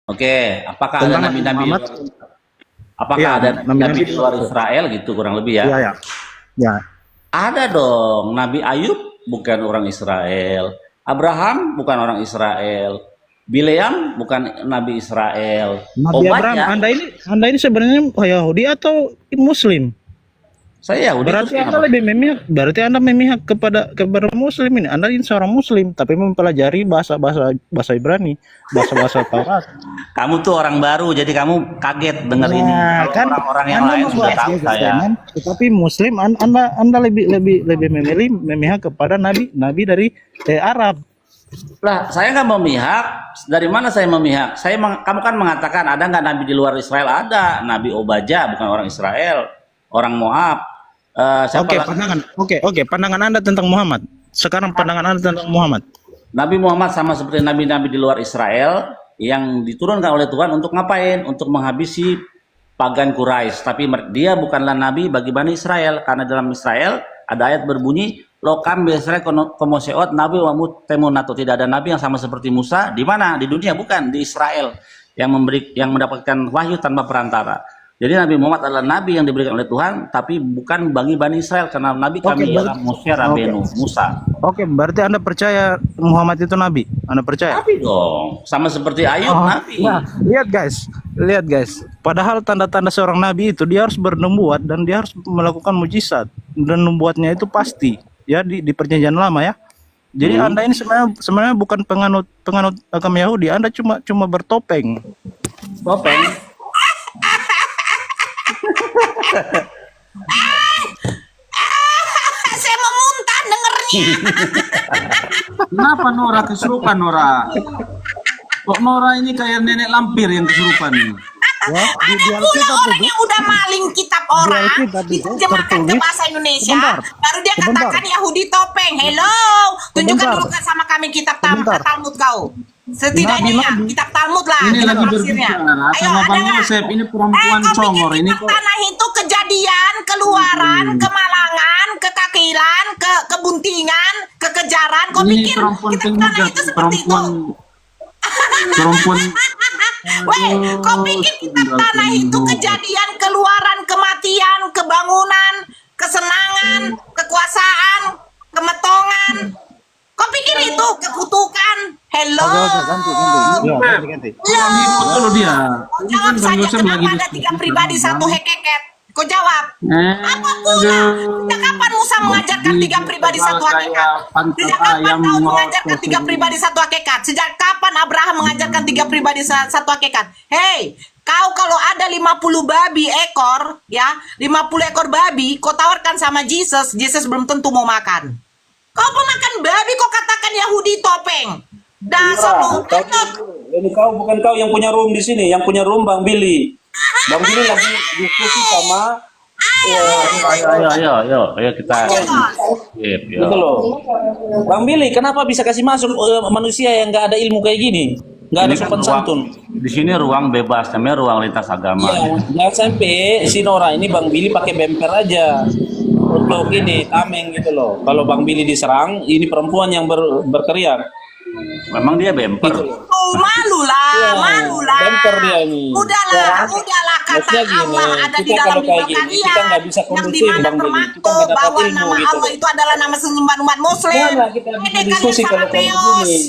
Oke, apakah ada tentang Nabi nabi-nabi Muhammad. apakah Iya, ada nabi nabi-nabi. di luar Israel gitu kurang lebih ya? Iya, ya. Ya. Ada dong, Nabi Ayub bukan orang Israel, Abraham bukan orang Israel, Bileam bukan Nabi Israel, Nabi Abraham, Obadya, Anda ini sebenarnya Yahudi atau Muslim? saya Yahudi terus Berarti Anda kenapa? lebih memihak, berarti Anda memihak kepada Muslim ini. Anda ini seorang Muslim, tapi mempelajari bahasa Ibrani, bahasa Taurat. Kamu tuh orang baru, jadi kamu kaget dengar ini. Nah, Kalau kan orang-orang yang Anda lain sudah membuat tahu saya. statement, tetapi Muslim Anda lebih memilih memihak kepada nabi dari Arab. Lah, saya nggak memihak. Dari mana saya memihak? Kamu kan mengatakan ada nggak nabi di luar Israel? Ada. Nabi Obadya bukan orang Israel, orang Moab. Siapa Oke, lagi? pandangan Anda tentang Muhammad. Sekarang pandangan Anda tentang Muhammad. Nabi Muhammad sama seperti nabi-nabi di luar Israel yang diturunkan oleh Tuhan untuk ngapain? Untuk menghabisi pagan Quraisy. Tapi dia bukanlah nabi bagi Bani Israel, karena dalam Israel ada ayat berbunyi lokam biasanya komoseot nabi wa mutemunato, tidak ada nabi yang sama seperti Musa. Di mana? Di dunia, bukan di Israel yang mendapatkan wahyu tanpa perantara. Jadi Nabi Muhammad adalah nabi yang diberikan oleh Tuhan, tapi bukan bagi Bani Israel, karena nabi kami ialah Mose Rabenu, Musa. Oke, berarti Anda percaya Muhammad itu nabi? Anda percaya? Nabi dong, sama seperti Ayub nabi. Nah, lihat guys. Padahal tanda-tanda seorang nabi itu dia harus bernubuat dan dia harus melakukan mujizat, dan nubuatnya itu pasti ya di perjanjian lama ya. Jadi Anda ini sebenarnya bukan penganut agama Yahudi, Anda cuma bertopeng. Topeng. Saya mau muntah dengernya. Kenapa Nora kesurupan Nora? Kok Nora ini kayak nenek lampir yang kesurupan? Ya, di Ada pula Alkitab orang itu, yang udah maling kitab orang, Alkitab itu diterjemahkan ke tertulis. bahasa Indonesia, Sebentar. baru dia katakan Yahudi topeng. Hello, tunjukkan Sebentar. dulu sama kami kitab Sebentar. Talmud kau. Setidaknya ya, Nabi. kitab Talmud lah. Ini kitab lagi tafsirnya. berbicara Ayo, sama ada Bang nggak? Yosef, ini perempuan kau congor pikir ini kitab kok. tanah itu kejadian, keluaran, kemalangan, kekakilan, kebuntingan, kekejaran. Kau Ini pikir perempuan kitab tanah pemuda, itu seperti itu? perempuan Weh, kau pikir kitab tanah itu kejadian, keluaran, kematian, kebangunan, kesenangan, kekuasaan, kemetongan? Kau pikir itu kekutukan? Hello. Ya, ganti. kalau dia. Kau Ini jawab kan Bang saja Yosef lagi kenapa ada tiga pribadi satu hekeket? Kau jawab. Apa pula? Sejak kapan Musa mengajarkan tiga pribadi satu hakikat? Sejak kapan kau mengajarkan tiga pribadi satu hakikat? Sejak kapan Abraham mengajarkan tiga pribadi satu hakikat? Hei, kau kalau ada 50 babi ekor, ya, 50 ekor babi, kau tawarkan sama Jesus, Jesus belum tentu mau makan. Kau pemakan babi, kau katakan Yahudi topeng. Dasar lu. Ini bukan kau yang punya room di sini, yang punya room Bang Billy. Bang Billy lagi diskusi sama Ayo kita. gitu loh. Bang Billy, kenapa bisa kasih masuk manusia yang nggak ada ilmu kayak gini? Nggak ada Ini kan sopan santun. di sini ruang bebas, namanya ruang lintas agama. Iya, jangan sampai si Nora ini Bang Billy pakai bemper aja untuk ini tameng gitu loh. Kalau Bang Billy diserang, ini perempuan yang berteriak. Memang dia bemper. Oh, malulah. Bemper dia ini. Udahlah kata Maksudnya gini, Allah ada di kita dalam kalau kayak jiwa gini, kalian. kita nggak bisa Yang kondusif, dimana Bang Billy. termaktub Kita nggak dapat bahwa ilmu nama gitu. Allah itu adalah nama sembahan umat Muslim. Mana kita bisa Kalian diskusi sama kalau kayak Theos. begini.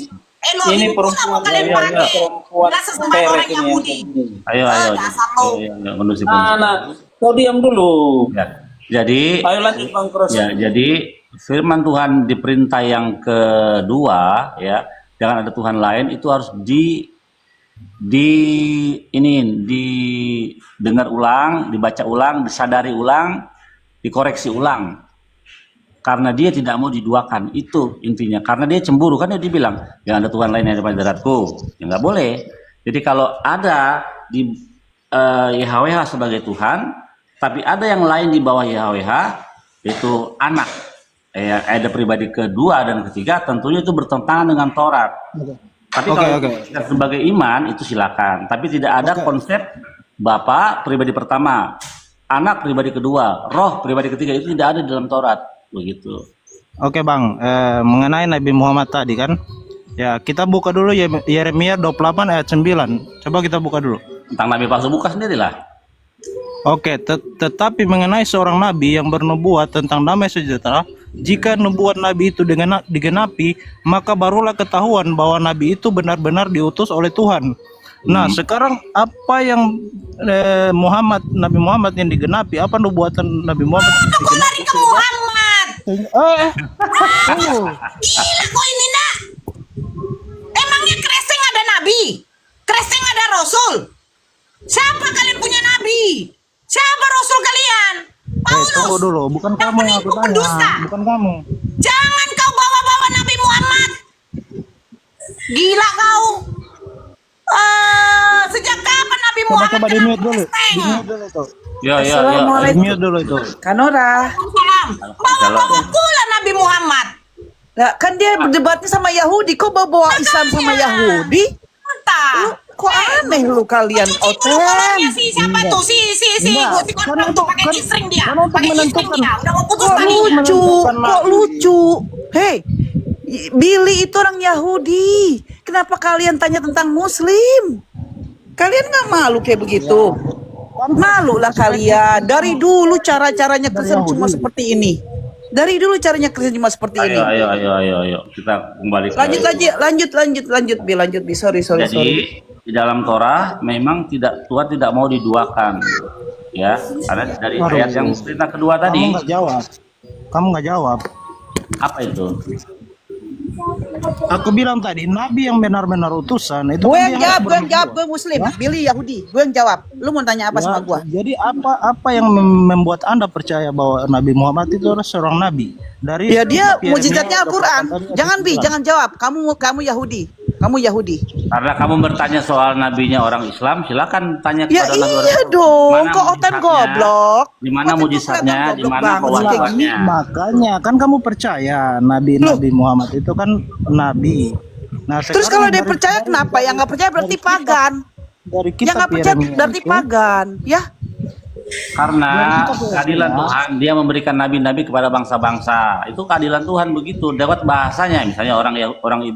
Elohim Ini pula mau kalian perempuan pakai. perempuan Jelas sesembahan perek orang ini. Yahudi. Ayo. Dasar lo. Kondusif. Nah, kau diam dulu. Ya. Jadi Ayo lanjut Bang Cross. ya, jadi firman Tuhan di perintah yang kedua ya, jangan ada Tuhan lain, itu harus didengar ulang, dibaca ulang, disadari ulang, dikoreksi ulang. Karena dia tidak mau diduakan, itu intinya. Karena dia cemburu, kan dia bilang jangan ada Tuhan lain yang daripada daratku, ya nggak boleh. Jadi kalau ada di YHWH sebagai Tuhan, tapi ada yang lain di bawah YHWH, itu anak. Ada pribadi kedua dan ketiga, tentunya itu bertentangan dengan Taurat. Tapi kalau kita sebagai iman itu silakan. Tapi tidak ada konsep Bapak pribadi pertama, anak pribadi kedua, roh pribadi ketiga, itu tidak ada di dalam Taurat. Begitu. Oke Bang, mengenai Nabi Muhammad tadi kan, Ya, kita buka dulu Yeremia 28 ayat 9. Coba kita buka dulu. Tentang nabi palsu, buka sendirilah. Oke, tetapi mengenai seorang nabi yang bernubuat tentang damai sejahtera, jika nubuat nabi itu digenapi, maka barulah ketahuan bahwa nabi itu benar-benar diutus oleh Tuhan. Nah, sekarang apa yang Nabi Muhammad yang digenapi? Apa nubuatan Nabi Muhammad yang Kok digenapi? lari ke Muhammad? Gila kok ini nak. Emangnya Kreseng ada nabi? Kreseng ada rasul? Siapa kalian punya nabi? Siapa rasul kalian? Paulus. Tunggu dulu, bukan kamu yang aku tanya, pendusta. bukan kamu. Jangan kau bawa-bawa Nabi Muhammad. Gila kau. Sejak kapan Nabi Muhammad Coba di mute dulu. Kreseng? Di mute dulu itu. Ya, ya, ya. Di mute dulu itu. Kanora. Salam. Bawa-bawa pula Nabi Muhammad. Nah, kan dia berdebatnya sama Yahudi. Kok bawa Islam sama Yahudi? Entah. Kok aneh lu kalian, Itu orangnya Oten? si siapa tuh? Si Enggak, Gusti kan Gondrong tuh untuk- pakai kan- gisring dia. kan untuk Pakai gisring menentukan- dia. Udah mau putus Kok tadi. lucu? menentukan Kok nabi. lucu? Hei, Billy itu orang Yahudi. Kenapa kalian tanya tentang Muslim? Kalian nggak malu kayak begitu? Malu lah kalian. Dari dulu cara-caranya Kristen cuma seperti ini. Dari dulu caranya Kristen cuma seperti ini. Ayo. Kita kembali ke Lanjut, Bi. Sorry. Jadi di dalam Torah memang Tuhan tidak mau diduakan, ya, karena dari ayat yang perintah kedua Kamu tadi. nggak jawab. Apa itu? Aku bilang tadi, nabi yang benar-benar utusan itu Gue kan yang dia harus jawab, bernubuat. gue Muslim, Billy Yahudi. Gue yang jawab. Lu mau tanya apa sama gue? Jadi apa yang membuat Anda percaya bahwa Nabi Muhammad itu adalah seorang nabi? Dari Ya dia Yeremia mujizatnya Al-Quran. 28 Jangan Bi, 9. jangan jawab. Kamu Yahudi. Kamu Yahudi. Karena kamu bertanya soal nabinya orang Islam, silakan tanya Ya kepada nabi orang iya Islam. dong. Mana Kok Oten mujizatnya? goblok? Di mana Oten tuh mujizatnya? kelihatan Di goblok mana banget sih kayak gini. kewajibannya? Makanya kan kamu percaya Nabi Muhammad itu kan nabi. Nah, Terus sekarang kalau dia dari- percaya kenapa? Yang nggak percaya berarti dari kitab- pagan. Dari Yang kitab nggak percaya Yeremia berarti itu, pagan. Ya. Karena keadilan Tuhan, dia memberikan nabi-nabi kepada bangsa-bangsa. Itu keadilan Tuhan begitu. Lewat bahasanya, misalnya orang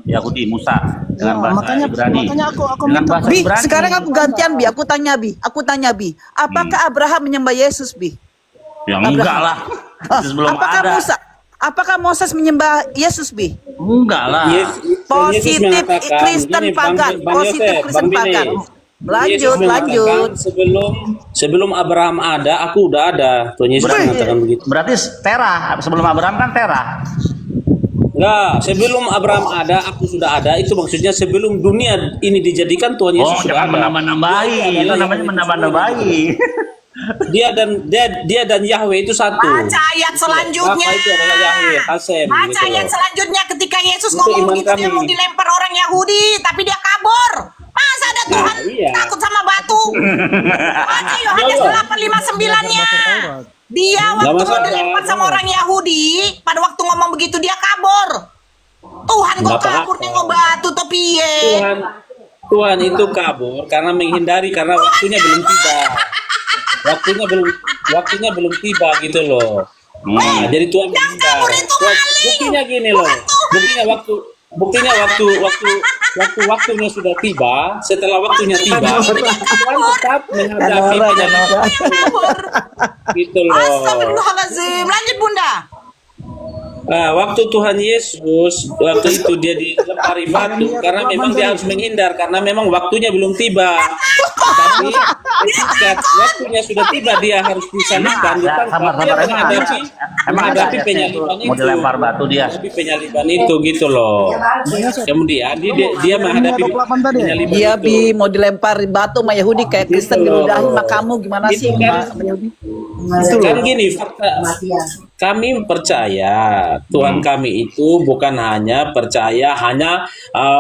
Yahudi Musa dengan bahasa Ibrani. makanya aku Dengan minta bahasa Bi, Ibrani. sekarang aku gantian Bi. Aku tanya Bi. Apakah Abraham menyembah Yesus Bi? Ya enggak lah. Itu sebelum ada. Apakah Moses menyembah Yesus Bi? Enggak lah. Positif Kristen pagan. Positif Kristen pagan. Lanjut. Sebelum Abraham ada, aku udah ada. Tuhan Yesus mengatakan begitu. Berarti Terah, sebelum Abraham kan Terah. Enggak, sebelum Abraham ada, aku sudah ada. Itu maksudnya sebelum dunia ini dijadikan Tuhan Yesus Oh, sudah jangan ada. menambah-nambahi. Dia Itu adalah namanya Yahweh menambah-nambahi. Dia dan Yahweh itu satu. Baca ayat selanjutnya. Apa itu adalah Yahweh, Hasem. Baca gitu ayat loh. selanjutnya ketika Yesus Itu ngomong iman begitu dia kami. mau dilempar orang Yahudi tapi dia kabur. Masa ada Tuhan iya. takut sama batu? Baca Yohanes 8:59-nya. Dia Nggak waktu mau masalah. dilempar sama orang Yahudi, pada waktu ngomong begitu dia kabur. Tuhan kok Nggak apa-apa. kabur nengok batu tapi Tuhan itu kabur karena menghindari karena waktunya belum tiba. Waktunya belum tiba gitu loh. Nah, jadi Tuhan menghindar. kabur itu maling. Buktinya gini loh. Buktinya waktunya sudah tiba. Setelah waktunya tiba, Tuhan tetap menghadapi penyakit kabur. gitu loh. Astagfirullahaladzim. Lanjut Bunda. Nah, waktu Tuhan Yesus waktu itu dia dilempari batu karena memang dia harus menghindar karena memang waktunya belum tiba. Tapi ketika waktunya sudah tiba dia harus disalibkan. Sabar, Dia emang menghadapi ada penyaliban mau itu. dilempar batu dia. Menghadapi penyaliban itu gitu loh. Kemudian dia menghadapi penyaliban Iya itu. Bi, mau dilempar batu sama Yahudi kayak Kristen Gitu loh. diludahin sama kamu gimana Itu sih kan- sama Yahudi? Kan gini fakta, kami percaya Tuhan kami itu bukan hanya percaya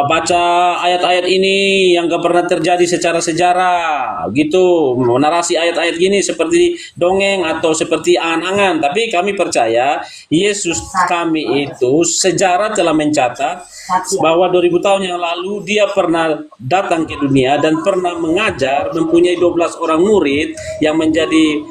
baca ayat-ayat ini yang gak pernah terjadi secara sejarah gitu, narasi ayat-ayat gini seperti dongeng atau seperti angan-angan, tapi kami percaya Yesus kami itu sejarah telah mencatat bahwa 2000 tahun yang lalu dia pernah datang ke dunia dan pernah mengajar, mempunyai 12 orang murid yang menjadi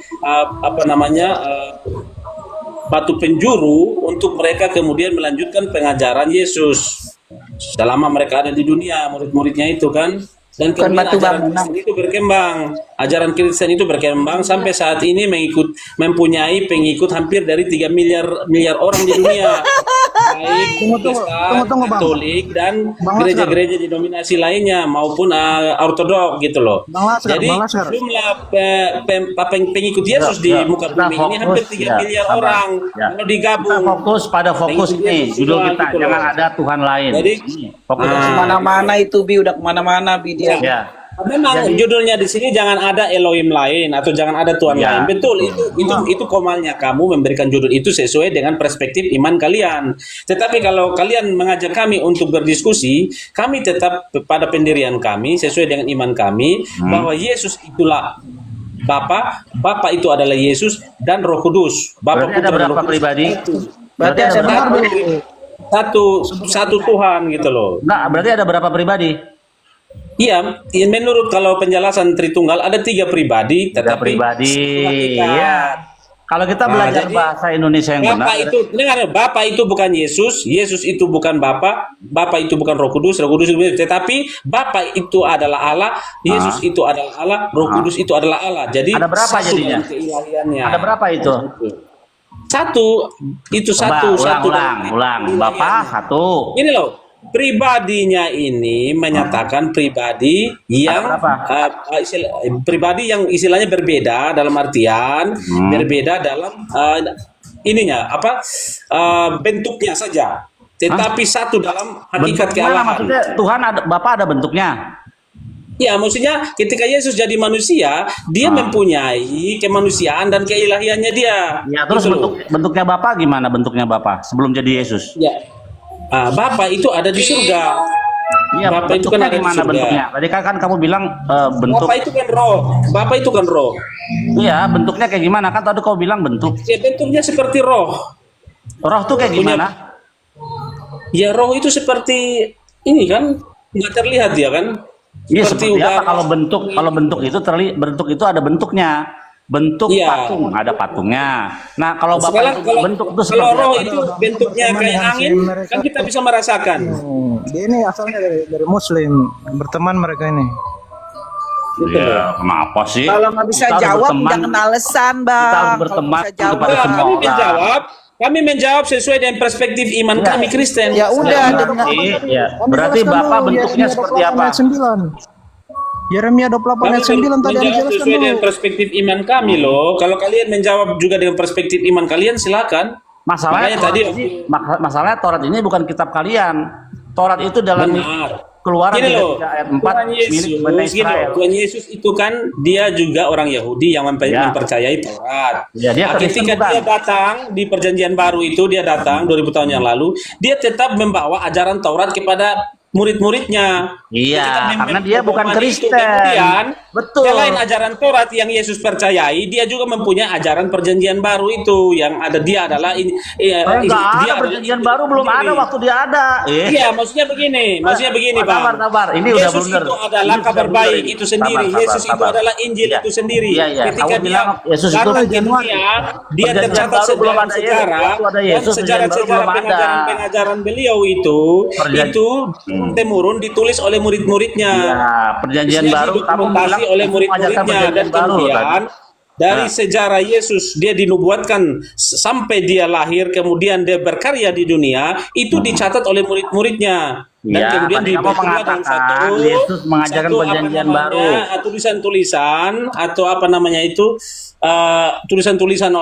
batu penjuru untuk mereka kemudian melanjutkan pengajaran Yesus. selama mereka ada di dunia, murid-muridnya itu kan. Dan Bukan kemudian batu ajaran bangunan. Kristen itu berkembang. Ajaran Kristen itu berkembang sampai saat ini mempunyai pengikut hampir dari 3 miliar orang di dunia. Baik Protestan, Bang. Katolik, dan Bang Laskar. gereja-gereja denominasi lainnya maupun Ortodok gitu loh. Bang Laskar, Jadi Bang Laskar. jumlah pengikut Yesus di muka Kita bumi ini hampir 3 miliar sabar. orang. Ya. Kalau Kita digabung, fokus pada fokus Pengikut ini, Yesus judul semua kita. gitu loh. Jangan ada Tuhan lain. Jadi, Ini, fokus. Kemana-mana itu Bi, udah kemana-mana Bi dia. Ya. memang judulnya di sini jangan ada Elohim lain atau jangan ada Tuhan Ya. lain. Betul, itu komalnya kamu memberikan judul itu sesuai dengan perspektif iman kalian. Tetapi kalau kalian mengajak kami untuk berdiskusi, kami tetap pada pendirian kami sesuai dengan iman kami bahwa Yesus itulah Bapa, Bapa itu adalah Yesus dan Roh Kudus. Bapa, Berarti ada Putra, dan berapa Roh Kudus. pribadi? Berarti ada Satu Tuhan gitu loh. Enggak, berarti ada berapa pribadi? Iya, menurut kalau penjelasan Tritunggal ada 3 pribadi, Tiga tetapi pribadi. satu hakikat. Ya. Kalau kita Nah, belajar jadi, bahasa Indonesia yang benar, Bapak itu, dengar, Bapak itu bukan Yesus, Yesus itu bukan Bapak, Bapak itu bukan Roh Kudus itu, tetapi Bapak itu adalah Allah, Yesus itu adalah Allah, Roh Kudus itu adalah Allah. Jadi Ada berapa satu jadinya? dalam keilahiannya. ada berapa itu? Satu, itu satu, satu. ulang. Bapak satu. Ini loh, pribadinya ini menyatakan pribadi yang Ada berapa? pribadi yang istilahnya berbeda dalam artian berbeda dalam ininya bentuknya saja, tetapi satu dalam hakikat Bentuknya kealahan. maksudnya Tuhan ada, Bapak ada bentuknya. Ya, maksudnya ketika Yesus jadi manusia, dia mempunyai kemanusiaan dan keilahiannya dia. Ya, terus Gitu loh. bentuknya Bapak gimana bentuknya Bapak sebelum jadi Yesus? Ya. Bapak itu ada di surga. Iya, Bapak itu kan bentuknya ada di gimana surga. bentuknya? Tadi kan kamu bilang bentuk. Bapak itu kan roh. Bapak itu kan roh. Iya, bentuknya kayak gimana? Kan tadi kau bilang bentuk. Ya, bentuknya seperti roh. Roh tuh kayak Punya- gimana? Ya, roh itu seperti ini kan, nggak terlihat ya kan? Iya, seperti apa udara. kalau bentuk itu bentuk itu ada bentuknya. Bentuk Iya. patung, ada patungnya. Nah, kalau Bapak Sekarang itu kalau, bentuk itu kalau seperti roh apa? itu bentuknya kayak angin, kan kita bisa merasakan. Dia ini asalnya dari Muslim, berteman mereka ini. Iya, kenapa sih? Kalau nggak bisa Kita harus jawab berteman. jangan alasan Kita harus Bang. Kalau berteman bisa jawab. kepada semua orang. Kami menjawab sesuai dengan perspektif iman kami Kristen. Ya udah, Berarti Bapak bentuknya seperti apa? Yeremia 28 Kami ayat 9 tadi Anda menjawab jelaskan sesuai dengan dulu. perspektif iman kami loh. Kalau kalian menjawab juga dengan perspektif iman kalian, silakan. Masalahnya Makanya Taurat tadi- ini, masalahnya Taurat ini bukan kitab kalian. Taurat itu dalam Benar. Keluaran Gini loh, 3 ayat 4 Tuhan Yesus, milik Bani gini loh, Israel. Tuhan Yesus itu kan dia juga orang Yahudi yang Ya. mempercayai Taurat. Ya, dia Kristen Ketika bukan? dia datang di perjanjian baru itu, dia datang 2000 tahun yang lalu, dia tetap membawa ajaran Taurat kepada murid-muridnya. Iya, Ketika karena dia bukan pemahaman itu, Kristen. Kemudian, Betul. selain ajaran Taurat yang Yesus percayai, dia juga mempunyai ajaran perjanjian baru itu yang ada dia adalah Enggak dia ada adalah perjanjian Injil baru itu belum sendiri. ada waktu dia ada. Iya, maksudnya begini Bang. Sabar, ini udah Yesus blunder. itu adalah Ini kabar sudah blunder baik ini. itu sendiri. Sabar, Yesus itu sabar. adalah Injil Iya. itu sendiri. Iya, iya. Ketika Kamu dia bilang Yesus itu datang ke dunia, dia Perjanjian tercatat baru belum dalam ada Yesus. sejarah Waktu ada dan Yesus, perjanjian baru belum ada. pengajaran beliau itu temurun ditulis oleh murid-muridnya. Iya, perjanjian Isinya baru kamu bilang didokumentasi oleh kamu mengajarkan murid-muridnya dan perjanjian baru kemudian tadi. dari Nah. sejarah Yesus dia dinubuatkan sampai dia lahir kemudian dia berkarya di dunia itu dicatat oleh murid-muridnya dan Ya, kemudian tadi kamu dibuatkan mengatakan Yesus mengajarkan perjanjian baru. tulisan-tulisan atau apa namanya itu tulisan-tulisan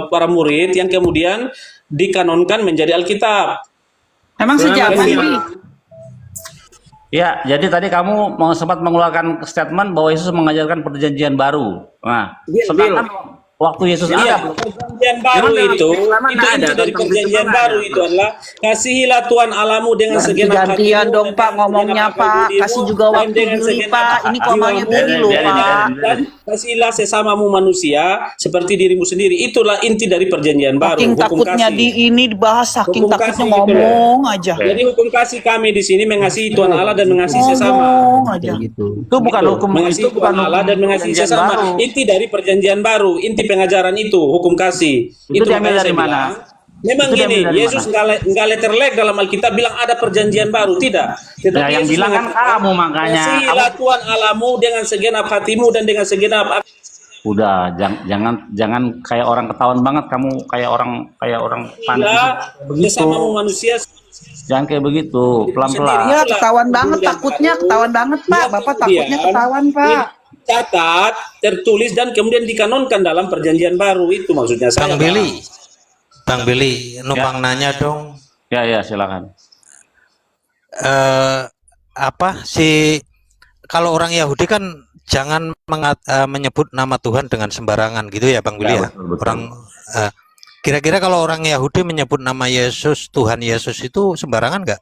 para murid yang kemudian dikanonkan menjadi Alkitab. Emang sejak Jadi, ini? Ya, jadi tadi kamu sempat mengeluarkan statement bahwa Yesus mengajarkan perjanjian baru. Nah, sedangkan waktu Yesus Iya, ada belum? perjanjian baru itu inti dari perjanjian baru itu adalah kasihilah Tuhan Allahmu dengan segenap hatimu, Gantian dong dengan Pak ngomongnya segenap Pak. budimu, Kasih juga dan waktu dengan Billy segenap Pak. Ini komanya jiwamu, Billy loh biarin, Pak. dan kasihilah sesamamu manusia seperti dirimu sendiri. Itulah inti dari perjanjian baru. Saking Hukum takutnya kasih. di ini dibahas, saking Hukum takutnya kasih gitu loh. ngomong aja. Jadi hukum kasih kami di sini mengasihi Tuhan Allah dan mengasihi sesama. Ngomong aja. Itu bukan hukum, Mengasihi itu bukan Tuhan Allah hukum dan mengasihi perjanjian sesama. baru. Inti dari perjanjian baru, inti pengajaran itu hukum kasih. Itu diambil makanya dari saya mana? bilang, Memang Itu gini, diambil dari Yesus mana? nggak letterlek dalam Alkitab bilang ada perjanjian baru, tidak. Tetapi Ya, yang Yesus bilang kan mengatakan, kamu, makanya. "Kasihilah Tuhan Allahmu dengan segenap hatimu dan dengan segenap Udah, jangan kayak orang ketahuan banget kamu, kayak orang panik begitu. sesamamu manusia." Jangan kayak begitu, pelan-pelan. Ya ketahuan banget, takutnya ketahuan banget Pak. Bapak takutnya ketahuan Pak. Catat, tertulis dan kemudian dikanonkan dalam perjanjian baru, itu maksudnya saya. Bang Billy, Bang Billy, numpang nanya dong. Ya, silakan. Apa sih kalau orang Yahudi kan jangan menyebut nama Tuhan dengan sembarangan gitu ya, Bang Billy ya. Betul. Orang kira-kira kalau orang Yahudi menyebut nama Yesus, Tuhan Yesus itu sembarangan nggak?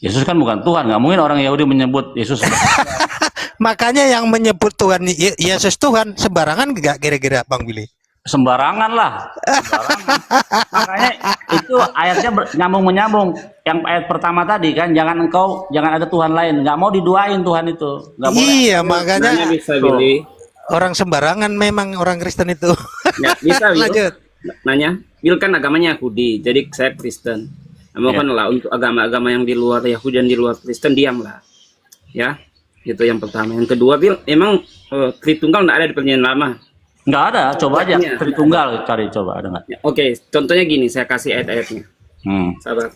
Yesus kan bukan Tuhan, nggak mungkin orang Yahudi menyebut Yesus. Makanya yang menyebut Tuhan Yesus Tuhan sembarangan nggak kira-kira, Bang Billy? Sembarangan lah. Sembarangan. Makanya itu ayatnya nyambung menyambung. Yang ayat pertama tadi kan, jangan ada Tuhan lain. Nggak mau diduain Tuhan itu. Nggak boleh. Iya, makanya Nanya bisa Billy. orang sembarangan memang orang Kristen itu. Ya, bisa Bil. Lanjut. Nanya, Bil kan agamanya Yahudi, jadi saya Kristen. Mohonlah untuk agama-agama yang di luar Yahudi dan di luar Kristen diamlah. Ya, itu yang pertama. Yang kedua, Bil, emang Tritunggal nggak ada di perjanjian lama. Nggak ada, coba aja. Ayatnya. Tritunggal cari, coba ada nggak? Ya, Oke, contohnya gini, saya kasih ayat-ayatnya. Sabar.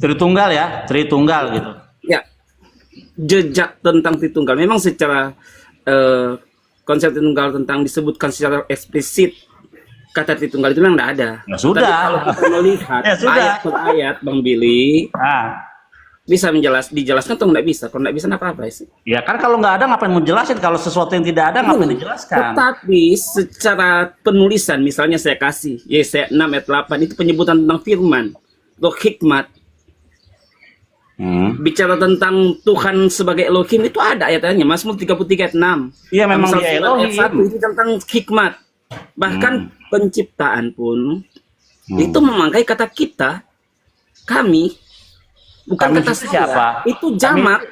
Tritunggal ya, Tritunggal gitu. Ya, jejak tentang Tritunggal. Memang secara konsep Tritunggal tentang disebutkan secara eksplisit kata Tritunggal itu memang tidak ada. Ya sudah. Tapi kalau kita melihat Ya sudah. ayat per ayat, Bang Billy, bisa dijelaskan atau nggak bisa? Kalau nggak bisa, apa sih? Ya kan kalau nggak ada ngapain mau jelasin? Kalau sesuatu yang tidak ada ngapain dijelaskan? Tetapi secara penulisan, misalnya saya kasih Yesaya 6 ayat 8 itu penyebutan tentang firman, atau hikmat, bicara tentang Tuhan sebagai Elohim itu ada ayatnya. Mazmur 33 ayat 6. Iya, memang Amsal dia 9 ayat Elohim. 1 itu tentang hikmat. Bahkan penciptaan pun itu memakai kata kita, kami, bukan Kami kata itu saya. siapa? Itu jamak.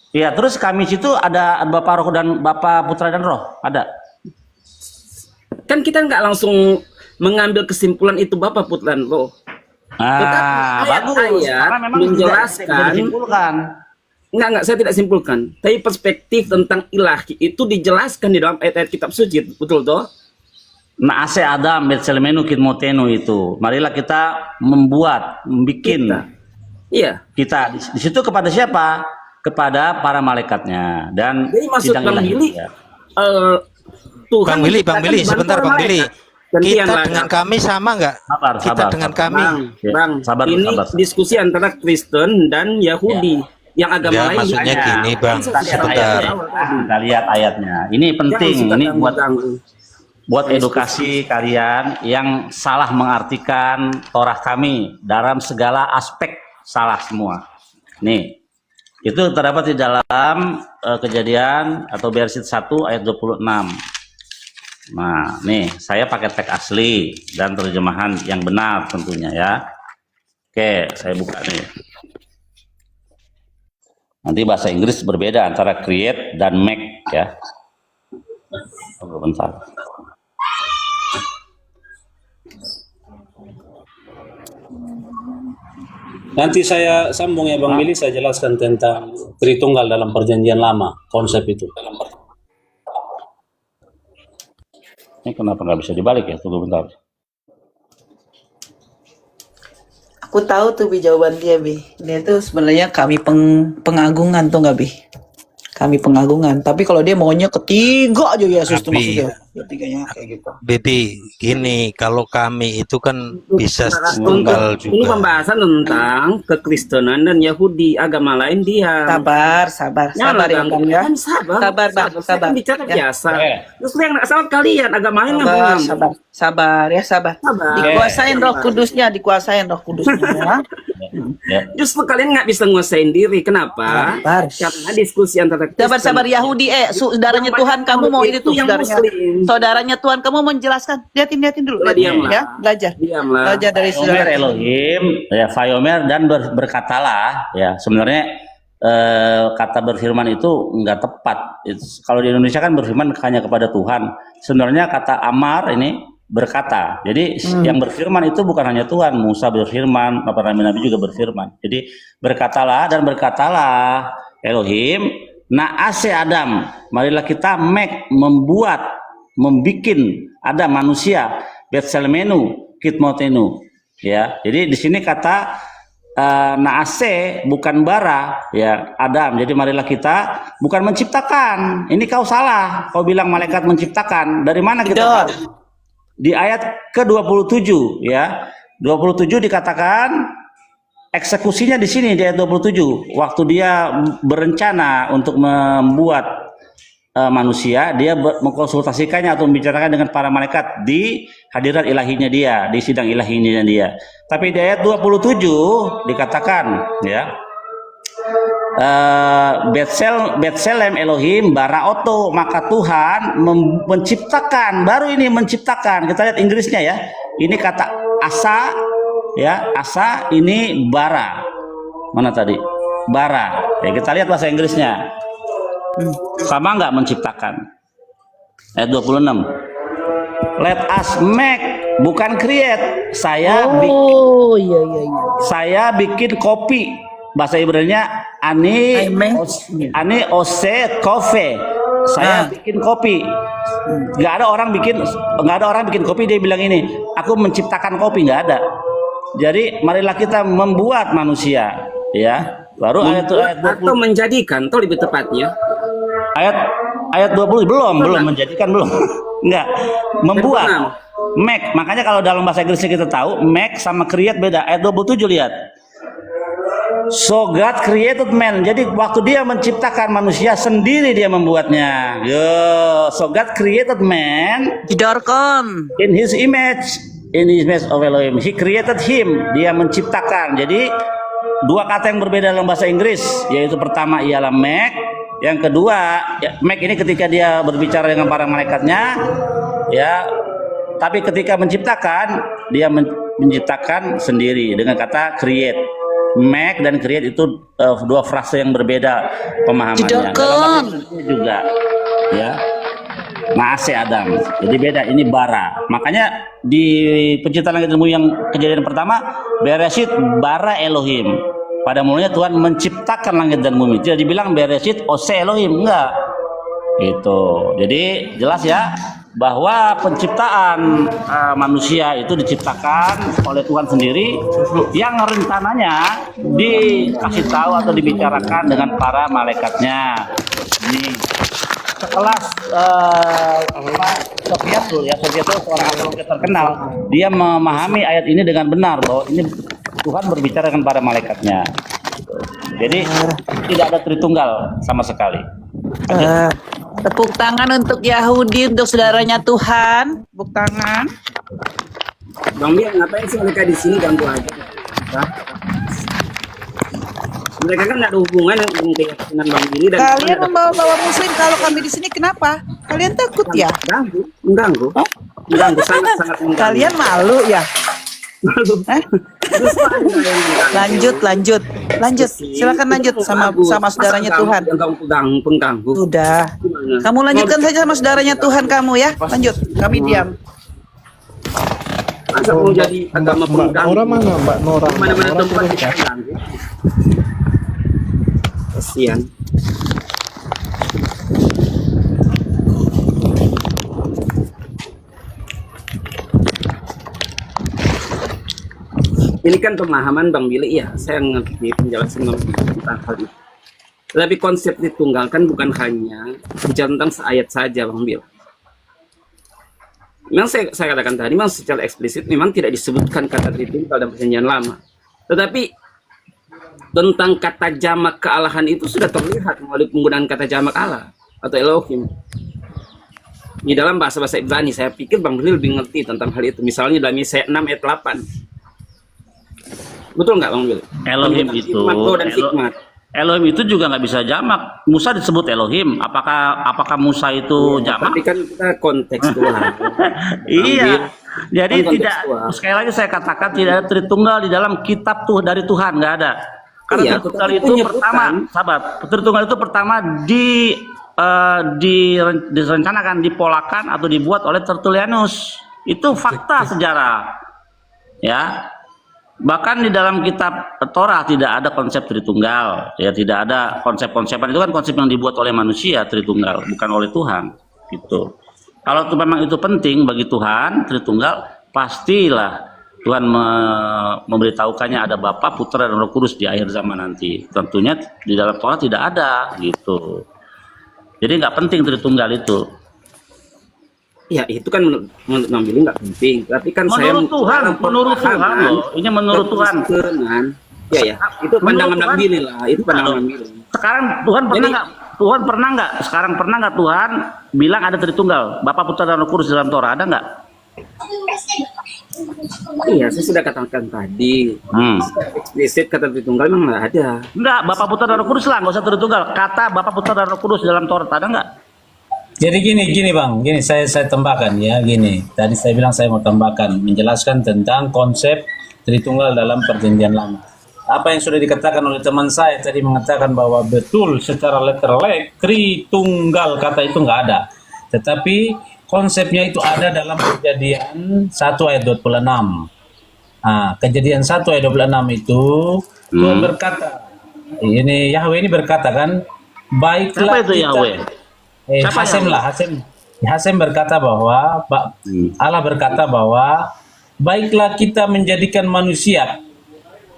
Iya, terus kami situ ada Bapak Roh dan Bapak Putra dan Roh, ada. Kan kita nggak langsung mengambil kesimpulan itu Bapak Putra dan Roh. Bagus. Karena memang menjelaskan, tidak disimpulkan. Enggak, saya tidak simpulkan. Tapi perspektif tentang ilahi itu dijelaskan di dalam ayat-ayat kitab suci, betul toh? Naase Adam Betselemenu Kitmotenu itu. Marilah kita membuat, membikin. Iya. Kita di situ kepada siapa? Kepada para malaikatnya dan Jadi maksud sidang Bang ilahi. Billy, Ya. Tuhan Bang Billy, sebentar Bang Billy. Gantian Kita lah. dengan kami sama nggak? Sabar. Dengan kami. Ya, Bang, sabar. ini diskusi antara Kristen dan Yahudi. Yang agama Ya, lain maksudnya banyak. gini, Bang. Kita lihat Sebentar. ayatnya. Kita lihat ayatnya. Ini penting. Jangan suka Ini ganggu-ganggu. buat edukasi kalian yang salah mengartikan Torah kami dalam segala aspek, salah semua. Nih, itu terdapat di dalam Kejadian atau Bereshit 1 ayat 26. Nah, nih saya pakai teks asli dan terjemahan yang benar tentunya ya. Oke, saya buka nih. Nanti bahasa Inggris berbeda antara create dan make ya. Tunggu bentar. Nanti saya sambung ya Bang Billy, saya jelaskan tentang Tritunggal dalam perjanjian lama, konsep itu. Ini kenapa nggak bisa dibalik ya? Tunggu bentar. Aku tahu tuh Bi jawaban dia Bi. Dia tuh sebenarnya kami pengagungan tuh nggak Bi? Kami pengagungan. Tapi kalau dia maunya ketiga aja Yesus tuh Tapi- maksudnya. Ketiganya kayak gitu. Baby, gini, kalau kami itu kan bisa Untuk tunggal ini juga. pembahasan tentang kekristenan dan Yahudi, agama lain dia. Sabar ya Bang ya. Kan sabar. Sabar, Bang, Saya sabar. kan bicara Ya. biasa. Justru yang nggak salah kalian, agama lain Sabar, nggak sabar, sabar ya sabar. Sabar. Dikuasain Roh Kudusnya, dikuasain Roh Kudusnya. Ya. Ya. Justru kalian nggak bisa nguasain diri. Kenapa? Sabar. Karena diskusi antara Kristen. Sabar Yahudi, saudaranya Tuhan kamu mau ini tuh, yang saudaranya, Muslim. saudaranya Tuhan kamu menjelaskan. Liatin dulu, Diamlah. ya, belajar. Diamlah. Belajar dari Vayomer saudara. Elohim, ya Vayomer dan berkatalah, ya sebenarnya kata berfirman itu nggak tepat. Kalau di Indonesia kan berfirman hanya kepada Tuhan. Sebenarnya kata amar ini berkata. Jadi yang berfirman itu bukan hanya Tuhan, Musa berfirman, para nabi juga berfirman. Jadi berkatalah Elohim, na'ase Adam, marilah kita membuat ada manusia, Betselmenu, Kitmotenu, ya. Jadi di sini kata na'ase bukan bara, ya, Adam. Jadi marilah kita bukan menciptakan. Ini kau salah, kau bilang malaikat menciptakan. Dari mana kita tahu? Di ayat ke-27, ya. 27 dikatakan eksekusinya di sini di ayat 27. Waktu dia berencana untuk membuat manusia, dia mengkonsultasikannya atau membicarakan dengan para malaikat di hadirat ilahinya dia, di sidang ilahinya dia. Tapi di ayat 27 dikatakan, ya, Betselem Elohim baraoto, maka Tuhan menciptakan, baru ini menciptakan. Kita lihat Inggrisnya, ya. Ini kata asa, ya, asa ini bara. Mana tadi? Bara. Ya, kita lihat bahasa Inggrisnya. Sama nggak menciptakan? Ayat 26. Let us make, bukan create. Saya bikin kopi. Bahasa Ibrani-nya ani ose kofe. Saya bikin kopi. Nggak ada orang bikin kopi dia bilang ini, aku menciptakan kopi, nggak ada. Jadi marilah kita membuat manusia, ya. Baru ayat 20 atau menjadikan, atau lebih tepatnya ayat 20 belum menjadikan, belum. Enggak, membuat. Make. Makanya kalau dalam bahasa Inggrisnya kita tahu make sama create beda. Ayat 27 lihat. So God created man. Jadi waktu dia menciptakan manusia sendiri dia membuatnya. So God created man Jedorkon. in his image of Elohim. He created him. Dia menciptakan. Jadi dua kata yang berbeda dalam bahasa Inggris, yaitu pertama ialah make, yang kedua ya, make ini ketika dia berbicara dengan para malaikatnya, ya. Tapi ketika menciptakan, dia menciptakan sendiri dengan kata create. Make dan create itu dua frase yang berbeda pemahamannya. Dalam juga, ya. Na'ase Adam. Jadi beda, ini bara. Makanya di penciptaan langit dan bumi yang kejadian pertama, Beresit bara Elohim. Pada mulanya Tuhan menciptakan langit dan bumi. Tidak dibilang Beresit ose Elohim, enggak. Itu. Jadi jelas, ya, bahwa penciptaan manusia itu diciptakan oleh Tuhan sendiri, yang rencananya dikasih tahu atau dibicarakan dengan para malaikatnya. Ini sekelas Sofiatul, ya, Sofiatul seorang astrolog terkenal, dia memahami ayat ini dengan benar bahwa ini Tuhan berbicara dengan para malaikatnya. Jadi tidak ada Tritunggal sama sekali. Tepuk tangan untuk Yahudi, untuk saudaranya Tuhan. Tepuk tangan. Bang Mir, ngapain sih mereka di sini ganggu aja? Hah? Mereka kan nggak ada hubungan dengan keyakinan Bang Billy dan Kalian membawa-bawa muslim, kalau kami di sini kenapa? Kalian takut ya? mengganggu, sangat mengganggu. Kalian malu ya? Lanjut. Silakan lanjut sama saudaranya Tuhan. Pengganggu. Sudah. Kamu lanjutkan saja sama saudaranya Tuhan kamu, ya. Lanjut. Kami diam. Masa mau jadi agama pengganggu? Nora mana, Mbak Nora? Mana-mana tempat kita pengganggu. Kasian. Ini kan pemahaman Bang Billy, ya, saya ngerti penjelasan tentang hal itu. Tapi konsep ditunggalkan bukan hanya bicara tentang seayat saja, Bang Billy. Memang saya katakan tadi, memang secara eksplisit memang tidak disebutkan kata Tritunggal dalam Perjanjian Lama. Tetapi tentang kata jamak kealahan itu sudah terlihat melalui penggunaan kata jamak Allah atau Elohim. Di dalam bahasa-bahasa Ibrani, saya pikir Bang Billy lebih ngerti tentang hal itu. Misalnya dalam Yesaya 6 ayat 8. Betul nggak Bang Billy? Elohim itu, Elohim itu juga nggak bisa jamak. Musa disebut Elohim. Apakah Musa itu jamak? Tapi kan kita kontekstual. Iya. Jadi Kan tidak. Sekali lagi saya katakan tidak ada Tritunggal di dalam kitab dari Tuhan, nggak ada. Karena Iya, Tritunggal tetapi itu penyebutan- pertama, sahabat. Tritunggal itu pertama direncanakan, dipolakan atau dibuat oleh Tertullianus. Itu fakta sejarah. Ya. Bahkan di dalam kitab Torah tidak ada konsep Tritunggal, ya tidak ada konsep-konsepan, itu kan konsep yang dibuat oleh manusia Tritunggal, bukan oleh Tuhan. Gitu. Kalau itu memang itu penting bagi Tuhan Tritunggal, pastilah Tuhan memberitahukannya ada Bapa, Putra, dan Roh Kudus di akhir zaman nanti. Tentunya di dalam Torah tidak ada gitu. Jadi nggak penting Tritunggal itu. Ya itu kan menurut Bang Billy nggak penting, tapi kan Menurut Tuhan, menurut Tuhan loh. Ini menurut Tuhan. Ya ya, itu pandangan Bang Billy lah, itu pandangan Bang Billy. Sekarang Tuhan pernah nggak? Sekarang pernah nggak Tuhan bilang ada Tritunggal, Bapa, Putra, dan Roh Kudus dalam Torah, ada nggak? Iya, saya sudah katakan tadi. Eksplisit kata Tritunggal memang nggak ada. Enggak, Bapa, Putra, dan Roh Kudus lah, nggak usah Tritunggal. Kata Bapa, Putra, dan Roh Kudus dalam Torah ada nggak? Jadi gini Bang, gini saya tambahkan ya, gini. Tadi saya bilang saya mau tambahkan, menjelaskan tentang konsep Tritunggal dalam Perjanjian Lama. Apa yang sudah dikatakan oleh teman saya tadi mengatakan bahwa betul secara letterlek Tritunggal kata itu nggak ada. Tetapi konsepnya itu ada dalam Kejadian 1 ayat 26. Nah, Kejadian 1 ayat 26 itu Tuhan berkata, ini Yahweh ini berkata kan, baiklah Siapa itu kita, Yahweh? Hasem berkata bahwa Allah berkata bahwa baiklah kita menjadikan manusia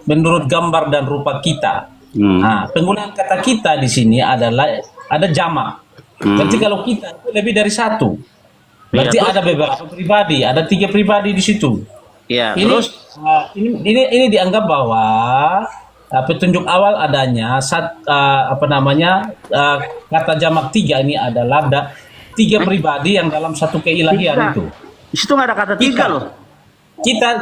menurut gambar dan rupa kita. Nah, penggunaan kata kita di sini adalah ada jamak. Berarti kalau kita itu lebih dari satu. Berarti ada beberapa pribadi, ada 3 pribadi di situ. Iya. Ini, Terus ini dianggap bahwa petunjuk awal adanya kata jamak 3 ini adalah 3 pribadi yang dalam satu keilahian itu. di situ nggak ada kata 3 loh.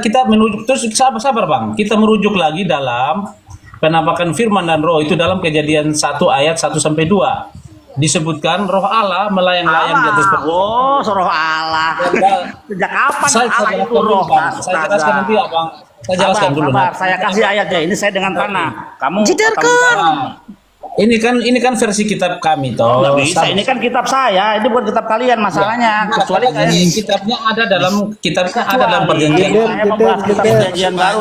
Kita menuju terus sabar Bang. Kita merujuk lagi dalam penampakan firman dan roh itu dalam Kejadian 1 ayat 1 sampai 2. Disebutkan roh Allah melayang-layang di atas permukaan. Oh, roh Allah. Sejak kapan Allah itu roh? Saya jelaskan nanti ya Bang. Saya jelaskan dulu. Sabar. Saya kasih ayatnya. Ini saya dengan tanah. Kamu Jedarkan. Ini kan versi kitab kami toh. nggak bisa. Ini kan kitab saya. Ini bukan kitab kalian masalahnya. Kecuali kayak kitabnya ada dalam perjanjian. saya membahas kitab perjanjian baru.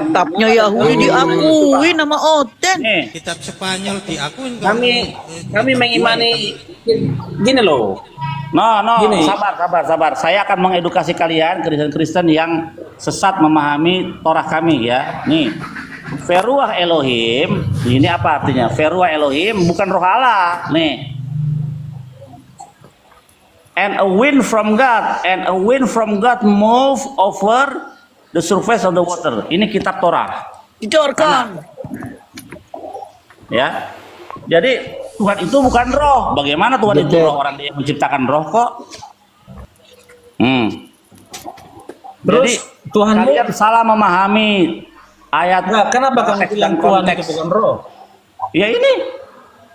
Kitabnya Yahudi diakui nama Oten. Nih, Kitab Spanyol diakuin Kami mengimani gini loh. no, Gini. sabar. Saya akan mengedukasi kalian Kristen-Kristen yang sesat memahami Torah kami ya. Nih, Feruah Elohim, ini apa artinya? Feruah Elohim bukan roh Allah. Nih. And a wind from God move over the surface of the water. Ini kitab Torah. Jedarkan. Ya. Jadi Tuhan itu bukan roh. Bagaimana Tuhan itu roh? Orang dia yang menciptakan roh kok. Jadi Tuhan kalian salah memahami ayat. Nah, kenapa kamu konteks bilang dan Tuhan konteks. itu bukan roh? Ya ini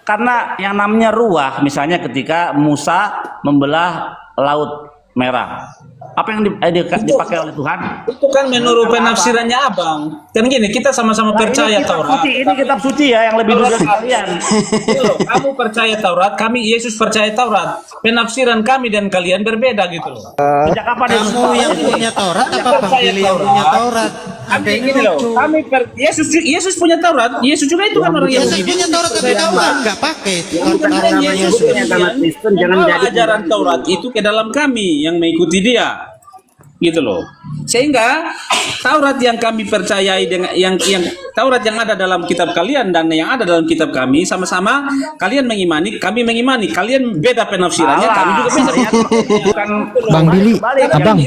karena yang namanya ruah, misalnya ketika Musa membelah Laut Merah, apa yang dipakai oleh Tuhan? Itu kan menurut penafsirannya Abang. Kan gini, kita sama-sama percaya Ini kitab Taurat. suci, ini kitab suci ya yang lebih dulu dari kalian. Gitu loh, kamu percaya Taurat, kami Yesus percaya Taurat. Penafsiran kami dan kalian berbeda gitu loh. Sejak kapan Yesus Kamu yang punya Taurat apa Bang percaya Billy yang Taurat. punya Taurat? Ada yang Gini loh, lucu. Yesus punya Taurat. Yesus juga itu kan orang Yesus Yahudi. punya Taurat tapi Tuhan nggak pakai. Karena Yesus agama Kristen jangan membawa jadi ajaran Taurat itu ke dalam kami yang mengikuti dia, gitu loh. Sehingga Taurat yang kami percayai dengan yang Taurat yang ada dalam kitab kalian dan yang ada dalam kitab kami sama-sama kalian mengimani, kami mengimani. Kalian beda penafsirannya, kami juga beda. bukan Bang Billy, Abang,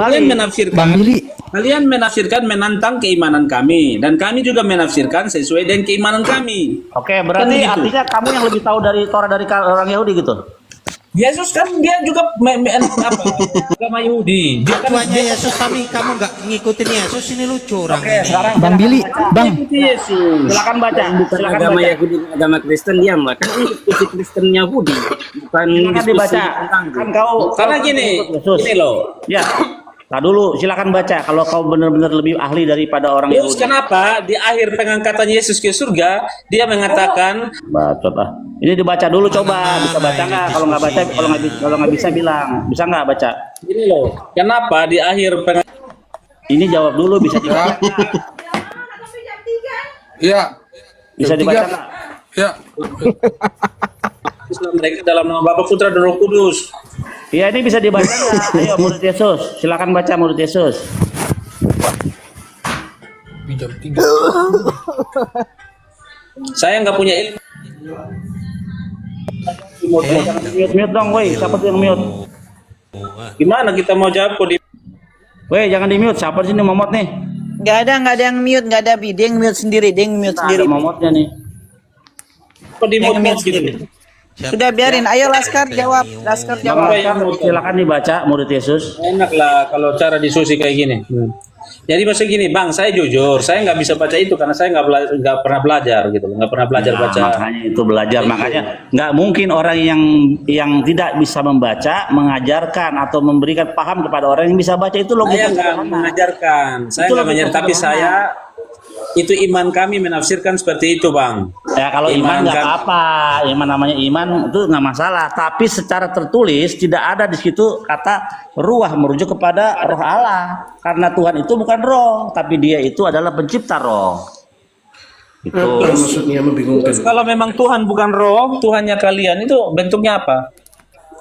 Kalian menafsirkan, Bang Billy, kalian menafsirkan menantang keimanan kami dan kami juga menafsirkan sesuai dengan keimanan kami. Oke, berarti Kan gitu. artinya kamu yang lebih tahu dari Torah dari orang Yahudi gitu. Yesus kan dia juga agama Yahudi. Dia kan Tuanya Yesus kamu nggak ngikutin Yesus, ini lucu orang. Oke, sekarang Bang Billy, Bang, mengikuti Yesus. silakan baca. bukan Silakan agama baca. Yahudi, agama Kristen diamlah. Kan ini diskusi Kristen Yahudi, bukan Silakan diskusi dibaca. tentang Kan kau Karena gini Yesus. loh. Ya. Nah dulu, silakan baca. Kalau kau benar-benar lebih ahli daripada orang Terus Yahudi. kenapa di akhir pengangkatan Yesus ke surga dia mengatakan Bacot ah. Ini dibaca dulu coba. Bisa baca nggak? Kalau nggak baca, kalau nggak bisa bilang. Bisa nggak baca? gini loh, kenapa di akhir Ini jawab dulu. Bisa dibaca nggak? Iya. Bisa dibaca nggak? Ya. Islam mereka dalam nama Bapa, Putra dan Roh Kudus. Iya ini bisa dibaca nggak? Ayo murid Yesus. Silakan baca murid Yesus. Jam 3. Saya nggak punya ilmu. Mute dong, woi. Siapa tuh yang mute? Gimana kita mau jawab kok di Woi, jangan di mute. Siapa sini momot nih? Nggak ada yang mute, nggak ada Bi. Dia yang mute sendiri, Ada momotnya nih. kok di Yang mute mute gitu? sendiri. Sudah biarin, ayo Laskar jawab, Laskar jawab. Silakan dibaca murid Yesus. Enak lah kalau cara diskusi kayak gini. Jadi maksud gini, Bang, saya jujur, saya nggak bisa baca itu karena saya nggak pernah belajar gitu, nggak pernah belajar Nah, baca. makanya itu belajar, makanya nggak mungkin orang yang tidak bisa membaca mengajarkan atau memberikan paham kepada orang yang bisa baca itu Saya logika nggak sederhana. mengajarkan, saya Itu nggak logika mengajar, tapi sederhana. saya itu iman kami menafsirkan seperti itu, Bang. Ya kalau iman nggak kan- apa-apa, iman namanya iman itu nggak masalah. Tapi secara tertulis tidak ada di situ kata ruah merujuk kepada roh Allah. Karena Tuhan itu bukan roh, tapi Dia itu adalah pencipta roh. Itu. Maksudnya membingungkan. Terus kalau memang Tuhan bukan roh, Tuhannya kalian itu bentuknya apa?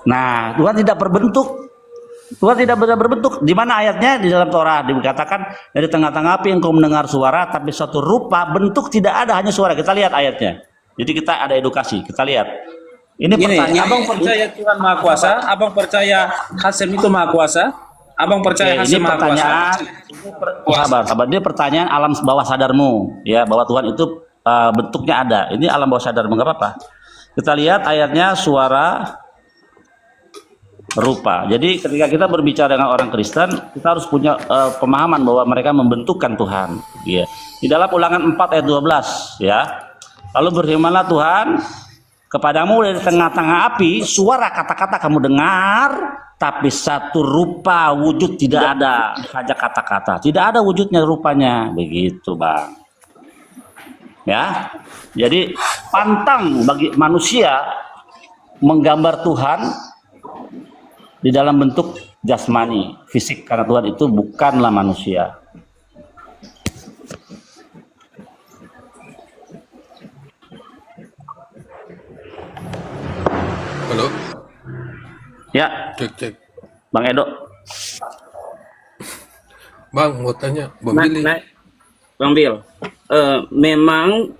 Nah, Tuhan tidak berbentuk. Tuhan tidak benar berbentuk. Di mana ayatnya? Di dalam Torah dikatakan dari tengah-tengah api engkau mendengar suara, tapi suatu rupa bentuk tidak ada, hanya suara. Kita lihat ayatnya. Jadi kita ada edukasi. Kita lihat. Ini Gini, pertanyaan. Abang percaya Tuhan Maha Kuasa? Abang percaya Hasem itu Maha Kuasa? Abang percaya Ini Hasem Maha Kuasa? pertanyaan. Sabar. Dia pertanyaan alam bawah sadarmu, ya, bahwa Tuhan itu bentuknya ada. Ini alam bawah sadarmu, nggak apa-apa. Kita lihat ayatnya suara rupa. Jadi ketika kita berbicara dengan orang Kristen, kita harus punya pemahaman bahwa mereka membentukkan Tuhan. Ya. Di dalam Ulangan 4 ayat 12, ya. Lalu berfirmanlah Tuhan kepadamu dari tengah-tengah api, suara kata-kata kamu dengar, tapi satu rupa wujud tidak ada, hanya kata-kata. Tidak ada wujudnya rupanya, begitu, Bang. Ya. Jadi pantang bagi manusia menggambar Tuhan di dalam bentuk jasmani, fisik, karena Tuhan itu bukanlah manusia. Halo. Ya, Cek. Bang Edo. Bang, mau tanya, Bang Billy. Bang Bil, memang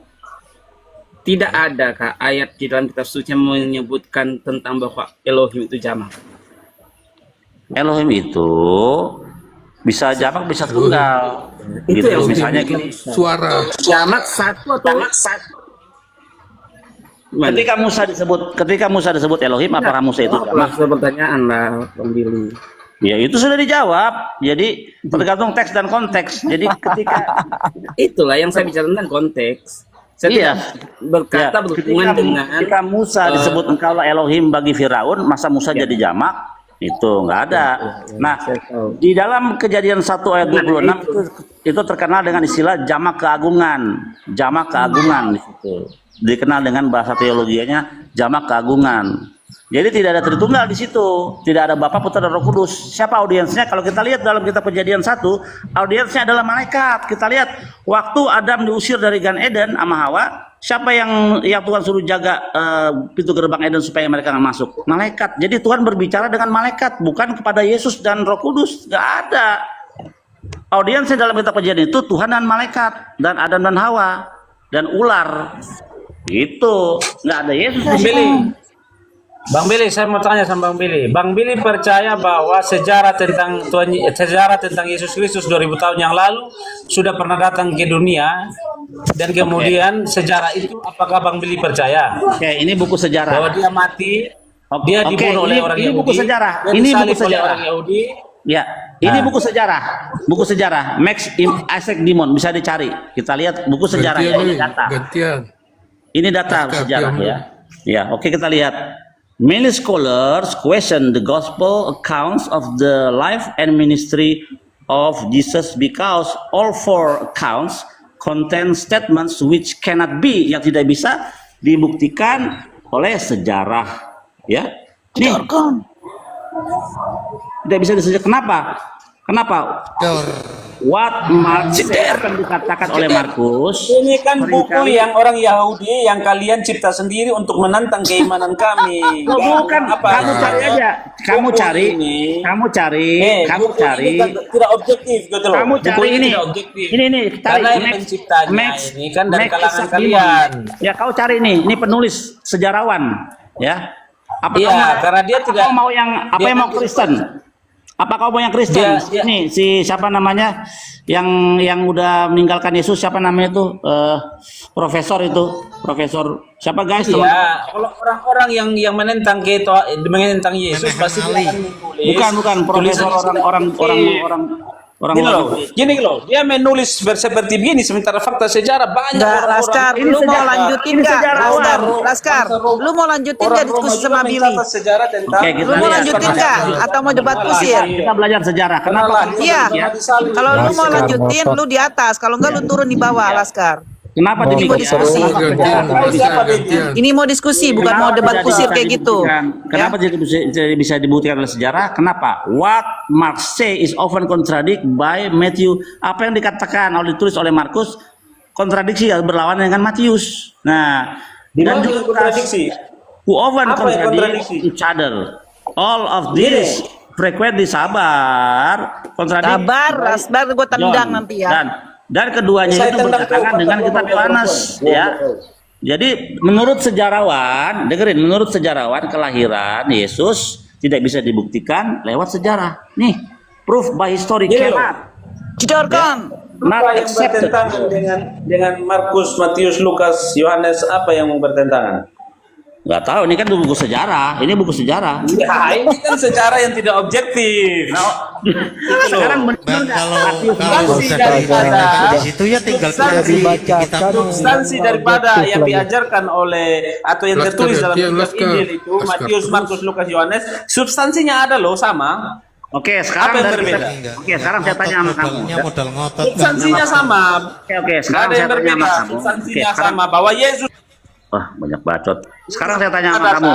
tidak ada kah ayat di dalam kitab suci yang menyebutkan tentang bahwa Elohim itu jamak? Elohim itu bisa jamak, bisa tunggal. Itu Gitu. yang Misalnya gini, Suara. Jamak satu atau satu? ketika Musa disebut Elohim, apakah Musa itu jamak? Pertanyaan lah, Bang Billy. Ya itu sudah dijawab. Jadi tergantung teks dan konteks. Jadi ketika Itulah yang saya bicara tentang konteks. Saya Iya. tidak berkata Ya, berhubungan dengan ketika Musa disebut engkaulah Elohim bagi Firaun, masa Musa jadi jamak? Itu nggak ada. Nah, di dalam Kejadian 1 ayat 26 itu terkenal dengan istilah jamak keagungan. Jamak keagungan di situ. Dikenal dengan bahasa teologianya jamak keagungan. Jadi tidak ada Tritunggal di situ, tidak ada Bapa, Putra, dan Roh Kudus. Siapa audiensnya? Kalau kita lihat dalam kitab Kejadian 1, audiensnya adalah malaikat. Kita lihat waktu Adam diusir dari Gan Eden sama Hawa, siapa yang Tuhan suruh jaga pintu gerbang Eden supaya mereka nggak masuk? Malaikat. Jadi Tuhan berbicara dengan malaikat, bukan kepada Yesus dan Roh Kudus. Nggak ada. Audiensnya dalam kitab Kejadian itu Tuhan dan malaikat, dan Adam dan Hawa, dan ular. Itu nggak ada Yesus di situ. Bang Billy, saya mau tanya sama Bang Billy. Bang Billy percaya bahwa sejarah tentang Yesus Kristus 2000 tahun yang lalu sudah pernah datang ke dunia, dan kemudian sejarah itu apakah Bang Billy percaya Oke, ini buku sejarah. bahwa dia mati, dia Oke, dibunuh oleh ini- orang ini Yahudi, buku sejarah. dia Ini disalib buku oleh sejarah. orang Yahudi. Ya, ini buku sejarah. Buku sejarah Max Isaac Dimon, bisa dicari. Kita lihat buku sejarah ya, ini data. Gantian. Ini data Naskah sejarah Piamon. ya. Ya, oke kita lihat. Many scholars question the gospel accounts of the life and ministry of Jesus because all four accounts contain statements which cannot be, yang tidak bisa dibuktikan oleh sejarah, ya. Nih, tidak bisa disejarah. Kenapa? What Markus akan dikatakan oleh Markus? Ini kan buku yang orang Yahudi yang kalian cipta sendiri untuk menantang keimanan kami. Oh, bukan, kamu cari aja. Kamu cari. Tidak objektif gitu loh. Kamu cari ini. Tidak objektif. Ini Karena yang penciptanya ini kan dari kalangan kalian. Ya, kau cari nih. Ini penulis sejarawan, ya. Karena dia tidak. Kau mau yang apa yang mau Kristen? Apa kau mau yang Kristen? Ini si siapa namanya yang udah meninggalkan Yesus, siapa namanya itu? Profesor siapa guys? Iya, kalau orang-orang yang menentang Yesus pasti dia akan menulis. Bukan profesor orang Gini loh, dia menulis seperti begini sementara fakta sejarah banyak. Nggak, Laskar, lu mau lanjutin nggak? Laskar, lu mau lanjutin nggak diskusi sama Billy? Lu mau lanjutin nggak? Atau mau debat kusir? Kita belajar sejarah. Kenapa? Iya, kalau lu mau lanjutin, lu di atas. Kalau enggak, lu turun di bawah, Laskar. Kenapa Ini mau demikian? diskusi. Ini mau diskusi, bukan mau debat kusir kayak gitu. Kenapa jadi bisa dibuktikan oleh sejarah? Kenapa? What Mark say is often contradict by Matthew. Apa yang dikatakan ditulis oleh Markus kontradiksi, berlawanan dengan Matius. Nah, dan juga kontradiksi. Who often Apa yang contradict each other. All of this frequently sabar, gue tendang nanti ya. Dan keduanya itu bertentangan dengan kitab Yohanes, ya. Jadi menurut sejarawan, menurut sejarawan kelahiran Yesus tidak bisa dibuktikan lewat sejarah. Nih, proof by history cannot. Jedorkan. Apa yang bertentangan dengan Markus, Matius, Lukas, Yohanes, apa yang bertentangan? Nggak tahu, ini kan buku sejarah. Ini buku sejarah. Ya, ini kan sejarah yang tidak objektif. Sekarang kalau di situ ya tinggal substansi daripada yang diajarkan oleh atau yang tertulis dalam kitab Injil itu Matius, Markus, Lukas, Yohanes, substansinya ada loh sama. Oke, sekarang apa yang berbeda? Sekarang saya tanya sama kamu. Modal ngotot. Substansinya sama. Oke, sekarang saya tanya sama kamu. Substansinya sama bahwa Yesus. Wah, banyak bacot. Sekarang saya tanya sama kamu.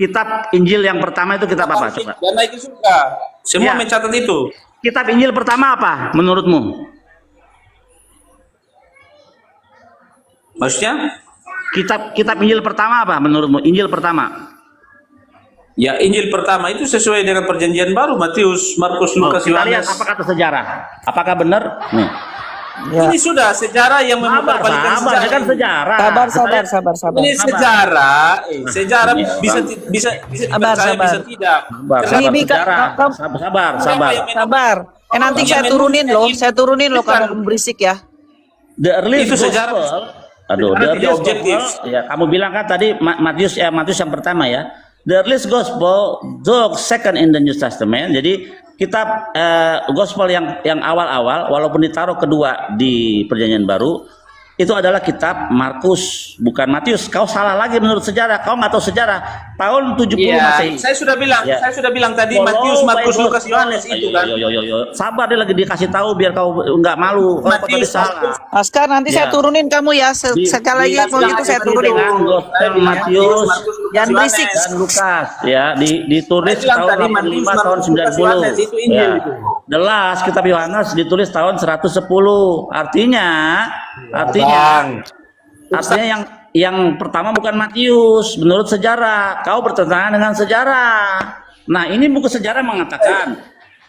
Kitab Injil yang pertama itu kitab apa? Coba. Dan naik ke surga. Semua mencatat itu. Kitab Injil pertama apa menurutmu? Maksudnya? Kitab Injil pertama apa menurutmu? Injil pertama. Ya, Injil pertama itu sesuai dengan perjanjian baru, Matius, Markus, Lukas, Kita lihat Yohanes. apa kata sejarah. Apakah benar? Nih. Ini sudah sejarah yang memutarbalikkan sejarah. Kan sejarah. Sabar. Ini sejarah bisa dipercaya, bisa tidak. Sabar. Nanti saya turunin loh kamu berisik ya. The earliest Itu sejarah. gospel. Aduh, the earliest objektif. gospel. Ya, kamu bilang kan tadi Matius yang pertama ya. The earliest gospel, the second in the New Testament. Jadi kitab gospel yang awal-awal walaupun ditaruh kedua di Perjanjian Baru itu adalah kitab Markus, bukan Matius. Kau salah lagi menurut sejarah. Kau nggak tahu sejarah. Tahun 70 Masehi. Saya sudah bilang tadi Matius, Markus, Lukas, Yohanes itu kan. Sabar, dia lagi dikasih tahu biar kau nggak malu. Kau tadi salah. Askar, nanti saya turunin kamu ya. Sekali lagi mau gitu saya turunin. Matius, jangan berisik. dan Lukas ya ditulis tahun 85 tahun 90. Ya. Jelas kitab Yohanes ditulis tahun 110. Artinya yang pertama bukan Matius menurut sejarah. Kau bertentangan dengan sejarah. Nah, ini buku sejarah mengatakan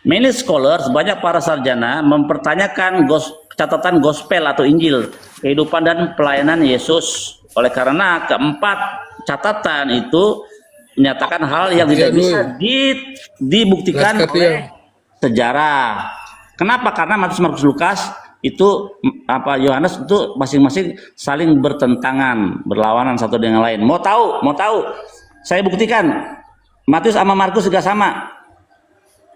many scholars, banyak para sarjana mempertanyakan catatan gospel atau Injil, kehidupan dan pelayanan Yesus. Oleh karena keempat catatan itu menyatakan hal yang tidak bisa dibuktikan oleh sejarah. Kenapa? Karena Matius, Markus, Lukas itu Yohanes itu masing-masing saling bertentangan, berlawanan satu dengan lain. Mau tahu? Saya buktikan. Matius sama Markus juga sama.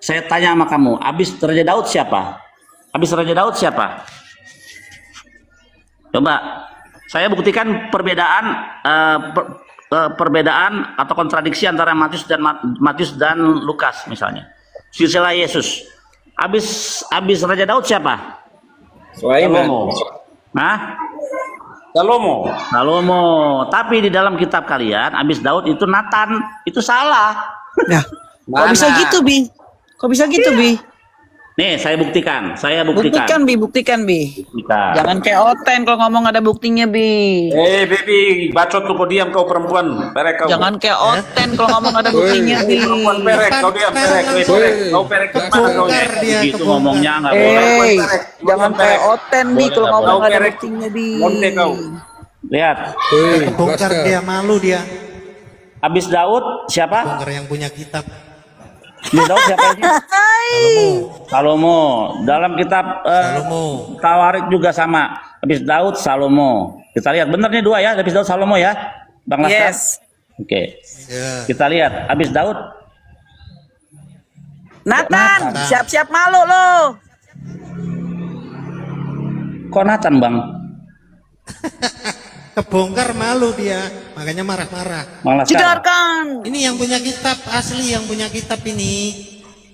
Saya tanya sama kamu, abis Raja Daud siapa? Coba saya buktikan perbedaan perbedaan atau kontradiksi antara Matius dan Lukas misalnya. Silsilah Yesus. Abis Raja Daud siapa? Sulaiman. Nah, Salomo. Salomo. Tapi di dalam kitab kalian abis Daud itu Nathan. Itu salah. Nah, kok bisa gitu, Bi? Kok bisa gitu, Bi? Nih, saya buktikan. Buktikan, Bi. Buktikan. Jangan kayak Oten kalau ngomong ada buktinya, Bi. Baby, bacot lu kau diam kau perempuan. Perek kau. Jangan kayak Oten kalau ngomong ada buktinya, Bi. Perempuan perek, kau diam perek. Kau perek ke mana kau? Gitu ngomongnya nggak boleh. Jangan kayak Oten, Bi, kalau ngomong ada buktinya, Bi. Lonte kau. Lihat. Bongkar dia, malu dia. Abis Daud siapa? Bongkar yang punya kitab. Abis Daud siapa ini? Salomo. Dalam kitab Salomo. Tawarik juga sama. Abis Daud Salomo. Kita lihat bener nih dua ya. Abis Daud Salomo ya, Bang Laskar. Yes. Oke. Ya. Kita lihat. Abis Daud Nathan, siap-siap malu lo. kok Nathan, Bang? Kebongkar malu dia, makanya marah-marah. Bang Laskar. Cedarkan. Ini yang punya kitab asli, yang punya kitab ini.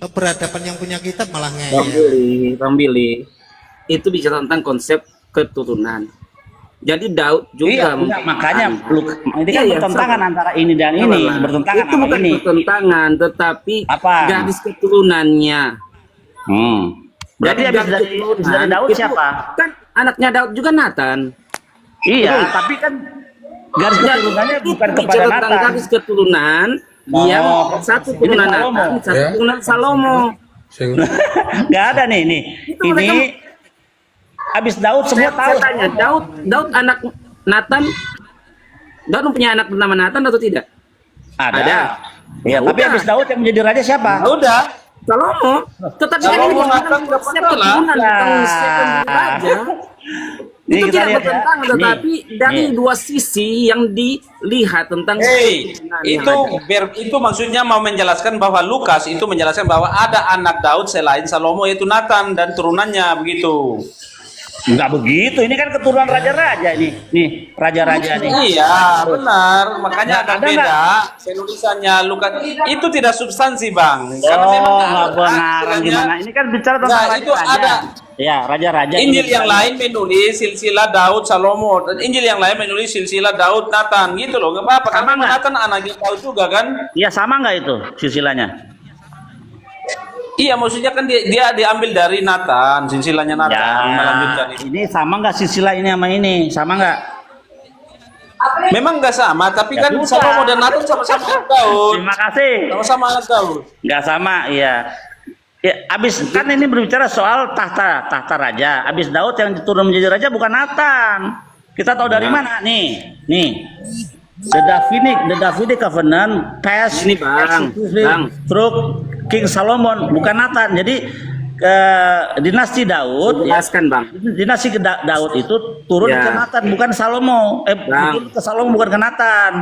Berhadapan yang punya kitab malah Bang Billy, itu bicara tentang konsep keturunan. Jadi Daud juga Iya, makanya ini kan Iya, bertentangan antara ini dan ini, bertentangan itu sama bukan ini. bertentangan, tetapi Apa? garis keturunannya. Jadi habis dari Daud itu siapa? Kan anaknya Daud juga Nathan. Iya, tapi kan garis keturunannya bukan kepada Bicara tentang Nathan. garis keturunan, yang satu keturunan Ini Salomo. Nathan, satu keturunan Salomo. Sing Nggak ada nih, Itu ini mereka- habis Daud semua Saya tahu. tanya, Daud anak Nathan, Daud punya anak bernama Nathan atau tidak? Ada. Iya, Ya tapi udah. habis Daud yang menjadi raja siapa? Udah. Salomo. Tetapi kan ini Salomo bukan Nathan nggak konsep pernah lah. keturunan, bukan konsep raja. Nih, Itu kita tidak lihat ya. bertentangan, tetapi dari Nih. dua sisi yang dilihat tentang Hei, keturunan yang itu ada. itu maksudnya mau menjelaskan bahwa Lukas itu menjelaskan bahwa ada anak Daud selain Salomo yaitu Nathan dan turunannya begitu. Enggak begitu, ini kan keturunan raja-raja ini. Nih, raja-raja nih. Iya, benar. Makanya Ada ada beda. Penulisannya Lukas itu tidak substansi, Bang. Karena memang Oh, ada nggak benar istilahnya. gimana? Ini kan bicara tentang Nah, itu raja-raja. ada. Ya, raja-raja. Injil ini yang lain menulis silsilah Daud Salomo dan Injil yang lain menulis silsilah Daud Nathan gitu loh. Nggak apa-apa. Sama Karena nggak? Nathan anaknya Daud juga kan. Iya, sama nggak itu silsilahnya? Iya, maksudnya kan dia diambil dari Nathan, silsilahnya Nathan melanjutkan itu. Ini sama nggak silsilah ini sama ini? Sama nggak? Memang nggak sama, tapi Ya kan sudah. Salomo dan Nathan sama-sama anak Daud. Terima kasih. Sama-sama anak Daud. Nggak sama, iya. Ya, abis kan ini berbicara soal tahta raja. Abis Daud yang diturun menjadi raja bukan Nathan. Kita tahu dari mana? Nih. The Davidic Covenant passed Ini, Bang. through King Solomon, bukan Nathan. Jadi dinasti Daud, ya, Jelaskan, Bang. dinasti Daud itu turun Ya. ke Nathan, bukan Salomo. Bang. Turun ke Salomo bukan ke Nathan.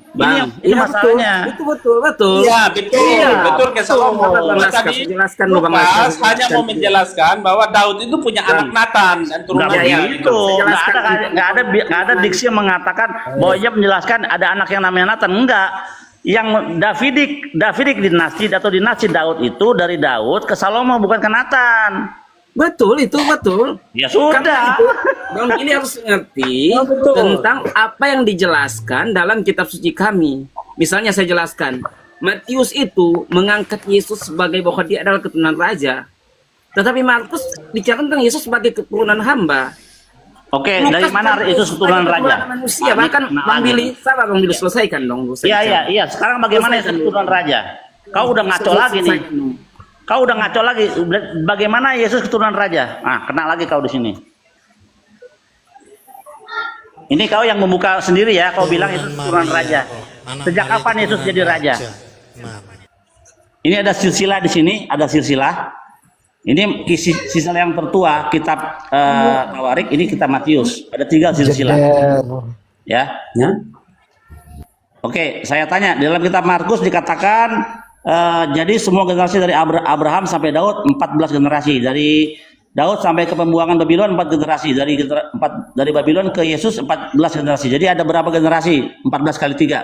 Bang, Ini iya, masalahnya. betul. Iya, betul ke Salomo. Bang Laskar, Tadi jelaskan lu, Bang Lukas Laskar. hanya mau menjelaskan bahwa Daud itu punya anak Nathan dan Nggak turunannya. iya, begitu, Jelaskan. nggak ada diksi yang mengatakan bahwa ia menjelaskan ada anak yang namanya Nathan. Enggak. Yang Davidic dinasti atau dinasti Daud itu dari Daud ke Salomo bukan ke Nathan. Betul, itu betul. Ya sudah. Karena itu, Bang ini harus mengerti tentang apa yang dijelaskan dalam kitab suci kami. Misalnya saya jelaskan, Matius itu mengangkat Yesus sebagai bahwa dia adalah keturunan raja. Tetapi Markus bicara tentang Yesus sebagai keturunan hamba. Oke, Lukas dari mana sebagai Yesus keturunan raja? Manusia, bahkan Bang Billy, sabar Bang Billy selesaikan dong. Iya. Sekarang bagaimana Yesus keturunan raja? Kau udah ngaco lagi nih. Kau udah ngaco lagi. Bagaimana Yesus keturunan raja? Nah, kena lagi kau di sini. Ini kau yang membuka sendiri ya. Kau bilang Yesus keturunan raja. Sejak kapan Yesus jadi raja? Ini ada silsilah di sini. Ada silsilah. Ini silsilah yang tertua. Kitab Tawarik. Ini kitab Matius. Ada 3 silsilah. Ya. Oke, saya tanya. Dalam kitab Markus dikatakan. Jadi semua generasi dari Abraham sampai Daud 14 generasi, dari Daud sampai ke pembuangan Babylon 4 generasi, dari Babylon ke Yesus 14 generasi. Jadi ada berapa generasi? 14 kali 3.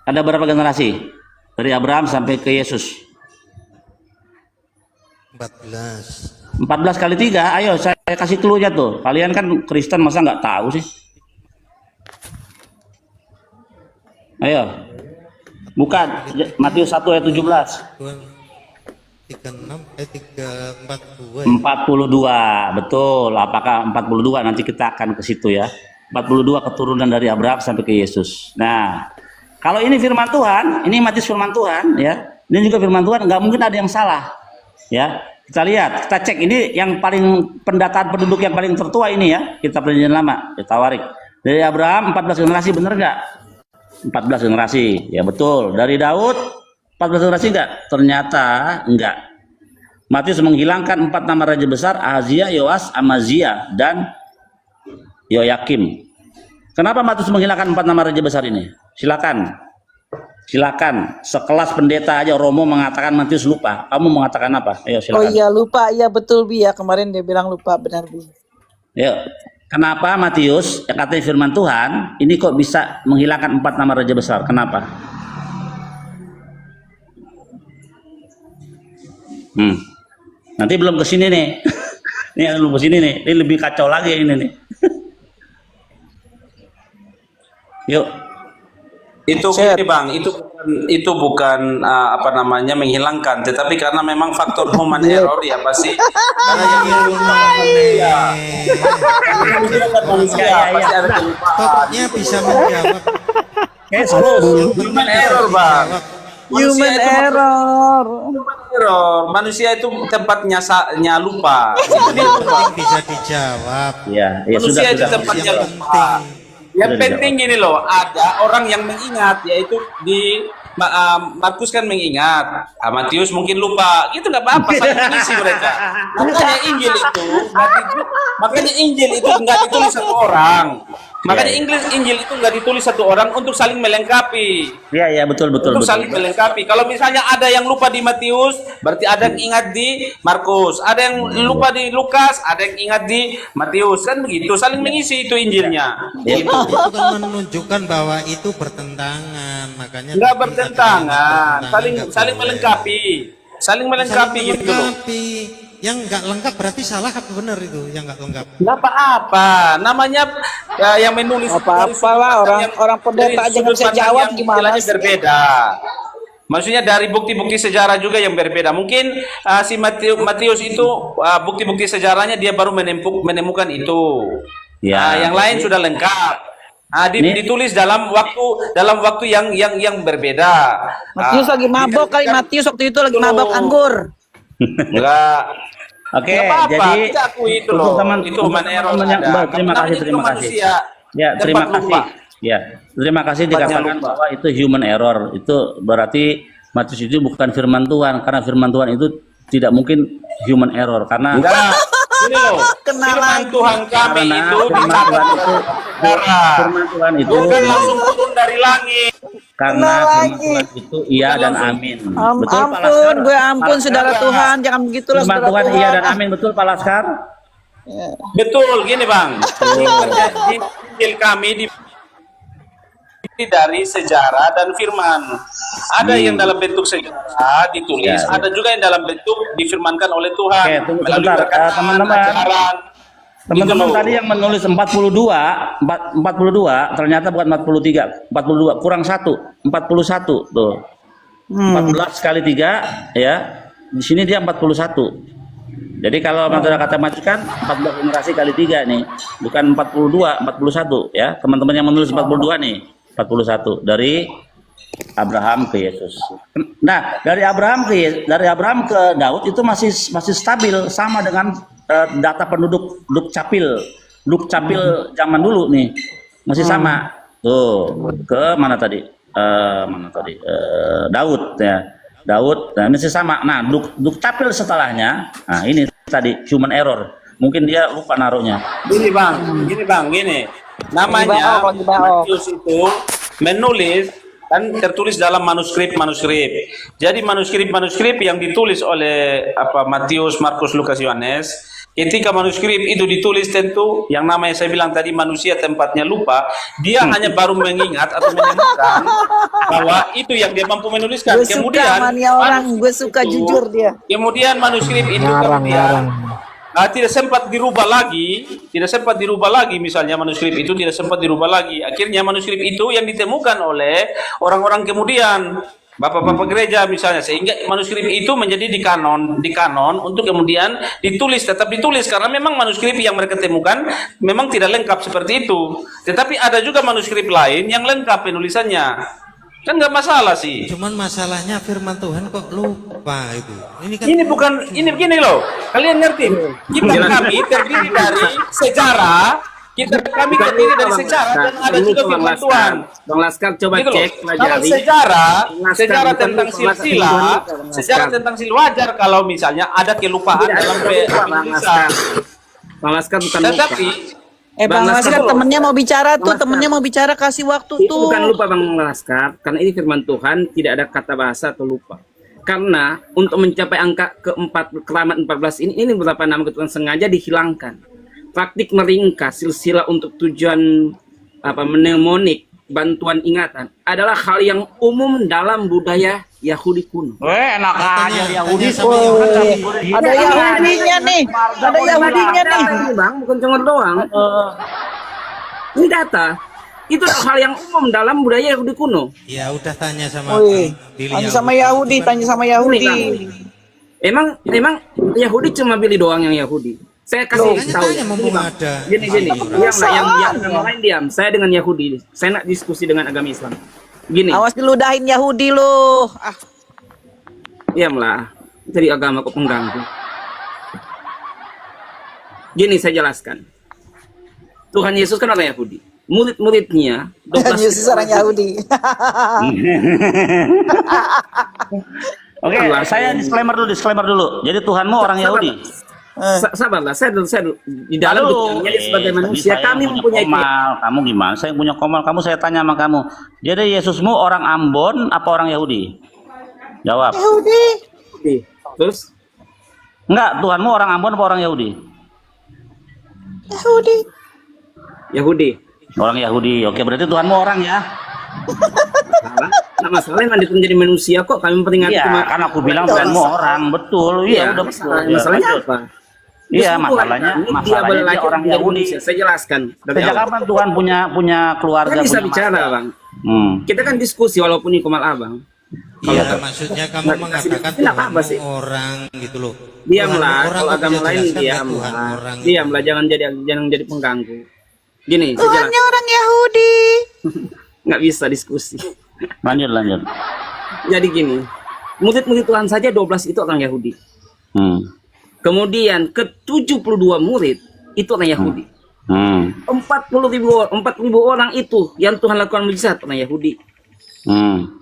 Ada berapa generasi? Dari Abraham sampai ke Yesus. 14. 14 kali 3. Ayo saya kasih clue-nya tuh. Kalian kan Kristen, masa nggak tahu sih? Ayo. Bukan, Matius 1 ayat 17. 36 42. 42, betul. Apakah 42? Nanti kita akan ke situ ya. 42 keturunan dari Abraham sampai ke Yesus. Nah, kalau ini firman Tuhan, ini Matius firman Tuhan ya. Ini juga firman Tuhan, nggak mungkin ada yang salah. Ya, kita lihat, kita cek ini yang paling pendataan penduduk yang paling tertua ini ya. Kita Perjanjian Lama, kita warik. Dari Abraham 14 generasi, bener nggak? 14 generasi, ya betul. Dari Daud 14 generasi enggak? Ternyata enggak. Matius menghilangkan 4 nama raja besar, Ahazia, Yoas, Amazia, dan Yoyakim. Kenapa Matius menghilangkan 4 nama raja besar ini? Silakan. Silakan. Sekelas pendeta aja Romo mengatakan Matius lupa. Kamu mengatakan apa? Ayo silakan. Oh iya lupa, iya betul Bi ya, kemarin dia bilang lupa, benar Bi. Yuk. Kenapa Matius, yang katanya firman Tuhan, ini kok bisa menghilangkan 4 nama raja besar? Kenapa? Nanti belum ke sini nih. Ini belum ke sini nih. Ini lebih kacau lagi ini nih. Yuk. Itu gini Bang, itu bukan apa namanya menghilangkan, tetapi karena memang faktor human error ya pasti. Karena yang manusia pasti ada kelupaan. Pokoknya bisa menjawab. Human error Bang. Human error. Manusia itu tempatnya lupa. Bisa dijawab. Ya, Manusia itu sudah. tempatnya Yang lupa. penting. Yang penting gini loh, ada orang yang mengingat, yaitu di Markus kan mengingat, Matius mungkin lupa, itu nggak apa-apa, saling mengisi mereka. Makanya Injil itu nggak ditulis satu orang. Makanya Injil itu nggak ditulis satu orang untuk saling melengkapi. Iya, betul. Untuk saling melengkapi. Kalau misalnya ada yang lupa di Matius, berarti ada yang ingat di Markus. Ada yang lupa di Lukas, ada yang ingat di Matius. Kan begitu, saling mengisi itu Injilnya. Itu kan menunjukkan bahwa itu bertentangan, makanya Nggak bertentangan, saling melengkapi. Saling melengkapi gitu loh. Yang nggak lengkap berarti salah apa benar itu yang nggak lengkap? Nggak apa-apa, namanya yang menulis Apa-apa lah, orang pendeta aja nggak bisa jawab, gimana sih? Berbeda. Maksudnya dari bukti-bukti sejarah juga yang berbeda. Mungkin si Matius itu bukti-bukti sejarahnya dia baru menemukan itu. Ya. Yang lain sudah lengkap. Ditulis dalam waktu yang berbeda. Matius lagi mabok kali, Matius waktu itu lagi mabok anggur. Enggak. Oke, Nggak apa-apa, jadi kita akui itu loh. Itu human error ada. Terima kasih. Ya, terima kasih. Ya, terima kasih dikatakan bahwa itu human error. Itu berarti Matius itu bukan firman Tuhan, karena firman Tuhan itu tidak mungkin human error karena ini loh, firman Tuhan kami itu dicatat firman Tuhan itu bukan langsung turun dari langit. Karena firman Tuhan itu iya dan amin. Betul Pak Laskar? Ampun, gue ampun saudara Tuhan, jangan begitulah Firman saudara Tuhan Tuhan. iya dan amin, betul Pak Laskar? Betul, gini Bang. Injil kami dari sejarah dan firman. Ada yang dalam bentuk sejarah ditulis, ada juga yang dalam bentuk difirmankan oleh Tuhan. Oke, tunggu melalui sebentar. perkataan, Teman-teman. ajaran. Teman-teman Gitu loh. tadi yang menulis 42 ternyata bukan 43, 42 kurang 1, 41 tuh. 14 kali 3 ya. Di sini dia 41. Jadi kalau metode kata maju kan 14 generasi kali 3 nih, bukan 42, 41 ya. Teman-teman yang menulis 42 nih, 41 dari Abraham ke Yesus. Nah, dari Abraham ke Daud itu masih stabil sama dengan data penduduk Dukcapil zaman dulu nih. Masih sama. Tuh, ke mana tadi? Daud ya. Nah masih sama. Nah, Dukcapil setelahnya, nah ini tadi human error. Mungkin dia lupa naruhnya. Gini Bang. Namanya Matius itu menulis kan tertulis dalam manuskrip. Jadi manuskrip yang ditulis oleh Matius, Markus, Lukas, Yohanes, ketika manuskrip itu ditulis tentu yang namanya saya bilang tadi manusia tempatnya lupa, dia hanya baru mengingat atau menemukan bahwa itu yang dia mampu menuliskan. Gue suka mania orang, gue suka jujur dia. Kemudian manuskrip itu kemudian tidak sempat dirubah lagi, misalnya manuskrip itu tidak sempat dirubah lagi. Akhirnya manuskrip itu yang ditemukan oleh orang-orang kemudian, bapak-bapak gereja misalnya, sehingga manuskrip itu menjadi di kanon untuk kemudian tetap ditulis karena memang manuskrip yang mereka temukan memang tidak lengkap seperti itu. Tetapi ada juga manuskrip lain yang lengkap penulisannya. Kan nggak masalah sih. Cuman masalahnya firman Tuhan kok lupa itu. Ini begini loh. Kalian ngerti? Kami terdiri dari sejarah. Kami terdiri dari sejarah dan ada juga firman Tuhan. Bang Laskar coba Gitu loh. cek Kalau pelajari. sejarah tentang silsilah, sejarah tentang wajar kalau misalnya ada kelupaan dalam penulisan. Bang Laskar bukan Tetapi Bang Laskar temennya mau bicara tuh, temennya mau bicara, kasih waktu itu tuh. bukan lupa Bang Laskar, karena ini firman Tuhan, tidak ada kata bahasa atau lupa. Karena untuk mencapai angka keramat 14 ini beberapa nama ketuhanan sengaja dihilangkan. Praktik meringkas silsilah untuk tujuan mnemonik, bantuan ingatan adalah hal yang umum dalam budaya Yahudi kuno. Enak aja Yahudi. Ada Yahudinya nih, ada Yahudinya nih. Bang, bukan cengor doang. Ini data. Itu hal yang umum dalam budaya Yahudi kuno. Ya udah tanya sama Tanya sama Yahudi, tanya sama Yahudi. Emang Yahudi cuma pilih doang yang Yahudi. Saya kasih tahu. Gini. Yang lain diam. Saya dengan Yahudi. Saya nak diskusi dengan agama Islam. Gini. Awas diludahin Yahudi lo. Diamlah. Jadi agama kok pengganggu. Gini saya jelaskan. Tuhan Yesus kan orang Yahudi. Murid-muridnya 12 Yesus orang Yahudi. Oke, saya disclaimer dulu. Jadi Tuhanmu orang Yahudi. Sabarlah, saya dulu di dalam detailnya sebagai manusia kami mempunyai komal. Kamu gimana? Saya punya komal. Saya tanya sama kamu. Jadi Yesusmu orang Ambon apa orang Yahudi? Jawab. Yahudi. Terus? Enggak, Tuhanmu orang Ambon apa orang Yahudi? Yahudi. Orang Yahudi. Oke, berarti Tuhanmu orang ya? Nah, masalahnya nanti menjadi manusia kok kami memperingatkan. Iya, kan aku bilang Tuhanmu orang. Betul. Iya, udah betul. Masalahnya apa? Iya, masalahnya dia orang Yahudi. Saya jelaskan. Sejak kapan Tuhan punya keluarga? Kan bisa bicara, Bang. Kita kan diskusi walaupun ini komal abang. Iya, maksudnya kamu mengatakan Tuhan orang gitu loh. Diamlah, kalau agama lain diamlah, jangan jadi pengganggu. Gini, Tuhannya orang Yahudi. Nggak bisa diskusi. Lanjut. Jadi gini, murid-murid Tuhan saja 12 itu orang Yahudi. Kemudian ke 72 murid itu orang Yahudi. 40.000 orang itu yang Tuhan lakukan mujizat orang Yahudi.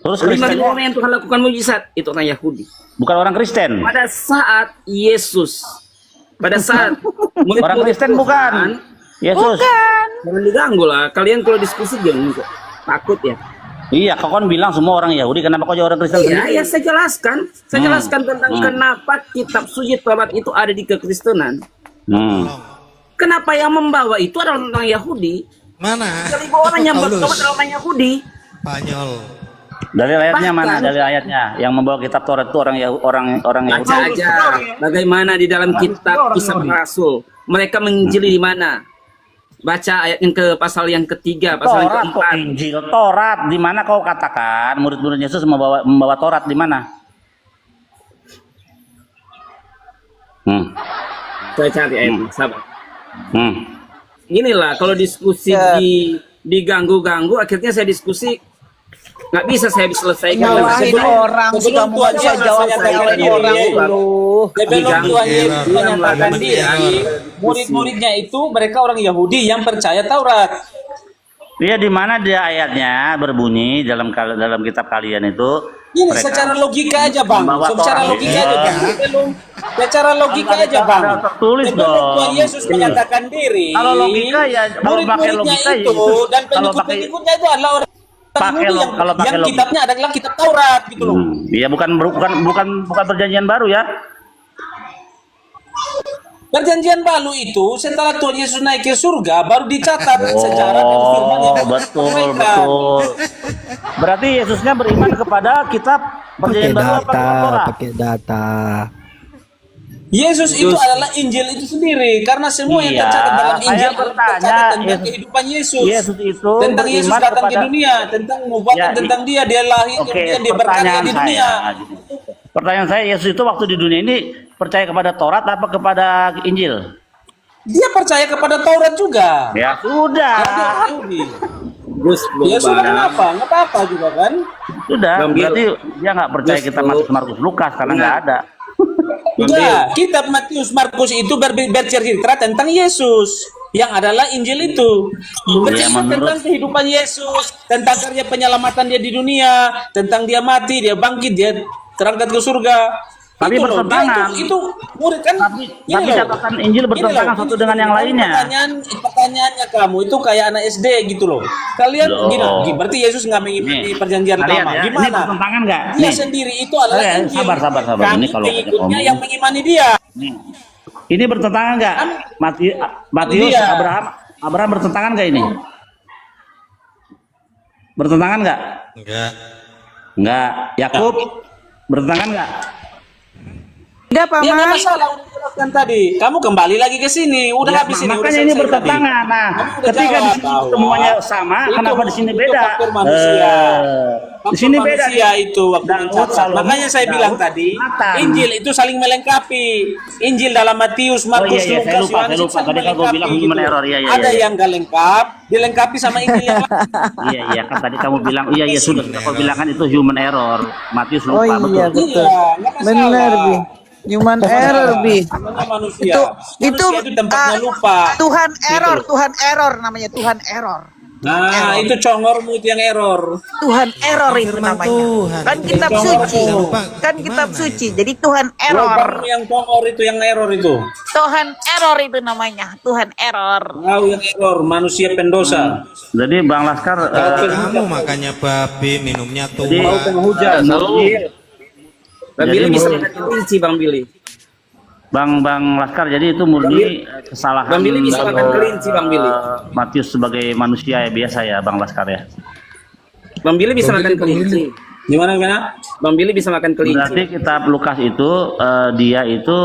Terus 5.000 orang yang Tuhan lakukan mujizat itu orang Yahudi. Bukan orang Kristen. Pada saat Yesus, orang Kristen bukan. Yesus. Bukan. Jangan diganggu lah. Kalian kalau diskusi jangan takut ya. Iya, kau kan bilang semua orang Yahudi, kenapa kau jadi orang Kristen? Iya, saya jelaskan. Saya jelaskan tentang kenapa kitab suci Taurat itu ada di kekristenan. Kenapa yang membawa itu adalah orang Yahudi? Mana? 1.000 orang yang membawa adalah orang Yahudi. Spanyol. Dari ayatnya mana? Dari ayatnya yang membawa kitab Taurat itu orang Yahudi. Baca aja. Bagaimana di dalam kitab Kisah Rasul mereka menginjili di mana? Baca ayat yang ke pasal yang ketiga, pasal yang keempat. Injil Taurat di mana kau katakan murid-murid Yesus membawa Taurat di mana? Saya cari ayatnya, sabar. Inilah kalau diskusi diganggu-ganggu, akhirnya saya diskusi nggak bisa saya selesaikan. Nyalahin orang sih, kamu nggak bisa jawab orang dulu. Sebelum Tuhan Yesus menyatakan diri, murid-muridnya itu mereka orang Yahudi yang percaya Taurat. Iya, di mana dia ayatnya berbunyi dalam kitab kalian itu? Ini secara logika aja, Bang. Secara logika aja, Bang. Secara logika aja, Bang. Tertulis dong. Tuhan Yesus menyatakan diri. Kalau logika ya, kalau pakai murid-muridnya logika itu ya, dan pengikut-pengikutnya itu adalah orang. Pakai Yahudi kalau pakai yang logika. kitabnya adalah kitab Taurat gitu loh. Iya, bukan perjanjian baru ya. Perjanjian baru itu setelah Tuhan Yesus naik ke surga baru dicatat sejarah dan firman yang betul, disampaikan. betul. Berarti Yesusnya beriman kepada kitab Pakai perjanjian baru apa data, Torah? pakai data. Yesus itu adalah Injil itu sendiri karena semua yang Iya, tercatat dalam saya Injil bertanya, tercatat tentang Yesus- kehidupan Yesus. Yesus itu Tentang Yesus beriman datang ke kepada- dunia, tentang nubuatan Ya, tentang dia lahir Oke, kemudian dia berkarya pertanyaan di dunia. saya. Pertanyaan saya, Yesus itu waktu di dunia ini percaya kepada Taurat apa kepada Injil? Dia percaya kepada Taurat juga. Ya sudah, Karena dia orang Yahudi. Gus belum Ya sudah barang. kenapa? Nggak apa-apa juga kan? sudah. Bang Berarti dia nggak percaya Justru- kita Matius, Markus, Lukas karena nggak ada. Enggak, kitab Matius, Markus itu bercerita tentang Yesus yang adalah Injil itu. Bercerita menurut- tentang kehidupan Yesus, tentang karya penyelamatan dia di dunia, tentang dia mati, dia bangkit, dia terangkat ke surga. Tapi Itu loh, bertentangan. dia itu murid kan? Tapi Gini loh. catatan Injil Gini bertentangan loh, satu dengan yang lainnya. Pertanyaannya kamu itu kayak anak SD gitu loh. Kalian Loh. gini, berarti Yesus nggak mengimani Nih, perjanjian lihat lama. ya, ini Gimana? bertentangan nggak? Dia Nih. sendiri itu adalah Injil. Sabar. Kami Ini kalau pengikutnya ngomong. yang mengimani dia. Nih. Ini bertentangan nggak? Matius, Iya. Abraham bertentangan nggak ini? Bertentangan nggak? Enggak. Nggak. Yakub bertentangan nggak? Tidak, Ya nggak Paman. masalah, udah jelaskan tadi. Kamu kembali lagi ke sini. Udah Ya, habis ini. makanya ini bertentangan. Nah, ketika di sini semuanya sama, kenapa di sini beda? Faktor manusia. Di sini beda. Manusia itu waktu Daud, mencatat. Salomo, Makanya saya bilang Daud, tadi, Nathan. Injil itu saling melengkapi. Injil dalam Matius, Markus, iya, saya Lukas, lupa. Yohanes itu saling Tadi kan gua bilang melengkapi human gitu. error. Iya, Ada iya. yang nggak lengkap, dilengkapi sama Injil yang lain. Iya, kan tadi kamu bilang, iya sudah kau bilang kan itu human error. Matius lupa, Oh iya, betul. betul. Iya, nggak masalah. Benar, Bi. Human error, Bi. Namanya manusia. Itu Manusia tempatnya lupa. Tuhan error, Gitu. Tuhan error namanya, Tuhan error. Nah, itu congormu itu yang error. Tuhan error itu Firman namanya. Tuhan. Kan kitab Itu suci. lupa. Kan Gimana kitab itu? suci. Jadi Tuhan error. Lubangmu yang congor itu yang error itu. Tuhan error itu namanya. Tuhan error. Kau yang error, manusia pendosa. Jadi Bang Laskar, Kamu makanya babi minumnya Jadi- Mau tua. penghujan. Bang Jadi Billy bisa menurut- makan kelinci, Bang Billy. Bang Laskar, jadi itu murni kesalahan Bang Billy bisa makan kelinci, Bang Billy. Matius sebagai manusia ya biasa ya, Bang Laskar ya. Bang Billy bisa Bang makan Billy, Bang kelinci. Gimana? Bang Billy bisa makan Berarti kelinci. kitab Lukas itu dia itu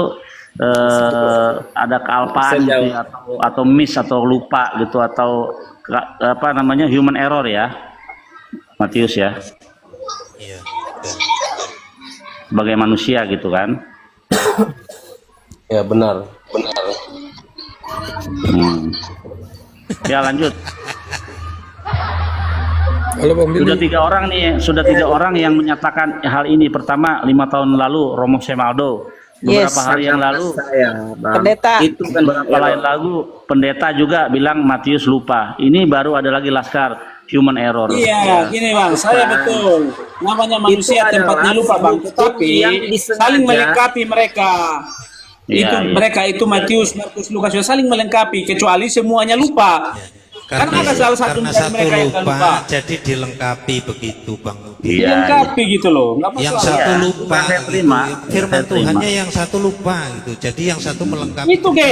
ada kealpaan Bisa gitu jauh. ya, atau miss atau lupa gitu atau apa namanya human error ya, Matius ya, Iya. sebagai manusia gitu kan. Ya benar. Hmm. Ya lanjut. Halo Bang Sudah Billy. 3 orang nih, sudah 3 orang yang menyatakan hal ini. Pertama 5 tahun lalu Romo Semaldo. Beberapa Yes. hari yang lalu Saya, Bang. Pendeta. Itu kan beberapa lain lagu pendeta juga bilang Matius lupa. Ini baru ada lagi Laskar human error. Iya, gini Bang, saya betul. Namanya manusia Itu tempatnya adalah lupa Bang, tetapi yang disengaja. saling melengkapi mereka. Iya, Itu iya. mereka itu Matius, Markus, Lukas saling melengkapi kecuali semuanya lupa. Kan ada salah satu karena dari satu mereka yang lupa, lupa. jadi dilengkapi begitu, Bang. Iya. Dilengkapi gitu loh, nggak Yang masalah. satu Iya, lupa, saya terima. firman Saya terima. Tuhannya yang satu lupa gitu. Jadi yang satu melengkapi. Itu ya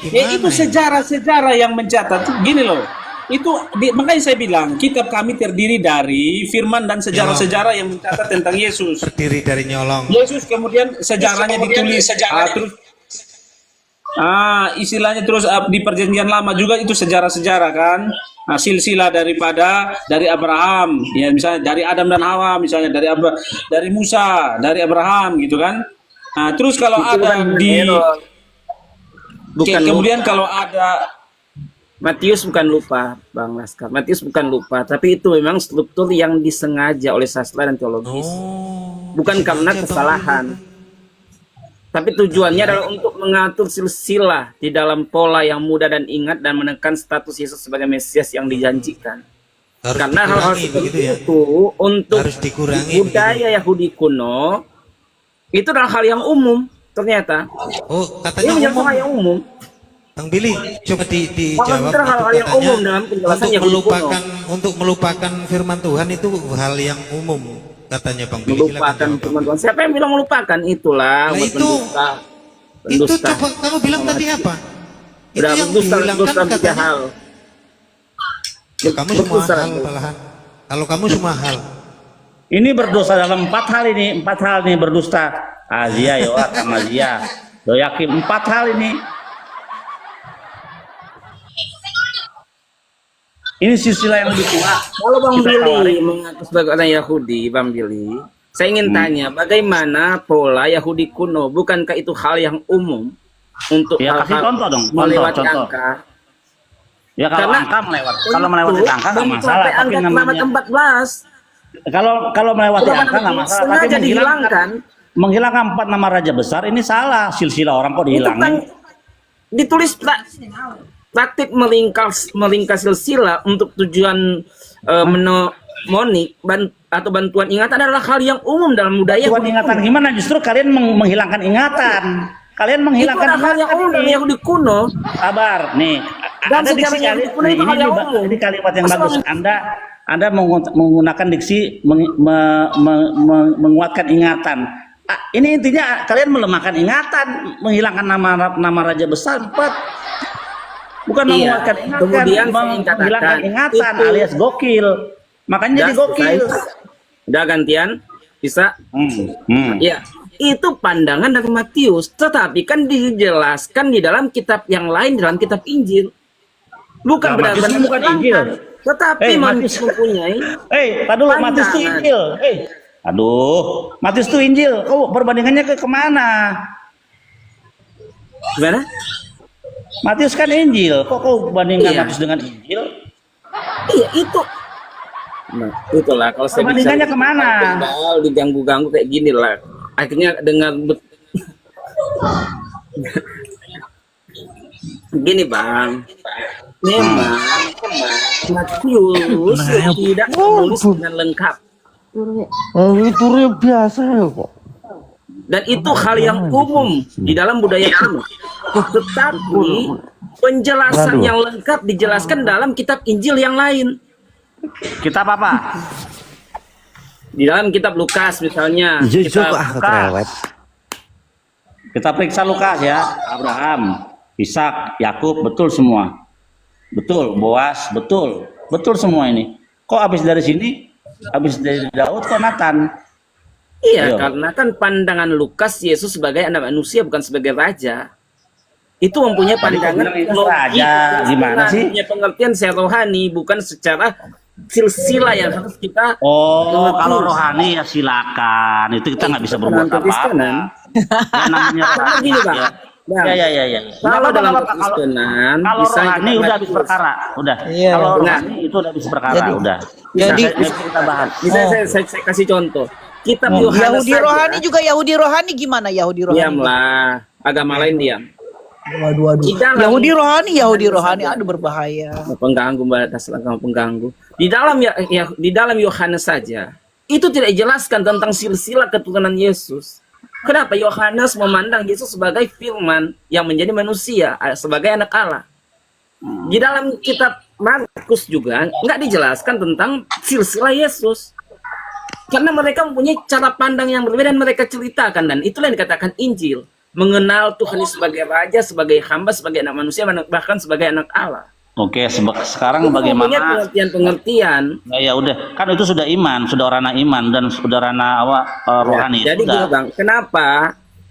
Gimana itu ini? sejarah-sejarah yang mencatat. Gini loh, itu makanya saya bilang kitab kami terdiri dari firman dan sejarah-sejarah yang mencatat tentang Yesus. Terdiri dari nyolong. Yesus kemudian sejarahnya ditulis, terus istilahnya terus di perjanjian lama juga itu sejarah-sejarah kan. Nah, silsilah dari Abraham, ya misalnya dari Adam dan Hawa, misalnya dari Musa, dari Abraham gitu kan. Nah, terus kalau Itu ada bukan di error. Bukan kemudian lupa. kalau ada Matius bukan lupa, Bang Laskar. Matius bukan lupa, tapi itu memang struktur yang disengaja oleh sastra dan teologis. Bukan karena kesalahan. Tapi tujuannya adalah untuk mengatur silsilah di dalam pola yang mudah dan ingat dan menekan status Yesus sebagai Mesias yang dijanjikan. Harus Karena hal-hal dikurangi seperti begitu ya. itu untuk Harus dikurangi budaya Yahudi kuno itu adalah hal yang umum ternyata. Oh, Ini katanya menjadi umum. hal yang umum. Bang Billy, coba dijawab Itu hal-hal yang katanya umum dalam penjelasan Yahudi kuno. untuk melupakan firman Tuhan itu hal yang umum katanya Bang Billy. Melupakan Silakan jawab. firman Tuhan. Siapa yang bilang melupakan? Itulah Nah, buat itu pendusta. coba kamu bilang tadi apa? Itu Udah yang pendusta dihilangkan tiga katanya. hal. Kamu semua Berdosa. hal malahan. Kalau kamu semua hal. Ini berdosa dalam 4 hal ini, 4 hal nih berdusta. Azia, Yoat, sama Zia. Yakin 4 hal ini. Ini silsilah yang lebih tua. Kalau Bang Kita Billy tawarin. mengaku sebagai orang Yahudi, Bang Billy, saya ingin tanya, bagaimana pola Yahudi kuno? Bukankah itu hal yang umum untuk Ya, kasih hal-hal contoh dong, melewati contoh. angka? Ya kalau Karena angka melewati, kalau melewati angka nggak masalah. Sampai Tapi angka namanya kiamat 14, kalau melewati Udah angka nggak masalah. Tapi sengaja dihilangkan. menghilangkan 4 nama raja besar ini salah. Silsilah orang kok Itu dihilangin. kan ditulis praktik melingkas silsilah untuk tujuan mnemonik atau bantuan ingatan adalah hal yang umum dalam budaya. Tuan ingatan gimana? Justru kalian menghilangkan ingatan. Kalian Itu menghilangkan adalah hal yang umum dalam Yahudi kuno. Sabar, nih. Dan Ada diksi sejarah Yahudi kuno nih, itu hal yang umum. ini kalimat yang Masa bagus. Anda menggunakan diksi menguatkan ingatan. Ini intinya kalian melemahkan ingatan, menghilangkan nama raja besar 4. Bukan Iya. menguatkan ingatan, Kemudian saya ingin menghilangkan katakan, ingatan itu- alias gokil. Makanya jadi gokil. Udah gantian, bisa? Hmm. Ya, itu pandangan dari Matius, tetapi kan dijelaskan di dalam kitab yang lain, dalam kitab Injil. Bukan Nah, Matius benar-benar ini bukan Injil. dihilangkan, tetapi Matius mempunyai Aduh, Matius itu pandangan. Injil. Aduh, Matius itu Injil. Kau perbandingannya kemana? gimana? Matius kan Injil. Kok kau bandingkan Iya. Matius dengan Injil? Iya, itu. Nah, itulah kalau saya Perbandingannya kemana? diganggu-ganggu kayak gini lah. Akhirnya dengan gini Bang, memang Matius tidak menulis dengan lengkap. Itu biasa ya kok. Dan itu hal yang umum di dalam budaya kuno. Tetapi penjelasan yang lengkap dijelaskan dalam kitab Injil yang lain. Kitab apa? Di dalam kitab Lukas misalnya. Kita periksa Lukas ya. Abraham, Ishak, Yakub, betul semua. Betul, Boas, betul. Betul semua ini. Kok habis dari sini? Habis dari Daud kok Nathan? Iya, Ayo. karena kan pandangan Lukas Yesus sebagai anak manusia bukan sebagai raja. Itu mempunyai Tadi kau pandangan bilang Yesus logik, raja, gimana sih? Punya pengertian secara rohani, bukan secara silsilah yang harus kita Oh, mengerti. kalau rohani ya silakan. Itu kita nggak bisa berbuat Dalam apa-apa. kekristenan. Ya, namanya Karena rohani. gini, Bang. Ya. Bang, Ya. Kalau dalam Kalau kekristenan kalau bisa rohani kita udah habis bahas. perkara, udah. Iya. Kalau Nah. rohani itu udah habis perkara, Jadi- udah. jadi- Bisa kita bahas. Misalnya saya kasih contoh. Kitab Yohanes Yahudi saja, rohani juga Yahudi rohani gimana Yahudi rohani? diamlah. Agama lain diam. Waduh. Di dalam- Yahudi rohani, aduh berbahaya. Pengganggu batas agama pengganggu. Di dalam Yohanes saja itu tidak dijelaskan tentang silsilah keturunan Yesus. Kenapa Yohanes memandang Yesus sebagai firman yang menjadi manusia, sebagai anak Allah? Di dalam kitab Markus juga nggak dijelaskan tentang silsilah Yesus. Karena mereka mempunyai cara pandang yang berbeda dan mereka ceritakan, dan itulah yang dikatakan Injil. Mengenal Tuhan sebagai raja, sebagai hamba, sebagai anak manusia, bahkan sebagai anak Allah. Oke, sekarang Itu mempunyai bagaimana? pengertian-pengertian. Ya udah, kan itu sudah iman, sudah ranah iman dan sudah ranah rohani. Jadi Sudah. gini Bang, kenapa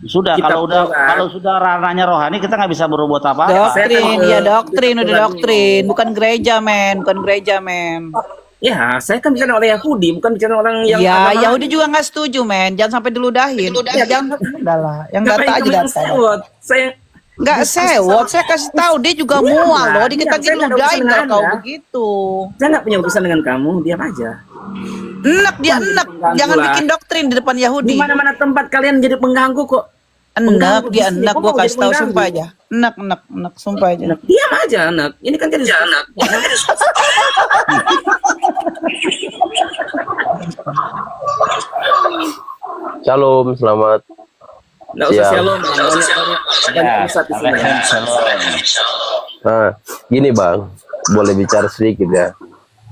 Sudah, Kitab Torah. kalau sudah ranahnya rohani kita nggak bisa berbuat apa-apa. Doktrin, Saya- ya doktrin, udah doktrin, bukan gereja men. Ya, saya kan bicara orang Yahudi, bukan bicara orang yang Ya, agama Yahudi juga nggak setuju men, jangan sampai diludahin. Ya, jangan, udahlah, yang lain. Ngapain data aja kamu yang data. sewot? Saya Nggak sewot, saya kasih tahu dia juga mual loh, dikit lagi saya nggak ada ludahin urusan kalau kau Anda. begitu. nggak punya urusan dengan kamu, diam aja. Enak dia enak, pengganggu jangan lah. bikin doktrin di depan Di Yahudi. mana-mana tempat kalian jadi pengganggu kok. Enak pengganggu dia di sini, enak, kok gua mau kasih jadi tahu pengganggu? sumpah aja. Enak, sumpah aja. Anak, diam aja anak. Ini kan jadi anak. Shalom, selamat Nggak usah siang. shalom. Banyak Ya, pusat di sini. Shalom. Nah, gini Bang, boleh bicara sedikit ya.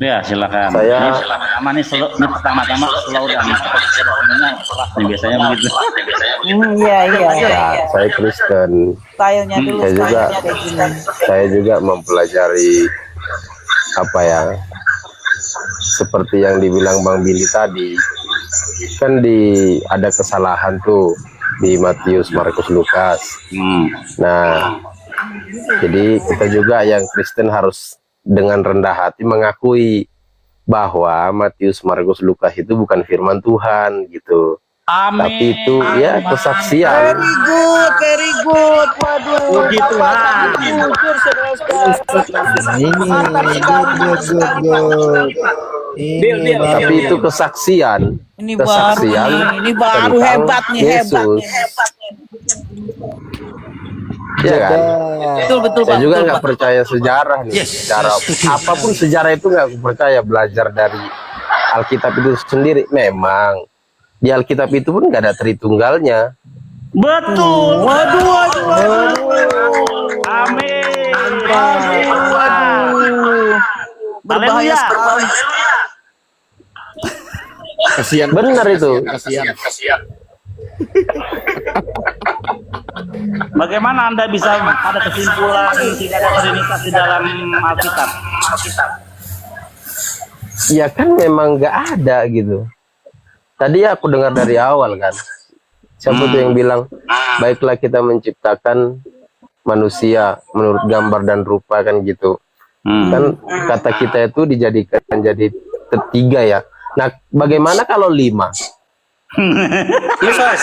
Ya, silakan. Saya- Ini pertama nih, ini pertama-tama slow down. Ini biasanya begitu. Iya, iya. Ya, saya Kristen. Stylenya dulu, Saya juga, stylenya kayak gini. saya juga mempelajari apa ya, seperti yang dibilang Bang Billy tadi, kan ada kesalahan tuh di Matius, Markus, Lukas. Nah, jadi kita juga yang Kristen harus dengan rendah hati mengakui bahwa Matius, Markus, Lukas itu bukan firman Tuhan gitu. Amin. Tapi itu ya kesaksian. Very good. Waduh, Puji Bapak Tuhan. tadi jujur, saudara-saudara. Tapi itu kesaksian. Ini Kesaksian baru nih, ini baru tentang hebat nih, hebat Yesus. nih, hebat nih. Iya kan? Betul, betul, Saya Pak. juga betul, nggak Pak. percaya sejarah nih. Sejarah apapun sejarah itu nggak aku percaya. Belajar dari Alkitab itu sendiri. Memang di Alkitab itu pun nggak ada Tritunggalnya. Betul. Waduh, waduh, waduh. Amin. Waduh. Berbahaya Haleluya. sekali. Benar itu. Bagaimana Anda bisa ada kesimpulan tidak ada Trinitas di dalam Alkitab? Ya kan memang nggak ada gitu. Tadi aku dengar dari awal kan. Siapa tuh yang bilang, baiklah kita menciptakan manusia menurut gambar dan rupa kan gitu. Kan kata kita itu dijadikan jadi tiga ya. Nah, bagaimana kalau 5? Yesus,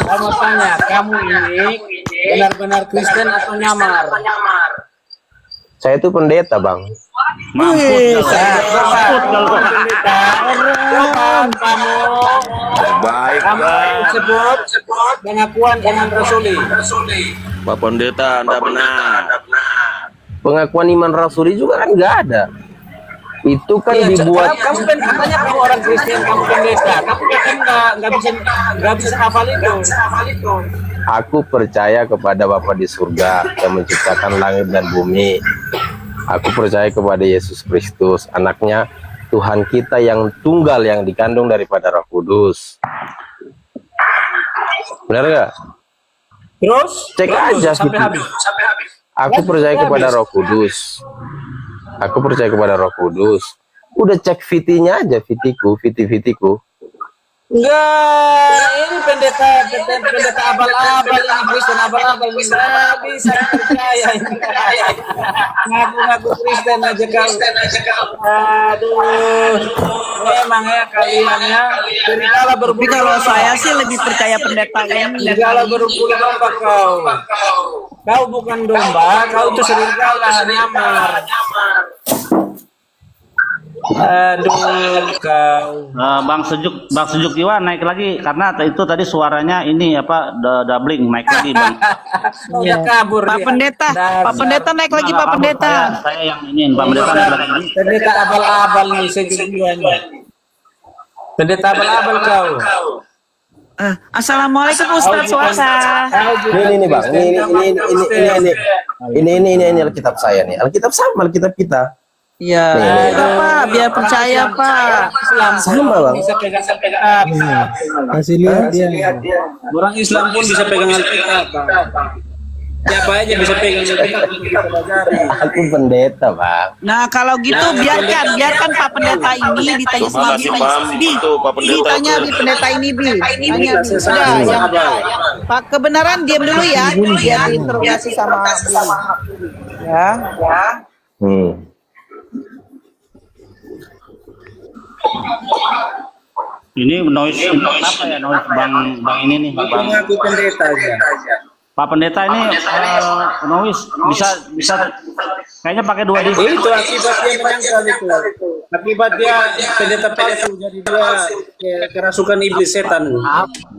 saya mau tanya, kamu ini benar-benar Kristen atau nyamar? Saya itu pendeta, Bang. Mampus Kamu sebut pengakuan iman rasuli. Pak Pendeta, Anda benar. Pengakuan iman rasuli juga kan nggak ada. Itu kan dibuat. Kamu kan katanya kamu orang Kristen, kamu pendeta. Kamu kan nggak bisa hafal itu. Aku percaya kepada Bapa di surga yang menciptakan langit dan bumi. Aku percaya kepada Yesus Kristus, anaknya Tuhan kita yang tunggal yang dikandung daripada Roh Kudus. Benar nggak? Terus Cek aja sampai gitu. habis. Aku percaya kepada Roh Kudus. Aku percaya kepada Roh Kudus. Udah cek VT-nya aja, VT-ku. Enggak, ini pendeta abal-abal, ini Kristen abal-abal, nggak bisa percaya. Ngaku-ngaku Kristen aja kau. Aduh, memang ya kalian ya. Serigala Tapi berbulu kalau domba. saya sih lebih percaya pendeta ini. Serigala berbulu domba kau. Kau bukan domba, kau itu serigala nyamar. Aduh, kau. Bang Sejuk Jiwa naik lagi karena itu tadi suaranya ini apa doubling naik lagi Bang. Kau udah kabur. Pak dia. Pendeta, Pak Pendeta naik lagi, Pak Pendeta. Saya yang ini Pak Pendeta naik lagi. Pendeta abal-abal nih sejujurannya. Pendeta abal-abal kau. Assalamualaikum Ustaz Suasa. Ini Bang, ini Alkitab saya nih. Alkitab sama Alkitab kita. Ya, Pak, biar percaya Pak. Sama Bang. Bisa pegang Alkitab. Kasih lihat dia. Orang Islam pun bisa pegang Alkitab. Siapa aja bisa pegang Alkitab untuk kita pelajari. Aku pendeta, Bang. Nah, kalau gitu biarkan Pak Pendeta ini ditanya sama Bi. Ditanya di pendeta ini, Bi. Tanya Bi. Sudah, yang Pak kebenaran diam dulu ya. Biar diinterogasi sama Bi. Ya. Ini noise apa ya noise Bang ini nih Bang. Mengaku pendeta aja. Pak Pendeta ini noise bisa kayaknya pakai 2 digit. Itu akibat dia menyangkal itu. Akibat dia pendeta palsu, jadi dia kerasukan iblis setan.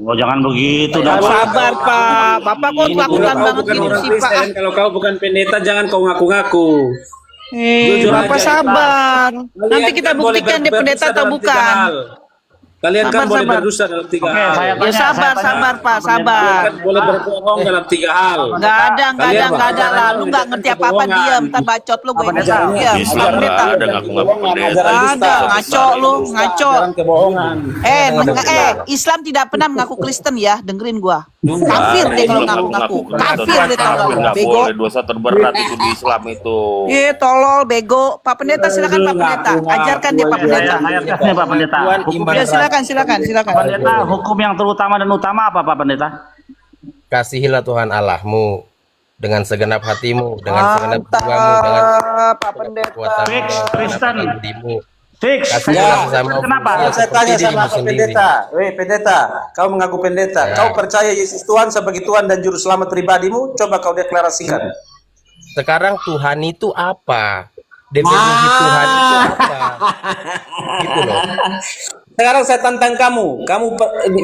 Oh jangan begitu dong. Sabar Pak. Bapak kok Kalau takutan kau banget bukan hidup orang sih Pak. Kristen, kalau kau bukan pendeta, jangan kau ngaku-ngaku. Jujur Bapak aja. sabar. Nanti kita Kalian boleh buktikan dia pendeta berpisah atau dalam 3 bukan. hal. Kalian kan Sabar, boleh sabar. berdosa dalam 3 Oke, hal. saya Ya tanya, sabar, sabar Pak, sabar. Kalian boleh berbohong dalam 3 hal. Nggak ada Kalian lah. Lu nggak ngerti apa-apa, diam. Ntar bacot lu gue Pendeta? diam. Islam Pak Pendeta. nggak ada ngaku-ngaku pendeta. Ajaran Nggak dusta. ada, ngaco lu, ngaco. Ajaran kebohongan. Islam tidak pernah mengaku Kristen ya, dengerin gua. Kafir dia kalau ngaku-ngaku. Kafir dia tau gak lu, Nggak bego. boleh, dosa terberat itu di Islam itu. Tolol, bego. Pak Pendeta, silakan Pak Pendeta. Ajarkan dia Pak Pendeta. Saya tes nih Pak Pendeta. Hukum, Ya silakan. Pendeta, hukum yang terutama dan utama apa Pak Pendeta? Kasihilah Tuhan Allahmu dengan segenap hatimu, dengan segenap jiwamu, dengan Mantap, Pak Pendeta. kekuatanmu, Fix, dengan Kristen. segenap budimu. Fix. Kasihilah sesama Kenapa? manusia Saya tanya seperti sama dirimu Pak sendiri. Pendeta. Weh pendeta, kau mengaku pendeta. Kau percaya Yesus Tuhan sebagai Tuhan dan Juru Selamat pribadimu? Coba kau deklarasikan. Sekarang Tuhan itu apa? Definisi Tuhan itu apa? Gitu loh. Sekarang saya tantang kamu. Kamu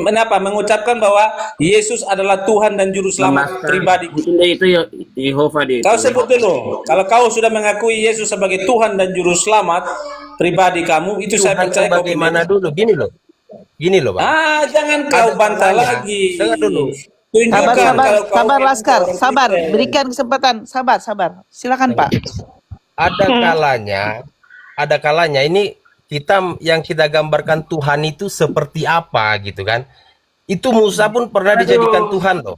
kenapa mengucapkan bahwa Yesus adalah Tuhan dan Juru Selamat pribadi? Itu Yehova dia. Kau sebut dulu. Kalau kau sudah mengakui Yesus sebagai Tuhan dan Juru Selamat pribadi kamu, itu saya Tuhan percaya kau bagaimana pendeta. dulu? Gini loh, Bang. Jangan kau bantah caranya. lagi. Dengar dulu. Tunjukkan kalau kau Sabar Laskar, orang sabar. Kristen. Berikan kesempatan, sabar. Silakan Pak. Ada kalanya ini yang kita gambarkan Tuhan itu seperti apa gitu kan. Itu Musa pun pernah dijadikan Tuhan loh.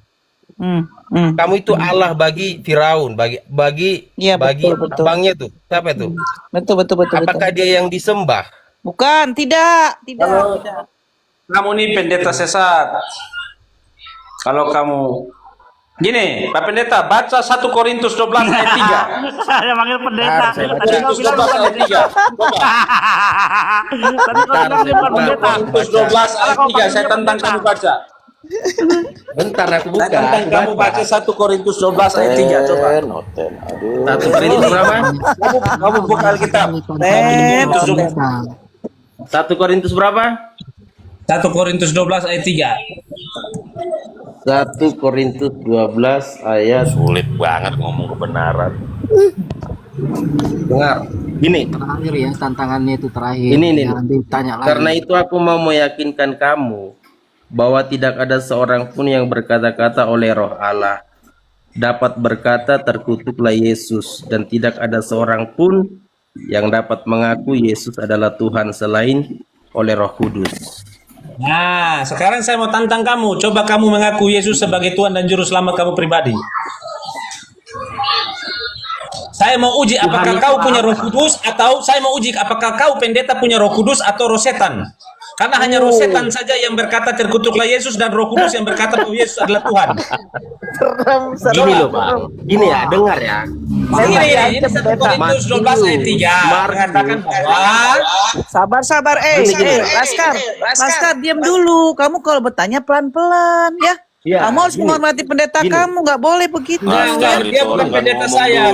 Kamu itu Allah bagi Firaun, bagi Iya, betul. abangnya tuh. Siapa itu? Betul. Apakah dia yang disembah? Bukan, tidak. Kamu nih pendeta sesat. Kalau kamu gini, Pak Pendeta, baca 1 Korintus 12 ayat 3. Saya manggil pendeta. Saya baca. Tadi kau 1 bilang Korintus 12 ayat 3. Tadi kau bilang dia bukan pendeta. Korintus 12 ayat 3. Saya tantang kamu baca. Bentar aku Saya buka. tantang kamu baca 1 Korintus 12 ayat 3. Coba. 1 Korintus berapa? Kamu buka Alkitab. 1 Korintus berapa? 1 Korintus 12 ayat 3. 1 Korintus 12 ayat. Sulit banget ngomong kebenaran. Dengar. Gini. Terakhir ya, tantangannya itu terakhir. Ini. Jangan ditanya lagi. Karena itu aku mau meyakinkan kamu bahwa tidak ada seorang pun yang berkata-kata oleh Roh Allah dapat berkata terkutuklah Yesus, dan tidak ada seorang pun yang dapat mengaku Yesus adalah Tuhan selain oleh Roh Kudus. Nah, sekarang saya mau tantang kamu. Coba kamu mengaku Yesus sebagai Tuhan dan Juru Selamat kamu pribadi. Saya mau uji apakah kau punya Roh Kudus, atau saya mau uji apakah kau pendeta punya Roh Kudus atau roh setan. Karena hanya roh setan saja yang berkata terkutuklah Yesus, dan Roh Kudus yang berkata bahwa Yesus adalah Tuhan. Gini loh Pak, gini ya, dengar ya. Ini 1 Korintus 12 ayat 3 mengatakan bahwa Sabar. Laskar, diam dulu. Kamu kalau bertanya pelan-pelan ya. Ya, Kamu harus menghormati pendeta kamu, nggak boleh begitu. Enggak, dia bukan pendeta saya,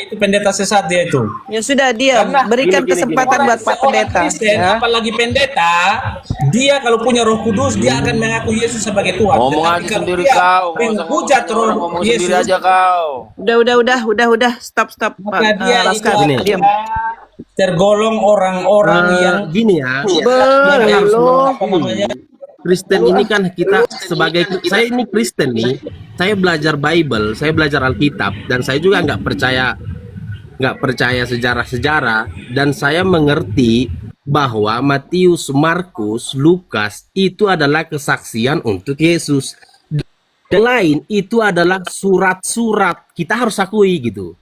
itu pendeta sesat dia itu. Ya sudah, diam. Berikan kesempatan buat Pak Pendeta. Kristen, Ya. apalagi pendeta, dia kalau punya Roh Kudus dia akan mengaku Yesus sebagai Tuhan. Ngomong Tetapi aja kalau sendiri dia kau. menghujat Roh Ngomong Yesus, sendiri aja kau. Udah. Stop. maka dia itu Laskar, akan diam. tergolong orang-orang yang Gini ya, Kristen ini kan kita saya ini Kristen nih, saya belajar Bible, saya belajar Alkitab, dan saya juga nggak percaya sejarah-sejarah, dan saya mengerti bahwa Matius, Markus, Lukas itu adalah kesaksian untuk Yesus. Dan lain itu adalah surat-surat, kita harus akui gitu.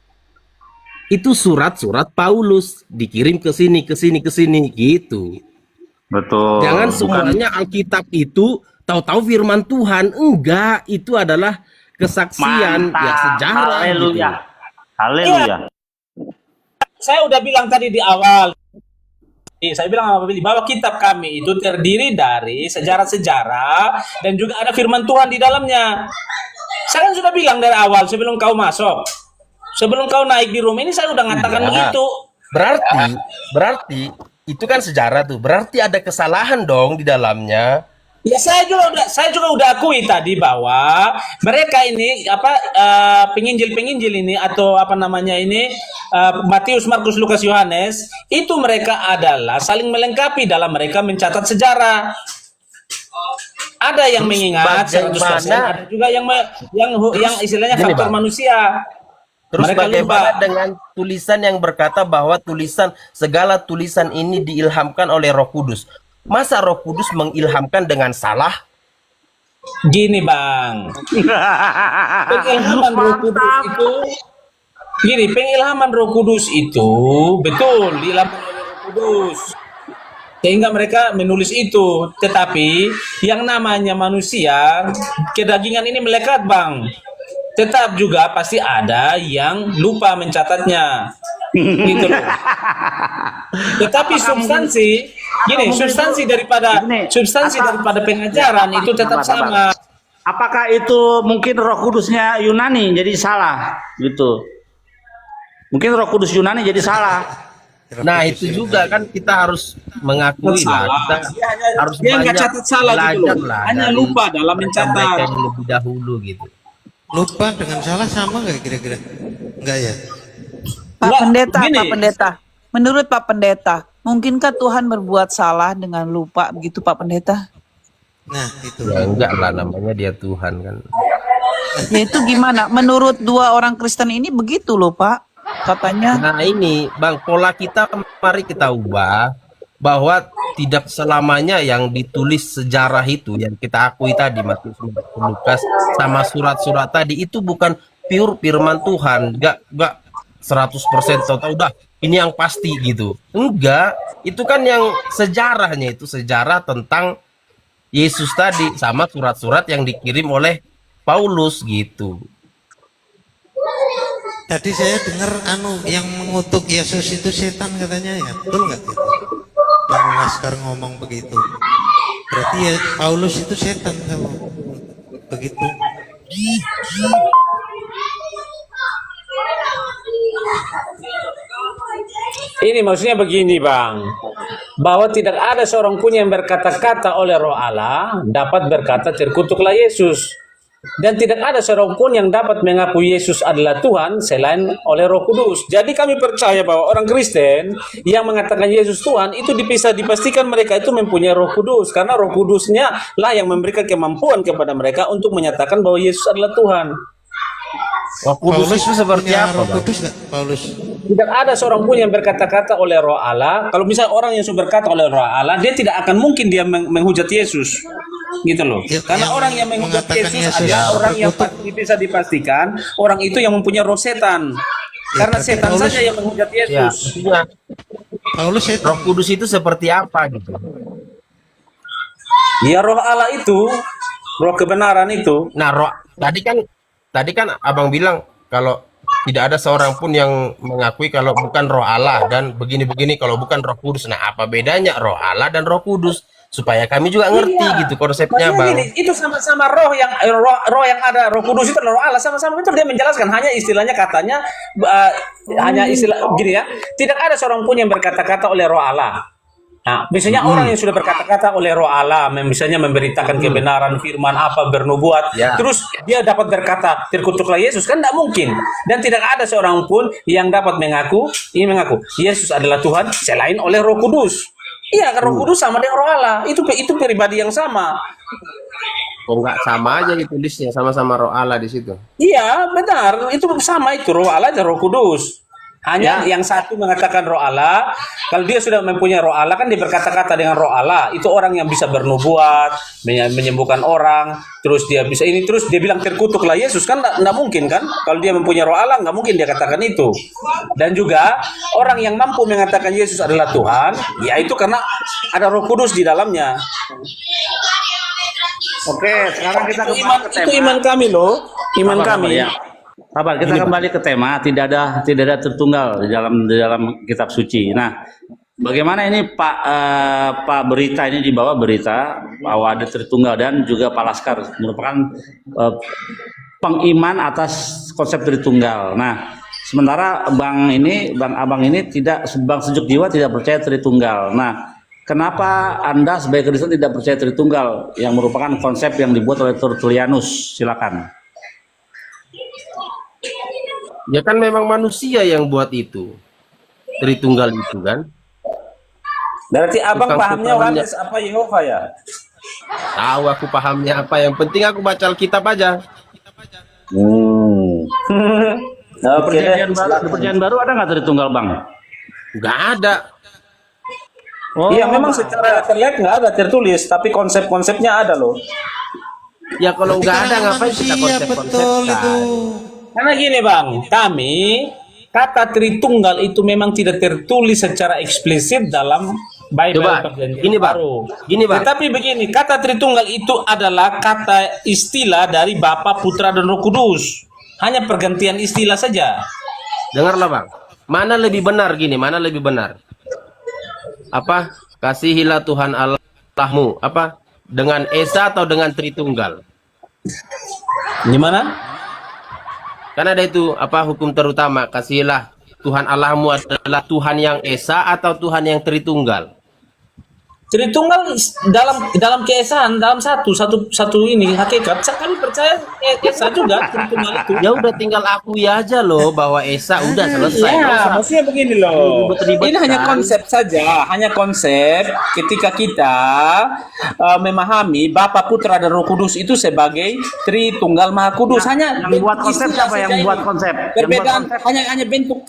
Itu surat-surat Paulus dikirim ke sini gitu. Betul. Jangan semuanya Alkitab itu tahu-tahu firman Tuhan. Enggak, itu adalah kesaksian ya, sejarah. Haleluya. Gitu. Haleluya. saya udah bilang tadi di awal. Saya bilang sama Pak Billy bahwa kitab kami itu terdiri dari sejarah-sejarah dan juga ada firman Tuhan di dalamnya. Saya kan sudah bilang dari awal sebelum kau masuk. Sebelum kau naik di room ini saya udah ngatakan begitu. Berarti itu kan sejarah tuh. Berarti ada kesalahan dong di dalamnya. Ya saya juga udah akui tadi bahwa mereka ini penginjil-penginjil ini atau apa namanya ini Matius, Markus, Lukas, Yohanes itu mereka adalah saling melengkapi dalam mereka mencatat sejarah. Ada yang mengingat 100%, ada juga yang istilahnya gini, faktor Bang. manusia. Terus Mereka bagaimana lupa. dengan tulisan yang berkata bahwa segala tulisan ini diilhamkan oleh Roh Kudus? Masa Roh Kudus mengilhamkan dengan salah? Gini Bang, pengilhaman Roh Kudus itu, pengilhaman Roh Kudus itu betul diilhamkan oleh Roh Kudus, sehingga mereka menulis itu. Tetapi yang namanya manusia, kedagingan ini melekat Bang. Tetap juga pasti ada yang lupa mencatatnya, gitu loh. Tetapi substansi daripada pengajaran itu tetap sama. Apakah itu mungkin Roh Kudusnya Yunani jadi salah gitu? Mungkin Roh Kudus Yunani jadi salah. Nah itu juga kan kita harus mengakui lah, kita harus Dia nggak banyak catat salah gitu belajar loh. lah Hanya dari lupa dalam mereka mencatat. yang lebih dahulu gitu. Lupa dengan salah sama nggak kira-kira? Enggak ya? Pak Pendeta, gini. Pak Pendeta. Menurut Pak Pendeta, mungkinkah Tuhan berbuat salah dengan lupa begitu Pak Pendeta? Nah, itu. Ya enggak lah, namanya dia Tuhan kan. Ya itu gimana? Menurut dua orang Kristen ini begitu loh Pak, katanya. Nah ini Bang, pola kita mari kita ubah, bahwa tidak selamanya yang ditulis sejarah itu yang kita akui tadi Matius, Lukas sama surat-surat tadi itu bukan pure firman Tuhan, enggak 100% total udah ini yang pasti gitu. Enggak, itu kan yang sejarahnya itu sejarah tentang Yesus tadi sama surat-surat yang dikirim oleh Paulus gitu. Tadi saya dengar yang mengutuk Yesus itu setan katanya ya, betul nggak gitu? Yang Laskar ngomong begitu. Berarti ya Paulus itu setan kalau begitu. Ini maksudnya begini Bang, bahwa tidak ada seorang pun yang berkata-kata oleh Roh Allah dapat berkata terkutuklah Yesus. Dan tidak ada seorang pun yang dapat mengaku Yesus adalah Tuhan selain oleh Roh Kudus. Jadi kami percaya bahwa orang Kristen yang mengatakan Yesus Tuhan itu dipastikan mereka itu mempunyai Roh Kudus, karena Roh Kudusnya lah yang memberikan kemampuan kepada mereka untuk menyatakan bahwa Yesus adalah Tuhan. Roh Kudus itu seperti apa, Roh Bang? Kudus nggak, Paulus? Tidak ada seorang pun yang berkata-kata oleh Roh Allah. Kalau misalnya orang yang sudah berkata oleh Roh Allah, dia tidak akan mungkin dia menghujat Yesus, gitu loh. Karena orang yang menghujat Yesus adalah orang yang bisa dipastikan orang itu yang mempunyai roh setan. Karena setan saja yang menghujat Ya, Yesus. maksudnya Paulus setan. Roh Kudus itu seperti apa gitu. Ya Roh Allah itu, roh kebenaran itu. Nah, tadi kan Abang bilang kalau tidak ada seorang pun yang mengakui kalau bukan Roh Allah dan begini-begini kalau bukan Roh Kudus. Nah, apa bedanya Roh Allah dan Roh Kudus? Supaya kami juga ngerti gitu konsepnya, Bang. Gini, itu sama-sama roh yang ada, Roh Kudus itu roh Allah, sama-sama itu dia menjelaskan, hanya istilahnya katanya hanya istilah gini ya, tidak ada seorang pun yang berkata-kata oleh Roh Allah. Nah, misalnya orang yang sudah berkata-kata oleh Roh Allah, misalnya memberitakan kebenaran firman apa bernubuat, terus dia dapat berkata terkutuklah Yesus, kan tidak mungkin. Dan tidak ada seorang pun yang dapat mengaku Yesus adalah Tuhan selain oleh Roh Kudus. Iya, Roh Kudus sama dengan Roh Allah, itu pribadi yang sama. Kok nggak sama aja ditulisnya, sama-sama Roh Allah di situ. Iya, benar, itu sama itu Roh Allah dan Roh Kudus. Hanya yang satu mengatakan Roh Allah. Kalau dia sudah mempunyai Roh Allah, kan dia berkata-kata dengan Roh Allah. Itu orang yang bisa bernubuat, menyembuhkan orang. Terus dia bisa ini, terus dia bilang terkutuklah Yesus, kan nggak mungkin kan? Kalau dia mempunyai Roh Allah, nggak mungkin dia katakan itu. Dan juga orang yang mampu mengatakan Yesus adalah Tuhan, yaitu karena ada Roh Kudus di dalamnya. Oke, sekarang kita kembali ke tema. Itu iman kami loh, iman kami. Ya. Sabar, kita kembali ke tema. Tidak ada Tritunggal di dalam kitab suci. Nah, bagaimana ini Pak Berita ini dibawa berita bahwa ada Tritunggal dan juga Pak Laskar merupakan pengiman atas konsep Tritunggal. Nah, sementara Bang Abang ini tidak, Bang Sejuk Jiwa tidak percaya Tritunggal. Nah, kenapa Anda sebagai Kristen tidak percaya Tritunggal yang merupakan konsep yang dibuat oleh Tertullianus? Silakan. Ya kan memang manusia yang buat itu. Tritunggal itu kan. Berarti abang Bukan pahamnya ketuhannya. Oneness apa Yehova ya? Tahu aku pahamnya apa. Yang penting aku baca Alkitab aja. Oke deh. Di perjanjian baru ada nggak Tritunggal, Bang? Nggak ada. Iya memang secara terlihat nggak ada tertulis, tapi konsep-konsepnya ada loh. Ya kalau nggak ada ngapain kita manusia betul itu. konsep-konsepkan? Karena gini bang, kami kata Tritunggal itu memang tidak tertulis secara eksplisit dalam Bible Coba, Perjanjian gini, Bang. Baru. Gini, Bang. Tetapi begini, kata Tritunggal itu adalah kata istilah dari Bapa, Putra, dan Roh Kudus. Hanya pergantian istilah saja. Dengarlah bang. Mana lebih benar gini? Mana lebih benar? Apa? Kasihilah Tuhan Allahmu. Apa? Dengan Esa atau dengan Tritunggal? Gimana? Karena ada itu apa hukum terutama, kasihilah Tuhan Allahmu adalah Tuhan yang Esa atau Tuhan yang Tritunggal. Tritunggal dalam keesaan, dalam satu ini hakikat. Saya kami percaya Esa juga Tritunggal itu. Ya udah tinggal akui aja loh bahwa Esa udah selesai. Nggak Ya, usah maksudnya begini loh. ribet-ribetkan. Ini hanya konsep saja, hanya konsep ketika kita memahami Bapa, Putra, dan Roh Kudus itu sebagai Tritunggal Maha Kudus. Hanya Yang buat konsep istilah siapa yang saja buat ini. konsep? Yang buat Perbedaan konsep? hanya bentuk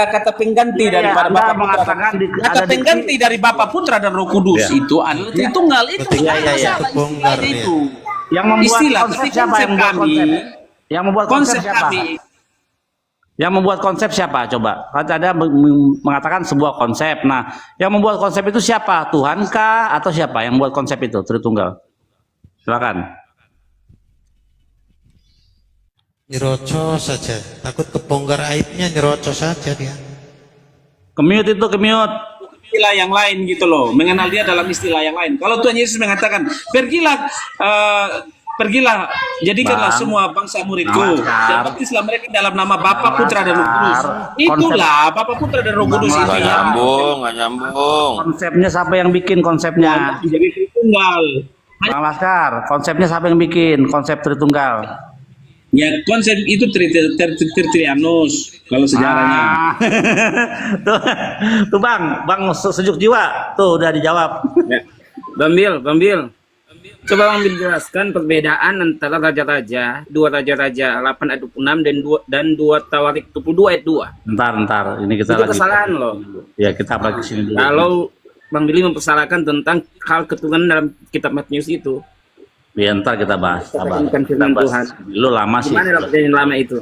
kata pengganti Iya, daripada Anda Bapa, Putra. mengatakan Kata ada di- pengganti dari Bapa, Putra, dan Roh Kudus itu adalah Tritunggal. Itu Betul. bukan Iya, iya, masalah kebongkar istilahnya dia. itu. Yang membuat Istilah, konsep tapi siapa yang konsep membuat kami, konsep? Yang membuat konsep konsep siapa? kami. Yang membuat konsep siapa? Coba. Kan ada mengatakan sebuah konsep. Nah, yang membuat konsep itu siapa? Tuhankah atau siapa yang membuat konsep itu Tritunggal? Silakan. Nyerocos saja. Takut kebongkar aibnya, nyerocos saja dia. Kemute itu kemute. Istilah yang lain gitu loh, mengenal dia dalam istilah yang lain. Kalau Tuhan Yesus mengatakan, pergilah, jadikanlah Bang, semua bangsa muridku, Bang, dan baptislah mereka dalam nama Bapa, Putra, dan Roh Kudus. Itulah Bapa, Putra, dan Roh Kudus itu Nggak ya. nyambung, nggak nyambung. Konsepnya siapa yang bikin konsepnya? Jadi Tritunggal. Bang Laskar, konsepnya siapa yang bikin konsep Tritunggal? Ya konsep itu Tertullianus kalau sejarahnya. Ah. tuh Bang sejuk jiwa, tuh udah dijawab. Ya. Bambil. Coba Bang Bil jelaskan perbedaan antara raja-raja, dua raja-raja 8 ayat 26 dan 2 Tawarik 22 ayat 2. Ntar, ini kita Itu lagi. kesalahan loh. Ya kita bagi sini dulu. Kalau Bang Billy mempersalahkan tentang hal keturunan dalam kitab Matius itu. Ya, ntar kita bahas. Sabar. Bukan Kita firman bahas. Tuhan. Lu lama sih. Gimana dalam perjanjian lama itu?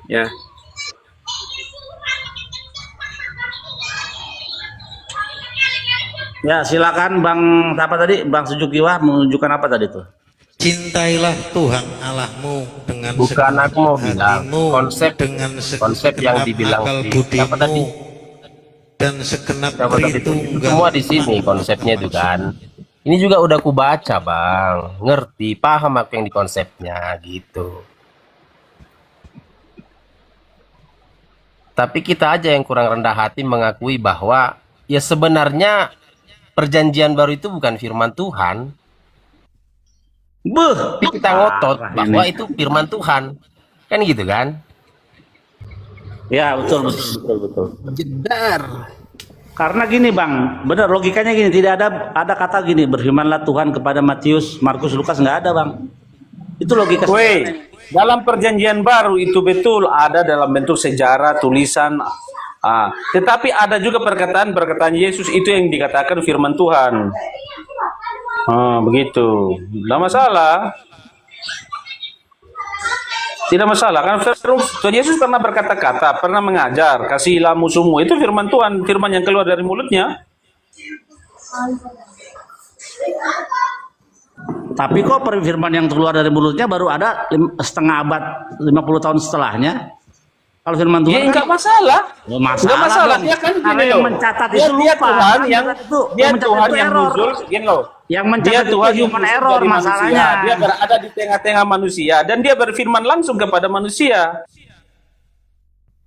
Ya. Ya silakan Bang apa tadi? Bang Sejuk Jiwa menunjukkan apa tadi tuh? Cintailah Tuhan Allahmu dengan Bukan segenap aku mau bilang hatimu, konsep dengan konsep yang segenap dibilang akal di- budimu, apa tadi? dan segenap Siapa tadi itu? Tritunggal. Semua di sini konsepnya itu kan. Ini juga udah aku baca bang, ngerti, paham apa yang di konsepnya gitu. Tapi kita aja yang kurang rendah hati mengakui bahwa ya sebenarnya perjanjian baru itu bukan firman Tuhan. Beuh, Tapi kita ngotot parah bahwa ini. itu firman Tuhan. Kan gitu kan? Ya betul. Jedar. Karena gini Bang, benar logikanya gini, tidak ada kata gini berfirmanlah Tuhan kepada Matius, Markus, Lukas, nggak ada Bang. Itu logika. Woi, dalam perjanjian baru itu betul ada dalam bentuk sejarah, tulisan. Tetapi ada juga perkataan Yesus itu yang dikatakan firman Tuhan. Begitu. Tidak masalah. Tidak masalah. Karena Tuhan Yesus pernah berkata-kata, pernah mengajar, kasihilah musuhmu. Itu firman Tuhan, firman yang keluar dari mulutnya. Tapi kok firman yang keluar dari mulutnya baru ada setengah abad 50 tahun setelahnya. Kalau firman Tuhan Ya kan- enggak masalah. Ya, masalah Enggak masalah. dong. Dia kan Karena gini yang loh. mencatat Dia itu lupa. Tuhan Kan yang mencatat dia mencatat Tuhan itu yang error. muncul, gini loh. Yang Dia mencatat Tuhan itu yang human muncul error dari manusia. masalahnya. Dia berada di tengah-tengah manusia dan dia berfirman langsung kepada manusia.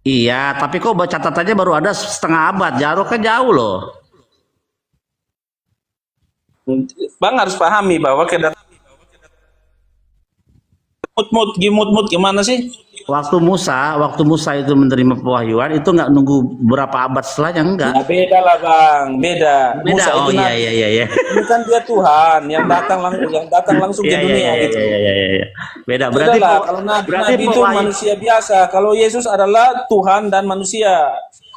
Iya, tapi kok catatannya baru ada setengah abad, jaraknya jauh loh. Bang harus pahami bahwa kedatangan mut gimana sih? Waktu Musa itu menerima pewahyuan itu nggak nunggu berapa abad setelahnya, enggak. Ya, beda lah bang, beda. Musa Oh itu nabi. iya. Ini kan dia Tuhan yang datang langsung ke dunia gitu. Iya. Beda. Beda Berarti lah, kalau nabi itu manusia biasa. Kalau Yesus adalah Tuhan dan manusia.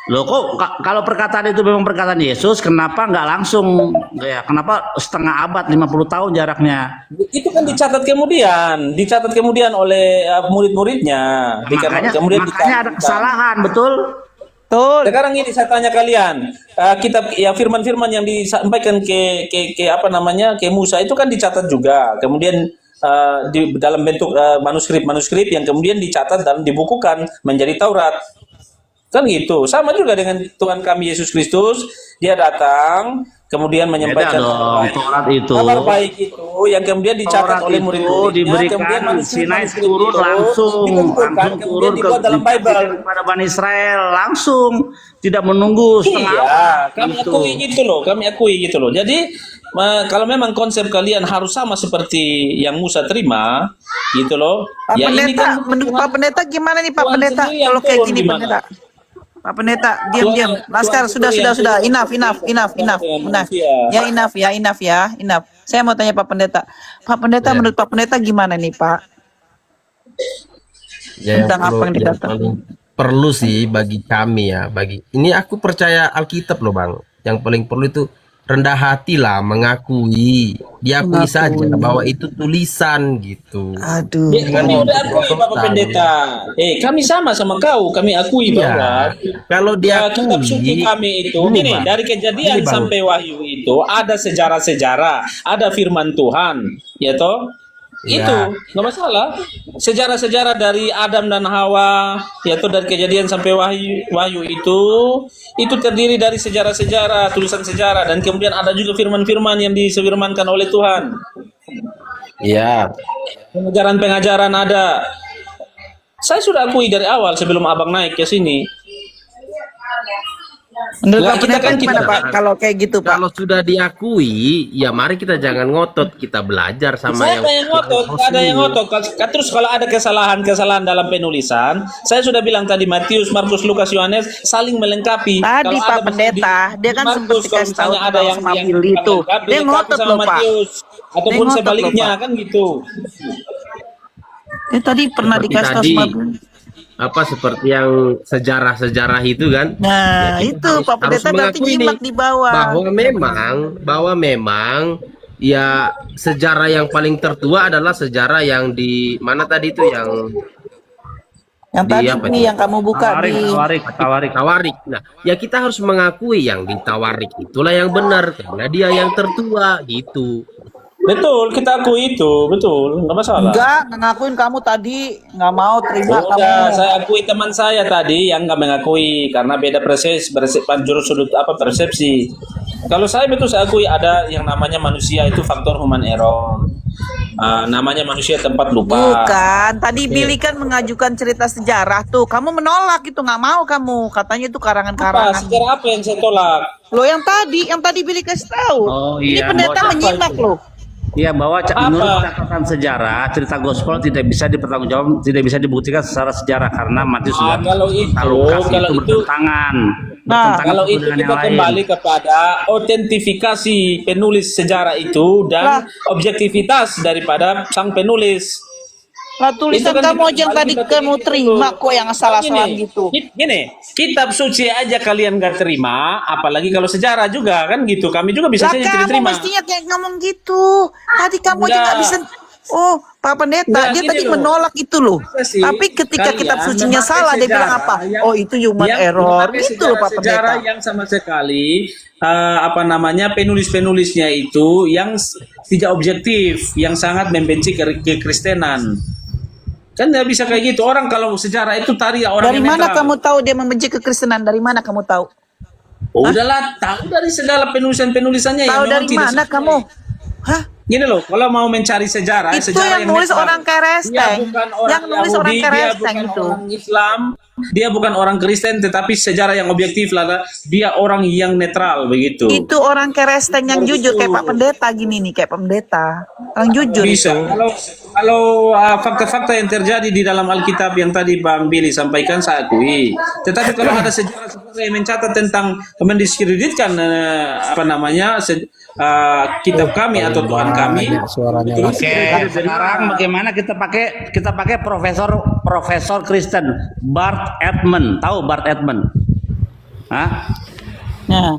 Loh kok kalau perkataan itu memang perkataan Yesus, kenapa nggak langsung ya? Kenapa setengah abad, 50 tahun jaraknya? Itu kan dicatat kemudian oleh murid-muridnya. Makanya ada kesalahan, betul? Betul. Sekarang ini saya tanya kalian, kitab ya firman-firman yang disampaikan ke Musa itu kan dicatat juga. Kemudian di dalam bentuk manuskrip yang kemudian dicatat dan dibukukan menjadi Taurat. Kan gitu. Sama juga dengan Tuhan kami Yesus Kristus, dia datang kemudian menyampaikan kabar baik itu yang kemudian dicatat oleh murid-muridnya, diberikan kemudian Sinai turun langsung turun dalam Bible kepada Bani Israel langsung, tidak menunggu setengah abad. Kami akui gitu loh. Jadi kalau memang konsep kalian harus sama seperti yang Musa terima gitu loh. Pak Ya Pendeta, ini kan menurut Pak Pendeta gimana nih Pak Tuhan Pendeta? sendiri yang Kalau kayak turun gini gimana? Pendeta. Pak Pendeta, diam. Laskar, sudah. Enough. Ya, enough. Saya mau tanya Pak Pendeta. Pak Pendeta, menurut Pak Pendeta gimana nih Pak? Ya, Tentang apa yang dikatakan? paling perlu sih bagi kami ya, ini aku percaya Alkitab loh Bang. Yang paling perlu itu rendah hati lah, diakui saja bahwa itu tulisan gitu. Aduh. Kami udah akui Bapak Pendeta. Kami sama kau, kami akui bahwa kalau dia kitab suci kami itu dari Kejadian sampai Wahyu itu ada sejarah-sejarah, ada firman Tuhan, ya toh? Itu nggak masalah. Sejarah-sejarah dari Adam dan Hawa, yaitu dari Kejadian sampai Wahyu itu terdiri dari sejarah-sejarah, tulisan sejarah, dan kemudian ada juga firman-firman yang disefirmankan oleh Tuhan. Iya. Pengajaran-pengajaran ada. Saya sudah akui dari awal sebelum abang naik ke sini. Menurut Pak Pendeta gimana Pak? Kalau kayak gitu Pak? Kalau sudah diakui, ya mari kita jangan ngotot, kita belajar sama Saya yang ngotot, ada yang ngotot. Terus kalau ada kesalahan dalam penulisan, saya sudah bilang tadi Matius, Markus, Lukas, Yohanes saling melengkapi. Tadi Pak Pendeta, dia kan sempat dikasih tahu ada yang sama Billy itu. Dia ngotot loh Pak. Ataupun sebaliknya kan gitu. Dia tadi pernah dikasih tahu sama Billy. Seperti yang sejarah-sejarah itu kan. Nah, ya, itu Pak Pendeta berarti nyimak di bawah. Bahwa memang ya sejarah yang paling tertua adalah sejarah yang di mana tadi itu yang tadi yang kamu buka Tawarik. Nah, ya kita harus mengakui yang di Tawarik itulah yang benar karena dia yang tertua gitu. Betul, kita akui itu, betul, nggak masalah. Enggak, ngakuin kamu tadi nggak mau terima kamu. Saya akui teman saya tadi yang nggak mengakui karena beda persepsi. Kalau saya betul saya akui ada yang namanya manusia itu faktor human error. Namanya manusia tempat lupa. Bukan, tadi Billy kan mengajukan cerita sejarah tuh. Kamu menolak itu, nggak mau kamu. Katanya itu karangan-karangan. Sejarah apa yang saya tolak? Loh yang tadi Billy kasih tahu. Ini pendeta menyimak loh. Iya, bahwa menurut catatan sejarah cerita gospel tidak bisa dipertanggungjawabkan, tidak bisa dibuktikan secara sejarah karena Matius sudah kalau itu bertentangan. Kalau itu kita kembali kepada autentifikasi penulis sejarah itu dan objektivitas daripada sang penulis. Lah tulisan kan kamu aja yang tadi kamu terima kok yang salah-salah gitu. Gini, kitab suci aja kalian gak terima, apalagi kalau sejarah juga kan gitu. Kami juga bisa saja tidak terima. Kamu mestinya kayak ngomong gitu. Tadi kamu aja gak bisa. Oh, Pak Pendeta, dia tadi menolak itu loh. Tapi ketika kitab sucinya salah, dia bilang apa? Oh, itu human error. Gitu loh Pak Pendeta. Sejarah yang sama sekali penulis-penulisnya itu yang tidak objektif, yang sangat membenci kekristenan. Kan nggak bisa kayak gitu. Orang kalau sejarah itu orang dari mana kamu tahu dia membenci kekristenan? Dari mana kamu tahu? Udahlah, tahu dari segala penulisannya. Tahu dari mana kamu? Hah? Gini loh, kalau mau mencari sejarah, Itu sejarah yang nulis netral. orang Dia keresteng. bukan orang Yang nulis Yahudi, orang dia keresteng bukan itu. orang Islam, dia bukan orang Kristen, tetapi sejarah yang objektif lah. Dia orang yang netral begitu. Itu orang keresteng yang jujur kayak Pak Pendeta gini nih, kayak Pak Pendeta. Orang jujur Bisa. itu. Kalau fakta-fakta yang terjadi di dalam Alkitab yang tadi Bang Billy sampaikan saya akui. Tetapi kalau ada sejarah yang mencatat tentang mendiskreditkan kitab kami atau Tuhan kami. Terus Sekarang bagaimana kita pakai Profesor Kristen Bart Ehrman. Tahu Bart Ehrman? Hah? Nah,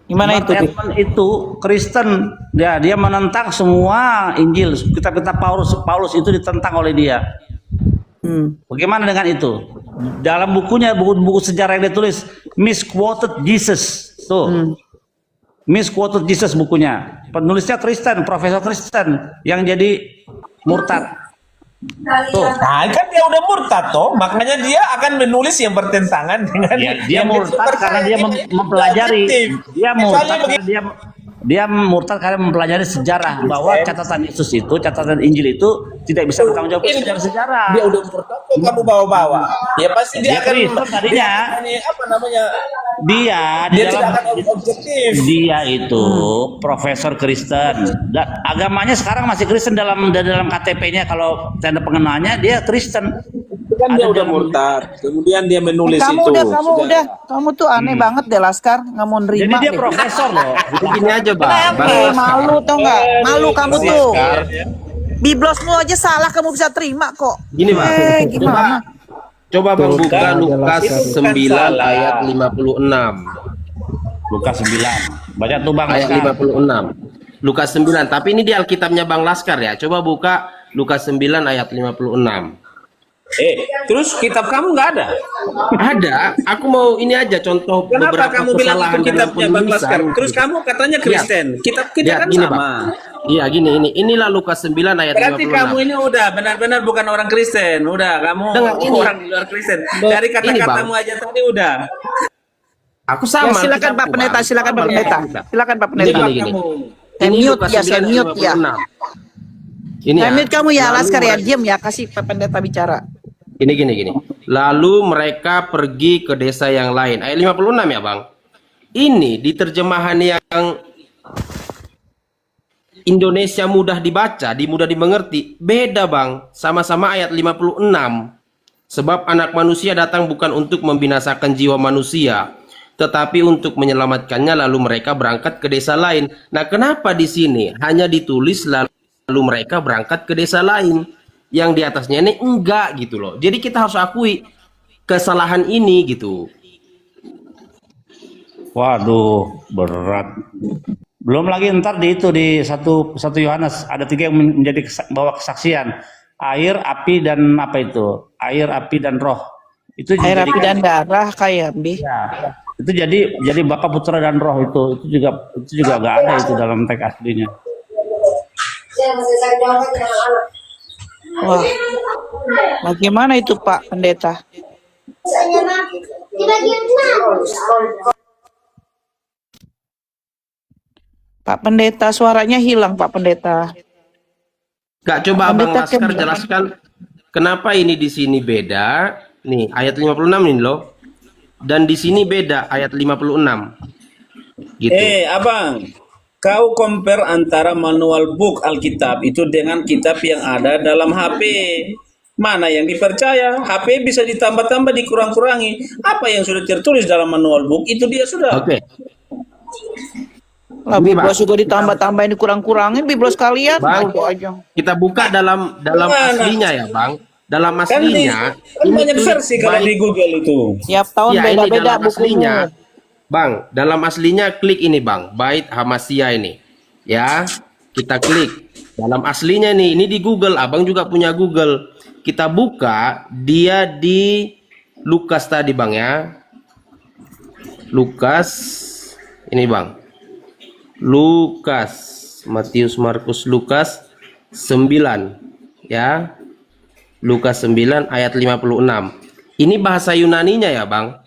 gimana Bart itu? Ehrman itu Kristen, dia menentang semua Injil, kitab-kitab Paulus itu ditentang oleh dia. Bagaimana dengan itu? Dalam bukunya, buku sejarah yang ditulis Misquoted Jesus, tuh. Misquoted Jesus bukunya. Penulisnya Kristen, Profesor Kristen yang jadi murtad. Tuh. Nah, kan dia udah murtad toh, makanya dia akan menulis yang bertentangan dengan Dia murtad karena dia mempelajari. Dia murtad karena mempelajari sejarah bahwa catatan Yesus itu, catatan Injil itu tidak bisa bertanggung jawab secara sejarah. Dia udah murtad kok kamu bawa-bawa. Ya pasti dia akan Kristen tadinya. Dia di Dia tidak dalam akan objektif. dia itu profesor Kristen dan agamanya sekarang masih Kristen dalam KTP-nya, kalau tanda pengenalnya dia Kristen. Kan dia udah murtad, kemudian dia menulis Kamu itu. kamu tuh aneh banget deh Laskar, nggak mau nerima. Jadi dia deh. profesor loh. Gini aja Bang. Malu tau nggak? Malu kamu tuh. Biblosmu aja salah kamu bisa terima kok. Gini Bang. Gimana? Coba Bang buka Lukas 9 ayat 56. Lukas 9. Baca tuh Bang. Ayat 56. Lukas 9, tapi ini di Alkitabnya Bang Laskar ya. Coba buka Lukas 9 ayat 56. Terus kitab kamu nggak ada? Ada, aku mau ini aja contoh Kenapa beberapa kamu bilang kesalahan itu dalam kitabnya Bang Laskar? penulisan. Terus kamu katanya Kristen. Kitab kita Ya, kan gini, sama. Bang. Iya, gini. Inilah Lukas 9 ayat Berarti 56. kamu ini udah benar-benar bukan orang Kristen. Udah, kamu Dengar ini. orang di luar Kristen. Dari Ini, kata-katamu Bang. aja tadi udah. Aku sama. Ya, silakan kitabku, Pak Pendeta, Bang. silakan Pak Pendeta. Silakan Pak Pendeta. Gini. Saya Ini mute Lukas ya, saya 9 ayat mute ya. 56. Ini Saya ya. mute kamu ya Lalu Laskar ya, mereka- diam ya, kasih Pak Pendeta bicara. Gini. Lalu mereka pergi ke desa yang lain. Ayat 56 ya, Bang. Ini di terjemahan yang Indonesia mudah dibaca, mudah dimengerti. Beda, Bang. Sama-sama ayat 56. Sebab anak manusia datang bukan untuk membinasakan jiwa manusia, tetapi untuk menyelamatkannya, lalu mereka berangkat ke desa lain. Nah, kenapa di sini hanya ditulis lalu mereka berangkat ke desa lain? Yang di atasnya ini enggak gitu loh. Jadi kita harus akui kesalahan ini gitu. Waduh, berat. Belum lagi ntar di 1 Yohanes ada 3 yang menjadi bawa kesaksian. Air, api, dan apa itu? Air, api, dan roh. Itu Air, api, dijadikan- dan darah kayak Bi. Ya, itu jadi Bapa, Putra, dan Roh itu juga nggak ada itu dalam teks aslinya. Wah, bagaimana itu Pak Pendeta? Pak Pendeta, suaranya hilang Pak Pendeta. Gak, coba Abang Pendeta Laskar kan- jelaskan kenapa ini di sini beda. Nih, ayat 56 ini loh. Dan di sini beda ayat 56. Gitu. Abang, kau compare antara manual book Alkitab itu dengan kitab yang ada dalam HP. Mana yang dipercaya? HP bisa ditambah-tambah, dikurang-kurangi. Apa yang sudah tertulis dalam manual book itu dia sudah. Oke. Lah Ini, Biblos Bang. juga ditambah-tambahin dikurang-kurangin Biblos kalian. Bang, Itu aja. kita buka dalam Gimana? aslinya ya, Bang. Dalam Kan aslinya banyak tulis versi kalau baik- di Google itu. Tiap tahun Ya, ini beda-beda dalam aslinya. bukunya. Bang, dalam aslinya klik ini, Bang. Bait Hamasiyah ini. Ya, kita klik. Dalam aslinya nih, ini di Google. Abang juga punya Google. Kita buka, dia di Lukas tadi, Bang ya. Lukas ini, Bang. Lukas, Matius, Markus, Lukas 9. Ya. Lukas 9 ayat 56. Ini bahasa Yunaninya ya, Bang.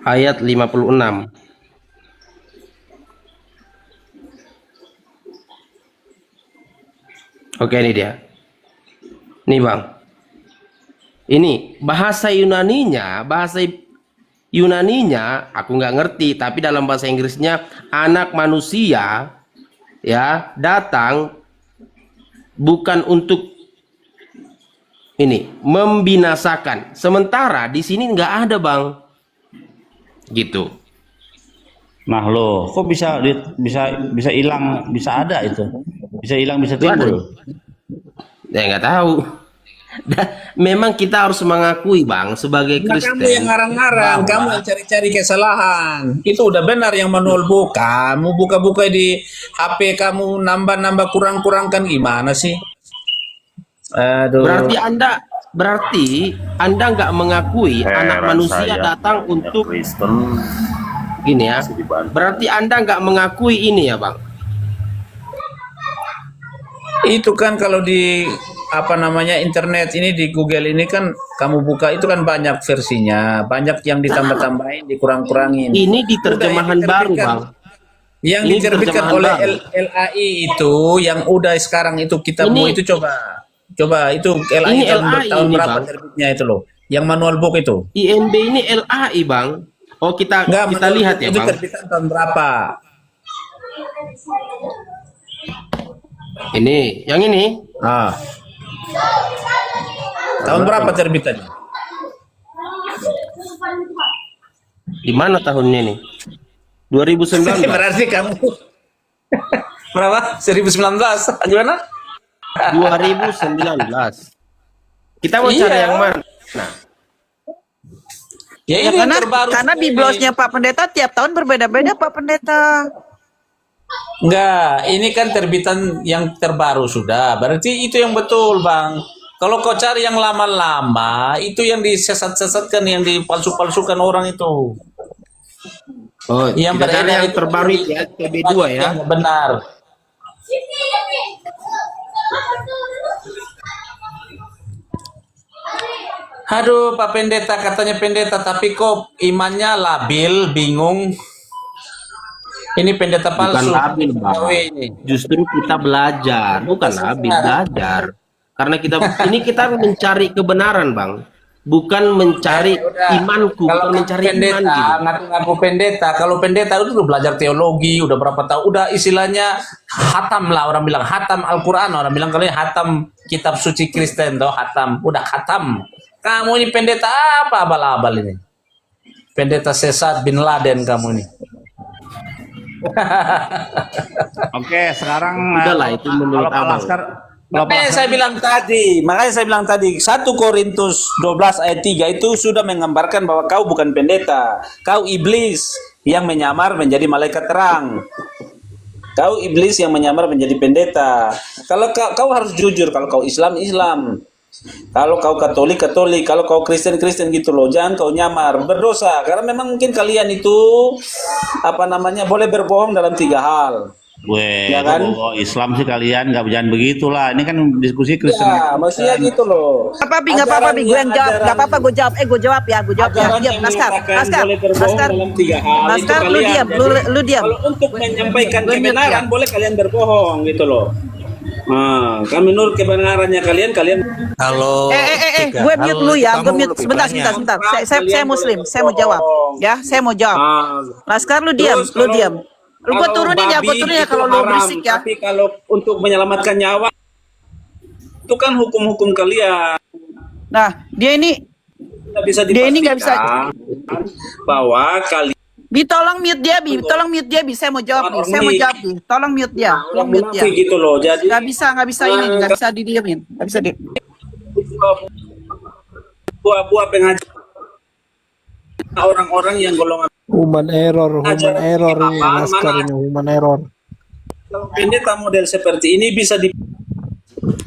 Ayat 56. Oke, ini dia. Nih Bang. Ini bahasa Yunaninya aku nggak ngerti, tapi dalam bahasa Inggrisnya anak manusia ya datang bukan untuk ini membinasakan. Sementara di sini nggak ada Bang. Gitu. Nah lo, kok bisa hilang, bisa ada itu, bisa hilang, bisa timbul. Ya nggak tahu. Memang kita harus mengakui Bang sebagai Kristen. Kamu yang ngarang-ngarang, kamu yang cari-cari kesalahan. Itu udah benar yang manual book. Kamu buka-buka di HP kamu nambah-nambah kurang-kurangkan gimana sih? Aduh. Berarti Anda nggak mengakui anak manusia datang untuk Kristen. Gini ya. Berarti Anda nggak mengakui ini ya Bang. Itu kan kalau di internet ini, di Google ini kan kamu buka itu kan banyak versinya, banyak yang ditambah-tambahin, dikurang-kurangin. Ini di terjemahan baru Bang. Yang Ini diterbitkan terjemahan oleh baru. LAI itu yang udah sekarang itu kitabmu itu coba itu LAI Ini tahun, LAI tahun ini, berapa Bang. terbitnya itu loh, yang manual book itu. IMB ini LAI Bang. Oh kita Manual lihat book ya itu Bang. terbitan tahun berapa? Ini, yang ini. Tahun berapa terbitannya? Di mana tahunnya nih? 2019. Berarti kamu berapa? 2019? Gimana? 2019. Kita mau cari yang mana? Nah, Ya, Ya, ini yang terbaru. karena biblosnya Pak Pendeta tiap tahun berbeda-beda Pak Pendeta. Enggak, ini kan terbitan yang terbaru sudah. Berarti itu yang betul, Bang. Kalau kau cari yang lama-lama, itu yang disesat-sesatkan, yang dipalsu-palsukan orang itu. oh, Yang kita cari beredar yang itu terbaru itu ya, TB2 ya. yang benar. Aduh, Pak Pendeta, katanya pendeta, tapi kok imannya labil, bingung. Ini pendeta Bukan palsu. labil Bang. Ini. Justru kita belajar, bukan labil, belajar. Karena kita mencari kebenaran Bang. Bukan mencari imanku, Kalau bukan mencari pendeta, iman gitu. ngaku-ngaku pendeta. Kalau pendeta itu udah belajar teologi, udah berapa tahun, udah istilahnya hatam lah, orang bilang hatam Al-Quran, orang bilang kalian hatam kitab suci Kristen, toh hatam, udah hatam. Kamu ini pendeta apa abal-abal ini? Pendeta sesat bin Laden kamu ini. Oke, sekarang Udahlah, itu menurut kalau Pak Abang. Laskar, Makanya saya bilang tadi 1 Korintus 12 ayat 3 itu sudah menggambarkan bahwa kau bukan pendeta, kau iblis yang menyamar menjadi malaikat terang. Kau iblis yang menyamar menjadi pendeta. Kalau kau harus jujur, kalau kau Islam, kalau kau Katolik, kalau kau Kristen gitu loh. Jangan kau nyamar, berdosa. Karena memang mungkin kalian itu boleh berbohong dalam 3 hal. Ya kan? kalau Islam sih kalian jangan begitulah. Ini kan diskusi Kristen. Ya, maksudnya gitu loh. Nggak apa-apa, gue yang jawab. Nggak apa-apa, gue jawab ya. Diam, Laskar. Laskar, lu diam, lu diam. Kalau untuk menyampaikan kebenaran boleh kalian berbohong gitu loh. Nah, kami menurut kebenarannya kalian. Kalau Gue mute lu ya. Gue mute sebentar. Saya Muslim, saya mau jawab. Ya, saya mau jawab. Laskar, lu diam, lu diam. Lu gue turunin ya kalau lu berisik ya. Tapi kalau untuk menyelamatkan nyawa itu kan hukum-hukum kalian. Nah, dia ini nggak bisa. Bahwa kalian Tolong mute dia, Bi. Saya mau jawab, Bi. Tolong mute dia. gitu loh. Jadi Nggak bisa ini, nggak bisa didiemin. Nggak bisa di. buah-buah pengajar orang-orang yang golongan Human error ini Laskar ini human error. pendeta model seperti ini bisa di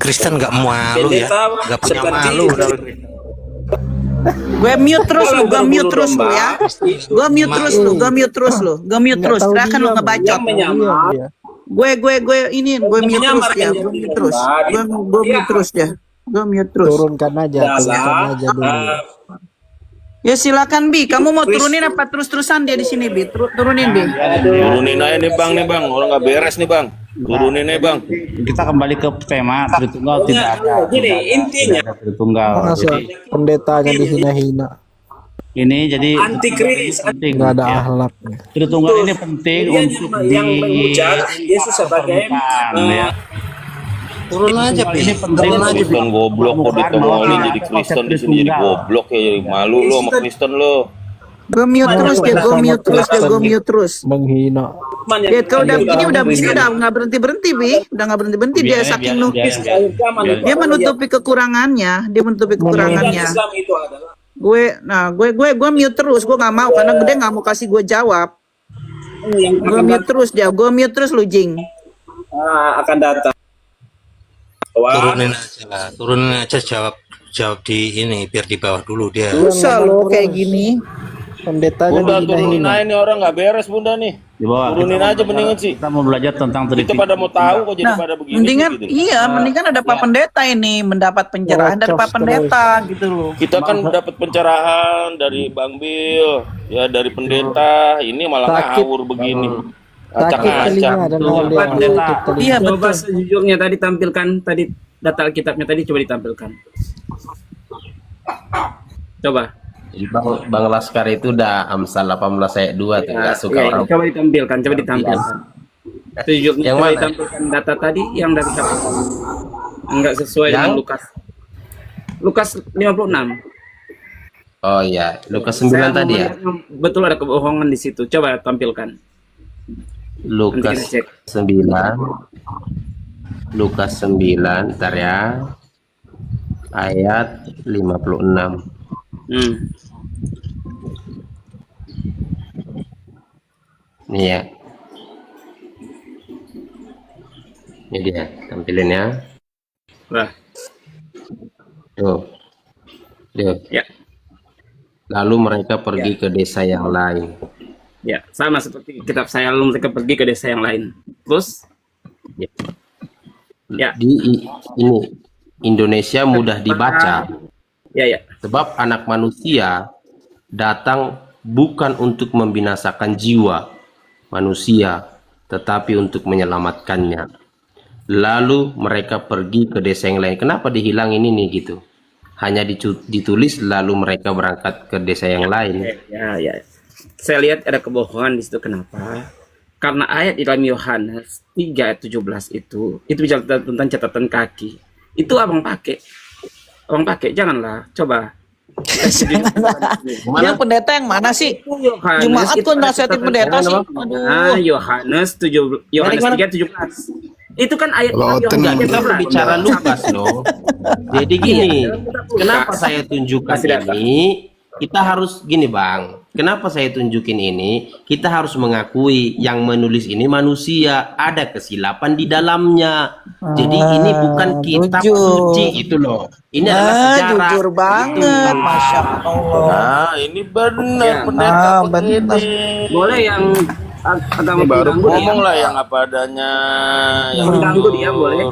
Kristen nggak malu ya, nggak punya malu. Gue mute terus lu ya. Gue mute terus. Silakan lu ngebacot. Gue mute terus ya. Turunkan aja dulu. Ya silakan Bi, kamu mau turunin apa terus-terusan dia di sini Bi? Turunin Bi. Turunin aja nih bang, orang nggak beres nih bang. Turunin nih bang. Kita kembali ke tema Tritunggal tidak ada. Gini, intinya Tidak ada Tritunggal. Jadi pendetanya dihina-hina, ini jadi antikris, penting. nggak ada ya. akhlak. Tritunggal ini penting untuk yang menghujat Yesus sebagai ya. Turun aja, Pi. Ini penting Turun aja, Pi. Kristen goblok kok ditemolin jadi Kristen di sini jadi goblok ya, jadi malu lo sama Kristen lo. Gue mute terus dia, gue mute terus dia, gue mute terus. Menghina. Dia kalau udah begini udah nggak berhenti Bi, udah nggak berhenti dia saking nukis. Dia menutupi kekurangannya, dia menutupi kekurangannya. Islam itu adalah Gue mute terus, gue nggak mau karena dia nggak mau kasih gue jawab. Gue mute terus dia, gue mute terus lu Jing. akan datang. Turunin aja jawab di ini biar di bawah dulu dia. Susah loh kayak gini. Pendetanya Bunda turunin dihina-hina. aja nih, orang nggak beres bunda nih. Di bawah. Turunin aja mendingan sih. Kita mau belajar tentang Kita Tritunggal. pada mau tahu kok jadi Nah, pada begini. mendingan gitu. iya, mendingan ada Pak Pendeta ini mendapat pencerahan dari Pak Pendeta gitu loh. Kita kan dapat pencerahan dari Bang Bil, ya dari pendeta. Ini malah ngawur begini. Acak-acak. Iya Coba betul. sejujurnya tadi tampilkan tadi data Alkitabnya tadi coba ditampilkan. Coba. Jadi Bang Laskar itu udah Amsal 18 ayat 2 tuh nggak suka Ya, orang. coba ditampilkan. Sejujurnya Yang coba mana? ditampilkan data tadi yang dari siapa? Enggak sesuai dengan Yang? Lukas 56. Oh iya, Lukas 9 Saya tadi ya. melihat betul ada kebohongan di situ. Coba tampilkan. Lukas Nanti kita cek. 9. Lukas 9, ntar ya. Ayat 56. Nih ya. Ini dia, tampilin ya. Wah, Tuh. Tuh. ya. Lalu mereka pergi ke desa yang lain. Ya, sama seperti kitab saya lalu mereka pergi ke desa yang lain. Terus Ya. Di ini Indonesia mudah dibaca. ya. Sebab anak manusia datang bukan untuk membinasakan jiwa manusia, tetapi untuk menyelamatkannya. Lalu mereka pergi ke desa yang lain. Kenapa dihilangin ini gitu? Hanya ditulis lalu mereka berangkat ke desa yang lain. Ya. Saya lihat ada kebohongan di situ. Kenapa? Karena ayat di dalam Yohanes 3 ayat 17 itu bicara tentang catatan kaki. Itu abang pakai. Janganlah. Coba. Yang pendeta yang mana sih? Jumaat itu kok ada nasihatin catatan pendeta kaki. sih? Nah, Yohanes 3:17. Itu kan ayat Enggak, kita berbicara Lukas loh. Jadi gini, kenapa saya tunjukkan ini? Kita harus gini Bang, kenapa saya tunjukin ini? Kita harus mengakui yang menulis ini manusia, ada kesilapan di dalamnya. Jadi ini bukan kitab suci gitu loh. Ini adalah sejarah. Jujur banget, Masya Allah. Nah, ini benar pendeta begini. Boleh yang agama Ini baru pengganggu ngomong diam. lah yang apa adanya. Yang Pengganggu diam boleh.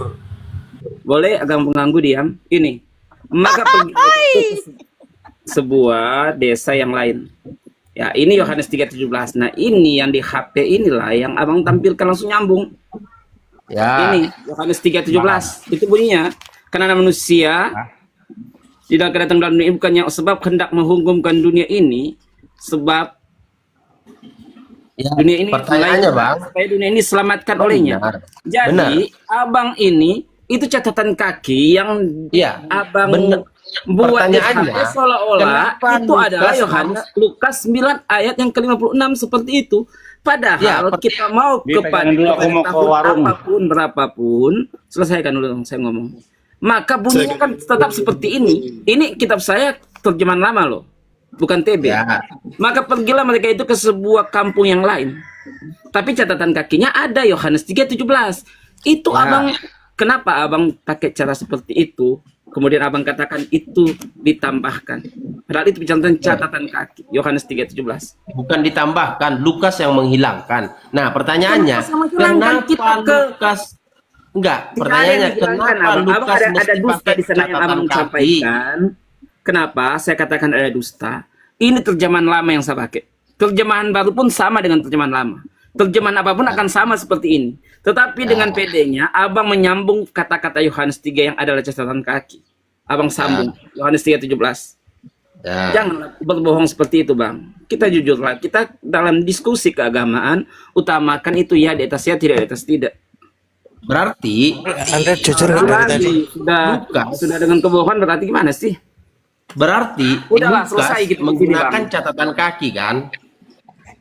Boleh agama pengganggu diam. Ini. Maka pergi ke sebuah desa yang lain. Ya, ini Yohanes 3:17. Nah, ini yang di HP inilah yang abang tampilkan langsung nyambung. Ya. Ini Yohanes 3:17. Itu bunyinya. Karena manusia tidak datang dalam dunia ini bukannya sebab hendak menghukumkan dunia ini, sebab dunia ini pertanyaannya Bang, supaya dunia ini diselamatkan olehnya. benar. Jadi abang ini itu catatan kaki yang abang buat Pertanyaannya, di HP seolah-olah kenapa itu adalah Lukas Lukas 9 ayat yang ke-56 seperti itu. Padahal kita mau kepada dulu, aku mau ke warung. berapapun, selesaikan dulu saya ngomong. Maka bunyinya kan tetap seperti ini. Ini kitab saya terjemahan lama loh, bukan TB. Maka pergilah mereka itu ke sebuah kampung yang lain. Tapi catatan kakinya ada Yohanes 3:17. Itu abang, kenapa abang pakai cara seperti itu? Kemudian abang katakan itu ditambahkan. Padahal itu bicara tentang catatan kaki. Yohanes 3:17. Bukan ditambahkan, Lukas yang menghilangkan. Nah, pertanyaannya, kenapa Lukas enggak? Pertanyaannya, kenapa Lukas ada mesti dusta pakai di sana yang abang catatan kaki? sampaikan? Kenapa saya katakan ada dusta? Ini terjemahan lama yang saya pakai. Terjemahan baru pun sama dengan terjemahan lama. Terjemahan apapun akan sama seperti ini. Tetapi dengan PD-nya, abang menyambung kata-kata Yohanes 3 yang adalah catatan kaki. Abang sambung Yohanes 3:17. Jangan berbohong seperti itu, Bang. Kita jujurlah. Kita dalam diskusi keagamaan utamakan itu ya di atas ya, tidak di atas tidak. Berarti Anda jujur nggak dari tadi? Sudah dengan kebohongan berarti gimana sih? Berarti Udahlah, Lukas selesai gitu. menggunakan catatan kaki kan?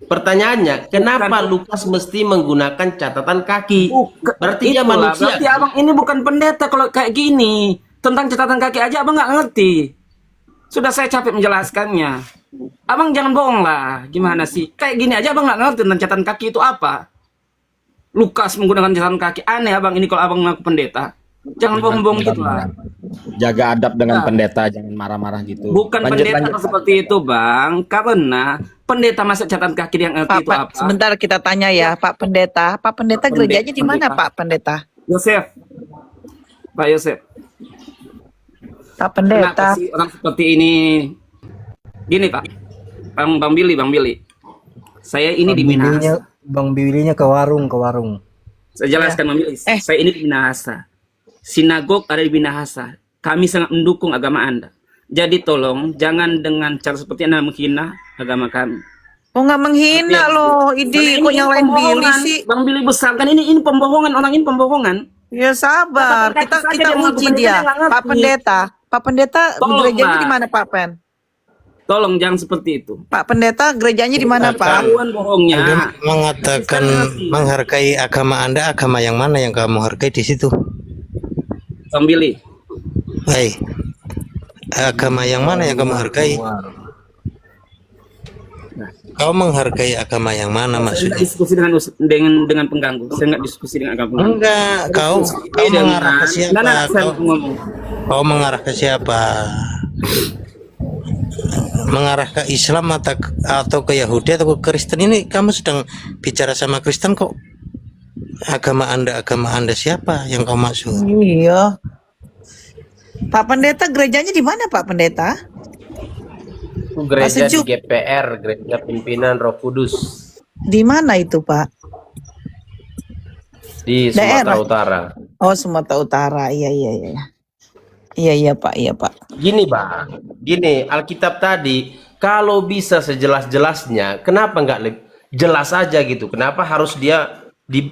Pertanyaannya, kenapa Lukas mesti menggunakan catatan kaki? Berarti dia Itulah, manusia. berarti abang ini bukan pendeta kalau kayak gini. Tentang catatan kaki aja abang nggak ngerti. Sudah saya capek menjelaskannya. Abang jangan bohong lah. Gimana sih? Kayak gini aja abang nggak ngerti tentang catatan kaki itu apa. Lukas menggunakan catatan kaki. Aneh abang ini kalau abang mengaku pendeta. Jangan bohong-bohong gitu lah. Jaga adab dengan pendeta, jangan marah-marah gitu. Bukan pendeta seperti itu, Bang. Karena pendeta masa catatan kaki yang ngerti itu apa? Sebentar kita tanya ya, Pak Pendeta. Pak Pendeta gerejanya di mana, Pak Pendeta? Yosef. Pak Yosef. Pak Pendeta. Kenapa sih orang seperti ini? Gini, Pak. Bang Billy. Saya ini di Minahasa. Bang Bilinya ke warung. Saya jelaskan, Bang Billy. Saya ini di Minahasa. Sinagog ada di Minahasa. Kami sangat mendukung agama Anda. Jadi tolong jangan dengan cara seperti Anda menghina agama kami. Oh, nggak menghina loh. Ini kok yang lain Billy sih? Bang Billy besarkan ini pembohongan, orang ini pembohongan. Ya sabar, kita uji dia. Pak Pendeta. Pak Pendeta Tolong, gerejanya Pak. di mana, Pak Pen? Tolong jangan seperti itu. Pak Pendeta gerejanya di mana, Pak? Ketahuan bohongnya. Anda mengatakan menghargai agama Anda, agama yang mana yang kamu hargai di situ? Bang Billy. Hai, agama yang mana yang kamu hargai? Kau menghargai agama yang mana Saya maksudnya? nggak diskusi dengan pengganggu. Saya nggak diskusi dengan agama pengganggu. Enggak, kau mengarah ke siapa? Kau mengarah ke siapa? Mengarah ke Islam atau ke Yahudi atau ke Kristen? Ini kamu sedang bicara sama Kristen kok. Agama Anda siapa yang kau maksud? Iya. Pak Pendeta gerejanya di mana, Pak Pendeta? Gereja di GPR, Gereja Pimpinan Roh Kudus. Di mana itu, Pak? Di Sumatera Utara. Oh, Sumatera Utara. Iya. Iya, Pak. Iya, Pak. Gini, Bang. Gini, Alkitab tadi kalau bisa sejelas-jelasnya, kenapa nggak jelas aja gitu? Kenapa harus dia di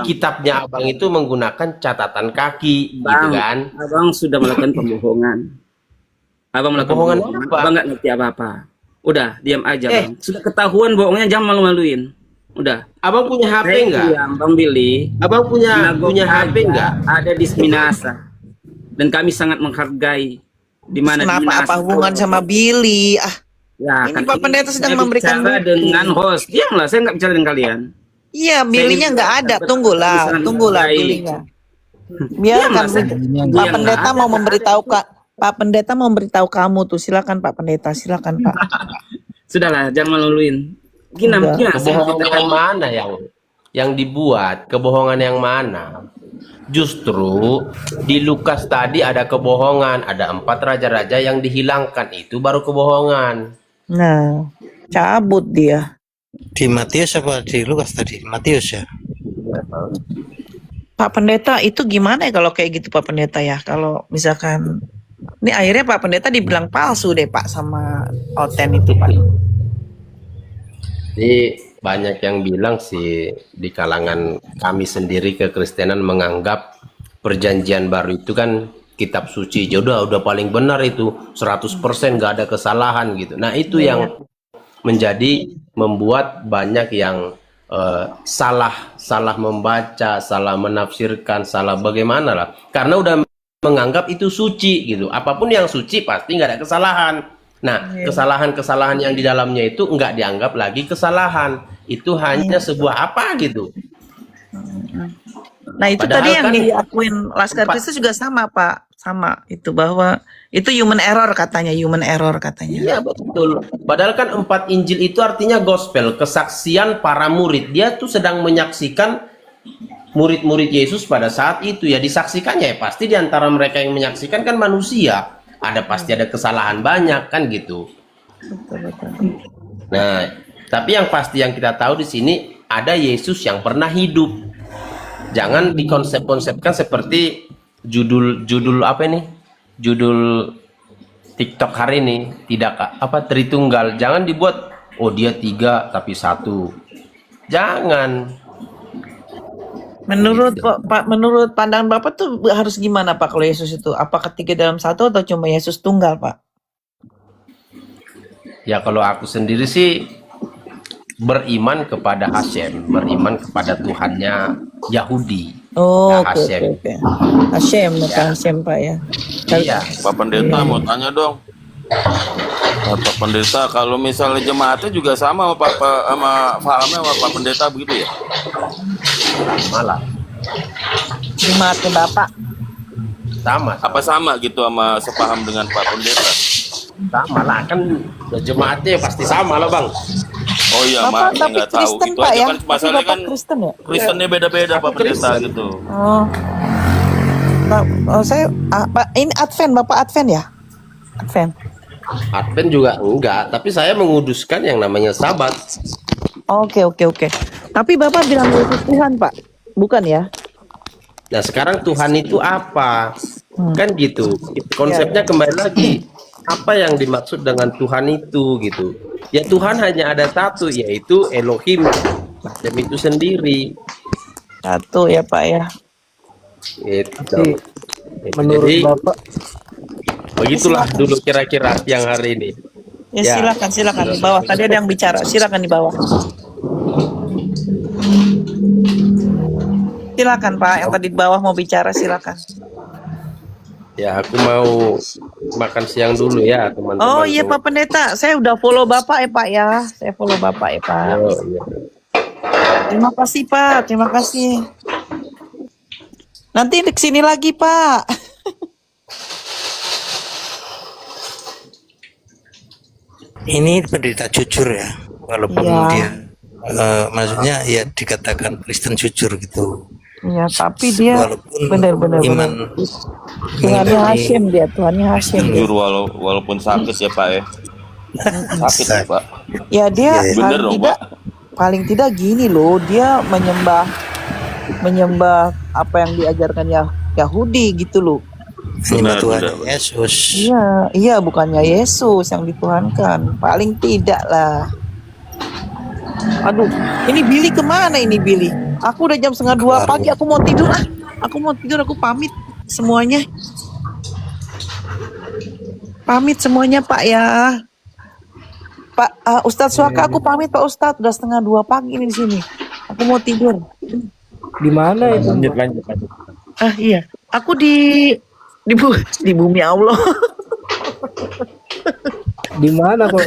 kitabnya abang itu menggunakan catatan kaki, gitu kan? Abang sudah melakukan pembohongan. Abang melakukan pembohongan apa? Abang nggak ngerti apa-apa. Udah, diam aja, Bang. Sudah ketahuan bohongnya, jangan malu-maluin. Udah. Abang punya HP nggak? Bang Billy. Abang punya HP nggak? Ada di Minahasa. Dan kami sangat menghargai di mana di Kenapa Minahasa. apa hubungan sama Billy? Ya, Ini Pak Pendeta sedang memberikan bicara bukti. dengan host. Diamlah, saya nggak bicara dengan kalian. Iya, Billy-nya nggak ada. Tunggulah Billy-nya. Biarkan Pak Pendeta mau memberitahu Pak Pendeta mau memberitahu kamu tuh. Silakan Pak Pendeta, silakan Pak. Sudahlah, jangan malu-maluin. Kebohongan yang mana yang dibuat? Kebohongan yang mana? Justru di Lukas tadi ada kebohongan, ada 4 raja-raja yang dihilangkan, itu baru kebohongan. Nah, cabut dia. Di Matius apa di Lukas tadi? Matius ya. Pak Pendeta itu gimana ya kalau kayak gitu Pak Pendeta ya? Kalau misalkan ini akhirnya Pak Pendeta dibilang palsu deh Pak sama Oten itu Pak. Jadi banyak yang bilang sih di kalangan kami sendiri kekristenan menganggap perjanjian baru itu kan kitab suci. Udah paling benar itu 100% nggak ada kesalahan gitu. Nah itu yang menjadi membuat banyak yang salah membaca, salah menafsirkan, salah bagaimana lah. Karena udah menganggap itu suci gitu. Apapun yang suci pasti nggak ada kesalahan. Nah, kesalahan-kesalahan yang di dalamnya itu nggak dianggap lagi kesalahan. Itu hanya sebuah apa gitu. Nah itu Padahal tadi yang kan diakuin Laskar Kristus juga sama Pak. Sama itu bahwa itu human error katanya. Iya betul. Padahal kan 4 Injil itu artinya gospel, kesaksian para murid. Dia tuh sedang menyaksikan murid-murid Yesus pada saat itu ya, disaksikannya ya pasti di antara mereka yang menyaksikan kan manusia. Pasti ada kesalahan banyak kan gitu. Nah, tapi yang pasti yang kita tahu di sini ada Yesus yang pernah hidup. Jangan dikonsep-konsepkan seperti judul apa ini? Judul TikTok hari ini tidak Tritunggal. Jangan dibuat oh dia 3 tapi 1. Jangan. Menurut Pak, menurut pandangan Bapak tuh harus gimana Pak kalau Yesus itu? Apa ketiga dalam satu atau cuma Yesus tunggal Pak? Ya kalau aku sendiri sih beriman kepada Hashem, beriman kepada Tuhannya Yahudi. Oh, ya, oke, Hashem. oke. Hashem, bukan Hashem Pak ya. Iya. Pak Pendeta mau tanya dong. Pak Pendeta, kalau misalnya jemaatnya juga sama sama fahamnya sama Pak Pendeta begitu ya? Malah Jemaatnya Bapak. sama. Apa sama gitu sama sepaham dengan Pak Pendeta? Sama lah, kan jemaatnya pasti sama lah Bang. Oh iya, Bapak tapi nggak tahu Kristen gitu Pak aja ya. kan Tapi masalahnya Bapak kan Kristen ya? Kristennya beda-beda Pak Pendeta gitu. Oh. Saya Pak, ini Advent, Bapak Advent ya? Advent. Advent juga enggak, tapi saya menguduskan yang namanya Sabat. Oke. Tapi Bapak bilang Yesus Tuhan Pak, bukan ya? Nah sekarang Tuhan itu apa? Kan gitu. Konsepnya kembali lagi. Apa yang dimaksud dengan Tuhan itu gitu? Ya Tuhan hanya ada satu, yaitu Elohim. Hashem itu sendiri. Satu ya Pak ya. Gitu. Menurut Jadi Bapak, begitulah dulu kira-kira yang hari ini. Ya, silakan di bawah. Tadi ada yang bicara, silakan di bawah. Silakan Pak, yang tadi di bawah mau bicara silakan. Ya aku mau makan siang dulu ya teman-teman. Oh iya Pak Pendeta, saya udah follow Bapak ya Pak ya. Saya follow Bapak ya Pak. Oh, iya. Terima kasih Pak, terima kasih. Nanti kesini lagi Pak. ini pendeta jujur ya, walaupun Iya. dia maksudnya ya dikatakan Kristen jujur gitu. Iya, tapi dia Walaupun benar-benar iman Tuhannya Hashem dia, Tuhannya Hashem. Jujur walaupun sakit ya Pak ya. Sakit ya Pak. Ya dia Bener dong Pak. paling tidak gini loh, dia menyembah apa yang diajarkan Yahudi gitu loh. menyembah Tuhan benar. Yesus. Iya, bukannya Yesus yang dituhankan. Paling tidak lah. Aduh, ini Billy kemana ini Billy? Aku udah jam 1:30 pagi, aku mau tidur ah. Aku pamit semuanya. Pamit semuanya Pak ya. Pak Ustadz Suaka, aku pamit Pak Ustadz, udah 1:30 pagi ini di sini. Aku mau tidur. Di mana itu? Lanjut. Ah iya, aku di bumi Allah. Di mana kok?